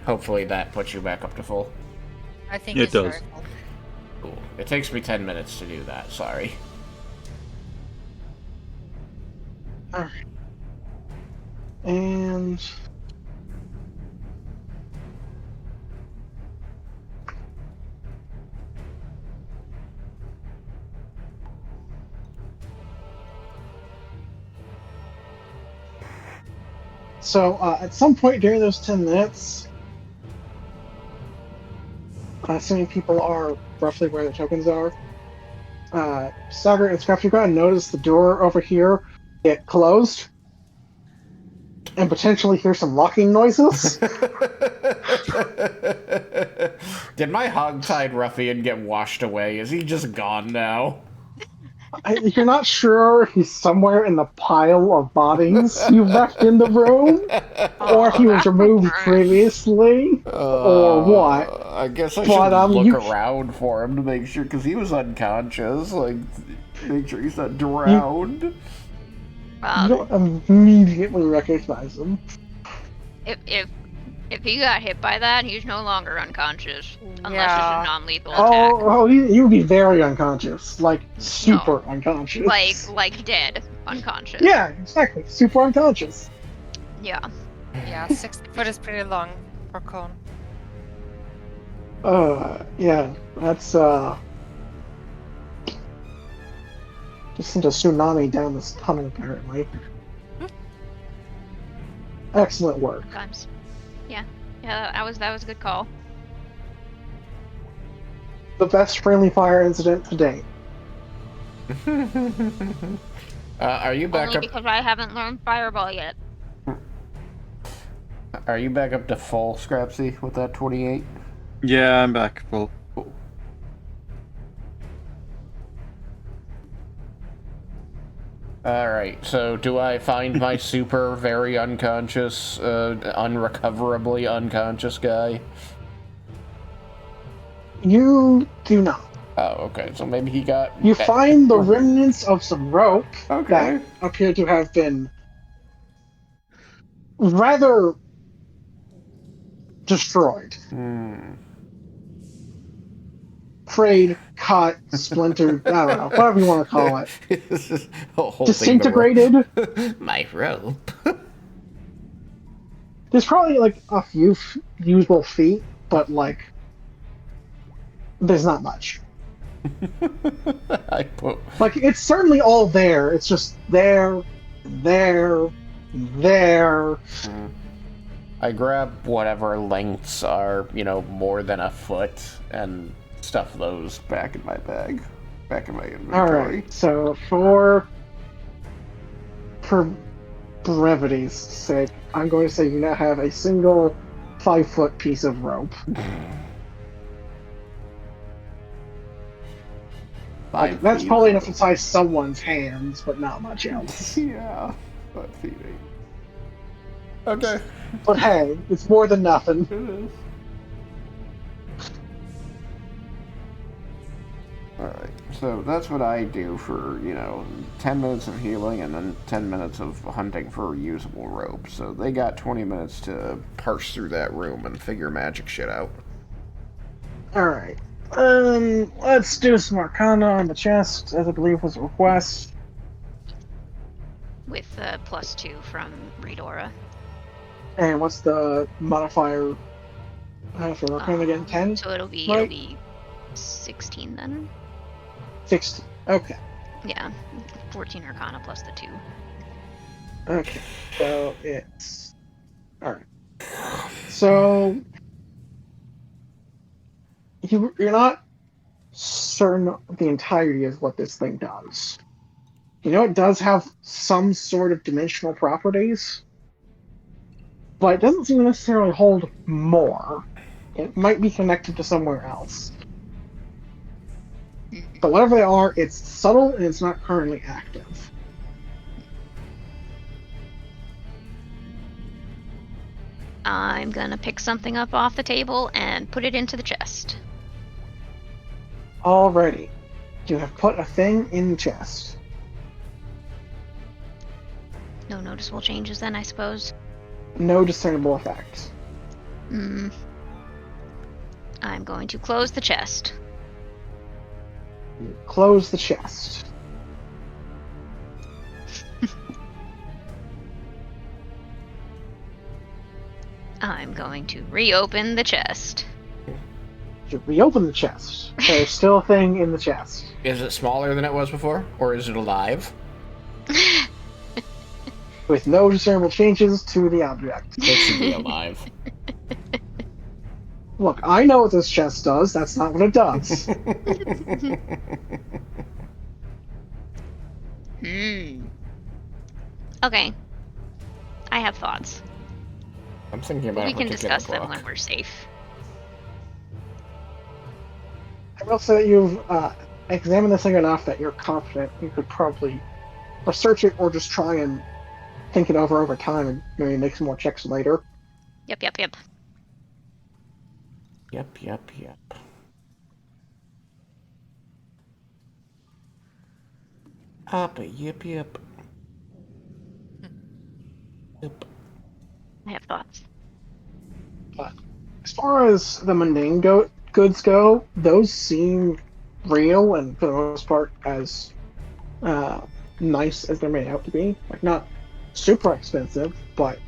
Hopefully that puts you back up to full. I think It it's does. very cool. Cool. It takes me 10 minutes to do that, sorry. Alright. And... So, at some point during those 10 minutes, assuming people are roughly where the tokens are, Sagar and Scrap, you're going to notice the door over here get closed and potentially hear some locking noises. Did my hog-tied ruffian get washed away? Is he just gone now? You're not sure if he's somewhere in the pile of bodies you left in the room, or if he was removed previously, or what. I guess I But, should look you- around for him to make sure, because he was unconscious. Like, make sure he's not drowned. You don't immediately recognize him. If he got hit by that, he's no longer unconscious. Unless Yeah. it's a non-lethal attack. Oh, he would be very unconscious, like super unconscious. Like dead. Unconscious. Yeah, exactly, super unconscious. Yeah. Yeah, 60 foot is pretty long for cone. Yeah, that's just sent a tsunami down this tunnel apparently. Excellent work. Times. Yeah, that was a good call. The best friendly fire incident to date. Are you back Only up? because I haven't learned Fireball yet. Are you back up to full, Scrapsy, with that 28? Yeah, I'm back full. Alright, so do I find my super very unconscious, unrecoverably unconscious guy? You do not. Oh, okay, so maybe he got... You find the remnants of some rope Okay. that appear to have been rather destroyed. Frayed, cut, splintered, I don't know, whatever you want to call it. This is a whole Disintegrated. My rope. There's probably like a few usable feet, but like, there's not much. I put... Like, it's certainly all there. It's just there. I grab whatever lengths are, more than a foot, and stuff those back in my bag. Back in my inventory. Alright, so for brevity's sake, I'm going to say you now have a single 5-foot piece of rope. Like, that's probably enough to tie someone's hands, but not much else. Yeah, 5 feet 8. Okay. But hey, it's more than nothing. It is. Alright, so that's what I do for, 10 minutes of healing and then 10 minutes of hunting for reusable rope. So they got 20 minutes to parse through that room and figure magic shit out. Alright. Let's do some Arcana on the chest, as I believe was a request. With +2 from Redora. And what's the modifier for Arcana again? 10? So it'll be Right. 16 then. 16. Okay. Yeah, 14 Arcana plus the 2. Okay. So it's... Alright. So... You're not certain of the entirety of what this thing does. You know it does have some sort of dimensional properties, but it doesn't seem to necessarily hold more. It might be connected to somewhere else. But whatever they are, it's subtle and it's not currently active. I'm gonna pick something up off the table and put it into the chest. Alrighty. You have put a thing in the chest. No noticeable changes then, I suppose. No discernible effect. I'm going to close the chest. You close the chest. I'm going to reopen the chest. You reopen the chest. There's still a thing in the chest. Is it smaller than it was before, or is it alive? With no discernible changes to the object. It should be alive. Look, I know what this chest does. That's not what it does. Okay. I have thoughts. I'm thinking about We a can particular discuss them book. when we're safe. I will say that you've examined this thing enough that you're confident you could probably research it or just try and think it over time and maybe make some more checks later. Yep. Yep. Yep. Yep. I have thoughts. But as far as the mundane goods go, those seem real and for the most part as nice as they're made out to be. Like, not super expensive, but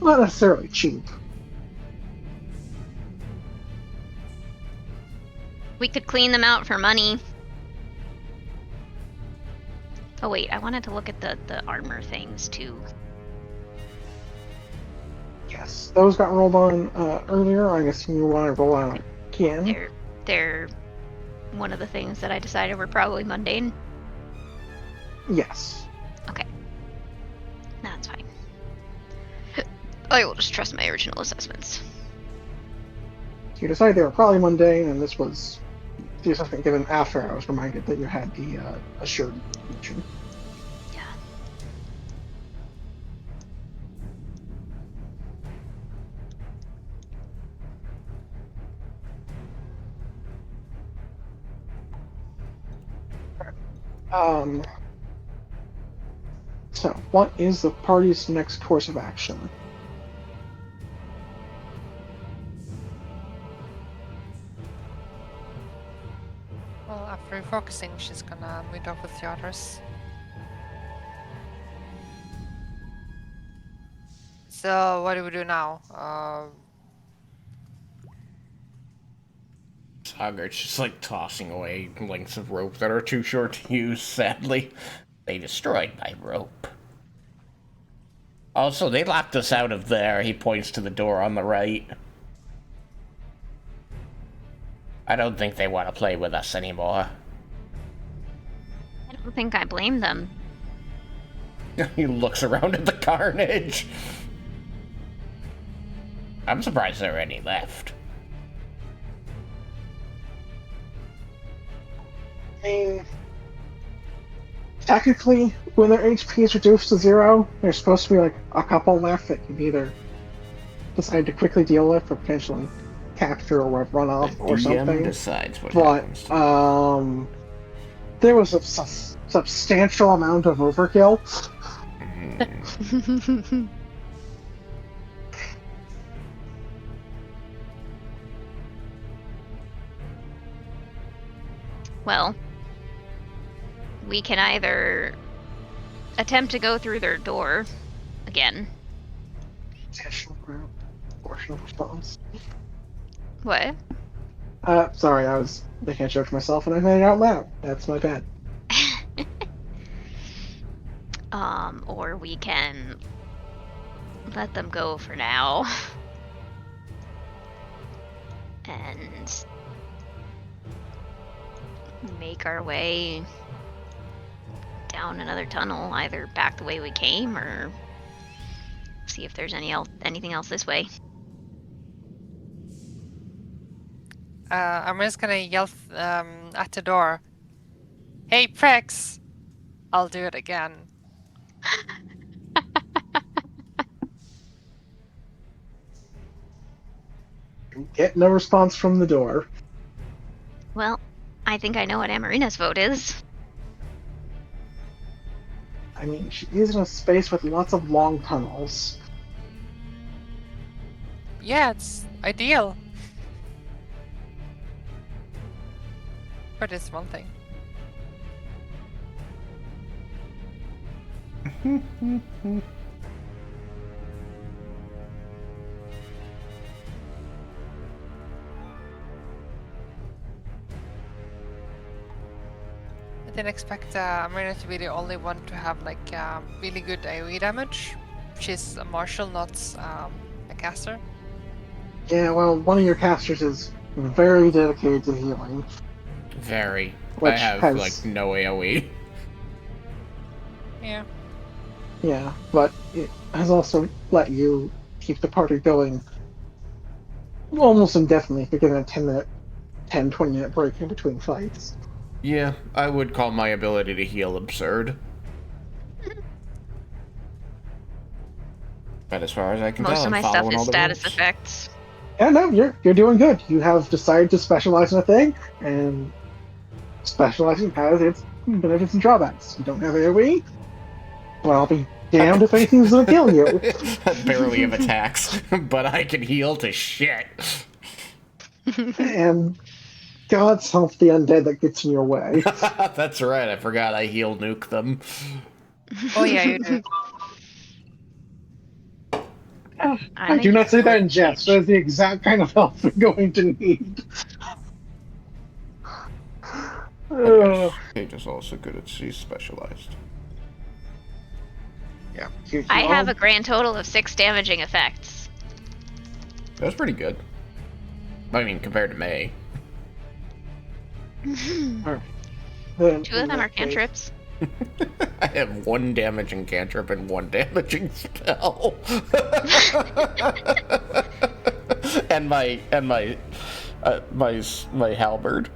not necessarily cheap. We could clean them out for money. Oh wait, I wanted to look at the armor things too. Yes, those got rolled on earlier. I guess you want to roll on again. They're one of the things that I decided were probably mundane. Yes. Okay. That's fine. I will just trust my original assessments. So you decided they were probably mundane, and this was the assessment given after I was reminded that you had the assured mention. Yeah. So, what is the party's next course of action? Well, after refocusing, she's gonna meet up with the others. So, what do we do now? Soggert's just like tossing away lengths of rope that are too short to use, sadly. They destroyed my rope. Also, they locked us out of there. He points to the door on the right. I don't think they want to play with us anymore. I don't think I blame them. He looks around at the carnage. I'm surprised there are any left. I mean, technically, when their HP is reduced to 0, there's supposed to be like a couple left that you can either decide to quickly deal with or potentially capture or run off The or DM something. decides what But happens. To there was a substantial amount of overkill. Well, we can either attempt to go through their door again. Substantial amount. Portion of response. What? Sorry, I was making a joke to myself and I made it out loud. That's my bad. Or we can let them go for now. And make our way down another tunnel, either back the way we came or see if there's anything else this way. I'm just gonna yell at the door. Hey, pricks! I'll do it again. Get no response from the door. Well, I think I know what Amarina's vote is. I mean, she is in a space with lots of long tunnels. Yeah, it's ideal. For this one thing. I didn't expect Marina to be the only one to have like really good AoE damage. She's a martial, not a caster. Yeah, well, one of your casters is very dedicated to healing. Very. Which I have has- like no AoE. Yeah. Yeah, but it has also let you keep the party going almost indefinitely if you're getting a 10-20 minute break in between fights. Yeah, I would call my ability to heal absurd. But as far as I can Most tell, of I'm my stuff following is all the status rules. effects. Yeah, no, you're doing good. You have decided to specialize in a thing, and specializing has its benefits and drawbacks. You don't have AoE? Well, I'll be damned if anything's gonna kill you. I barely have attacks, but I can heal to shit. And God's help the undead that gets in your way. That's right, I forgot I heal nuke them. Oh yeah, you do. I do not say that in jest. That is the exact kind of help we're going to need. Paige is also good at she's specialized. Yeah. I have a grand total of 6 damaging effects. That's pretty good. I mean, compared to May. Then, 2 in of them that are case- cantrips. I have 1 damaging cantrip and 1 damaging spell. and my halberd.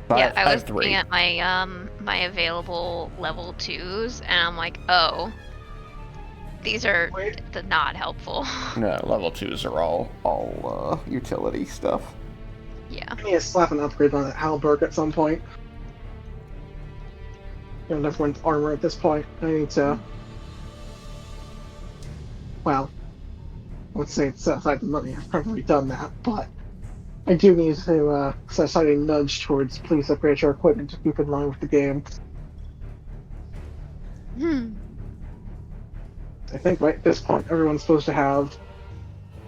Yeah, I was have looking 3. at my my available level 2s, and I'm like, oh, these are not helpful. No, level 2s are all utility stuff. Yeah. I need to slap an upgrade on that halberd at some point. And everyone's armor at this point. I need to. Well, let's say it's aside the money. I've probably done that, but I do need to set aside a nudge towards please upgrade your equipment to keep in line with the game. I think right at this point, everyone's supposed to have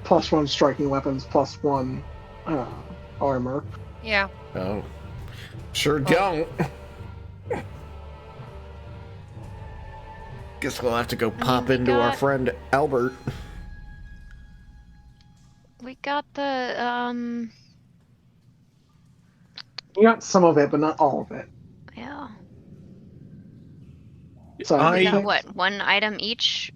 +1 striking weapons, +1 armor. Yeah. Oh. Sure don't. Guess we'll have to go pop we into our got- friend Albert. We got the You got some of it, but not all of it. yeah. So I- We got what, 1 item each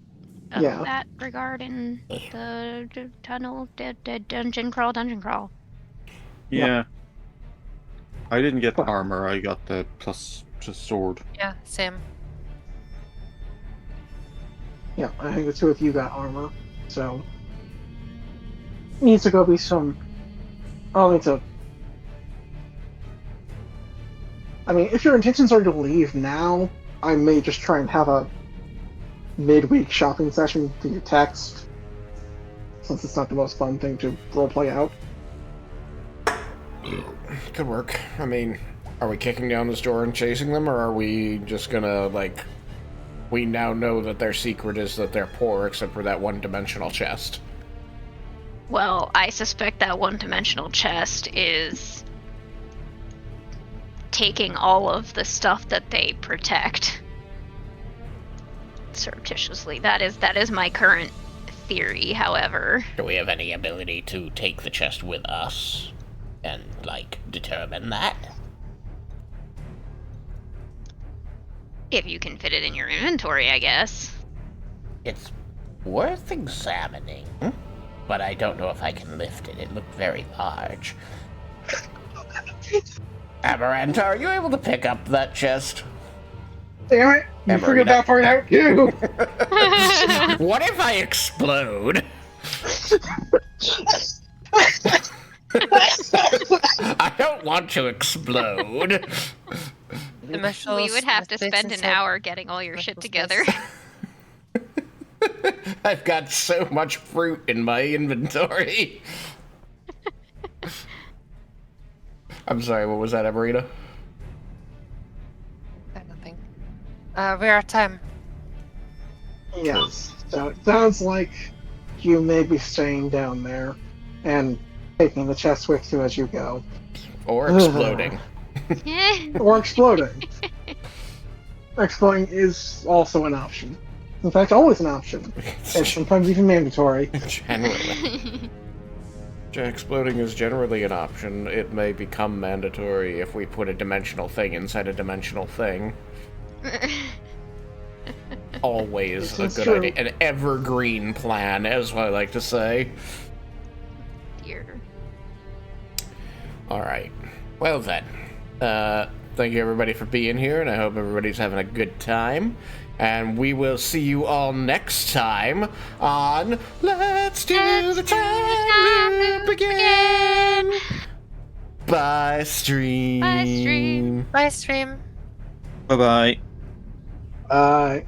of Yeah. that regard in the tunnel, dungeon crawl. Yeah. I didn't get armor, I got the plus to sword. Yeah, same. Yeah, I think the 2 of you got armor. So needs to go be some. I'll need to. I mean, if your intentions are to leave now, I may just try and have a midweek shopping session via text, since it's not the most fun thing to roleplay out. Could work. I mean, are we kicking down this door and chasing them, or are we just gonna, like... We now know that their secret is that they're poor, except for that one-dimensional chest. Well, I suspect that one-dimensional chest is taking all of the stuff that they protect surreptitiously. That is my current theory, however. Do we have any ability to take the chest with us and, like, determine that? If you can fit it in your inventory, I guess. It's worth examining, but I don't know if I can lift it. It looked very large. Amaranta, are you able to pick up that chest? Damn it! You figured that part out too! What if I explode? I don't want to explode. We would have to spend an hour getting all your shit together. I've got so much fruit in my inventory. I'm sorry, what was that, Emerita? Nothing. We're at time. Yes. So it sounds like you may be staying down there and taking the chest with you as you go. Or exploding. Or exploding. Exploding is also an option. In fact, always an option. And sometimes even mandatory. Generally. Exploding is generally an option. It may become mandatory if we put a dimensional thing inside a dimensional thing. Always a good idea. An evergreen plan, as I like to say. Dear. Alright. Well then. Thank you everybody for being here, and I hope everybody's having a good time. And we will see you all next time on Let's Do the Time Loop Again! Bye, stream. Bye, stream. Bye, stream. Bye bye. Bye.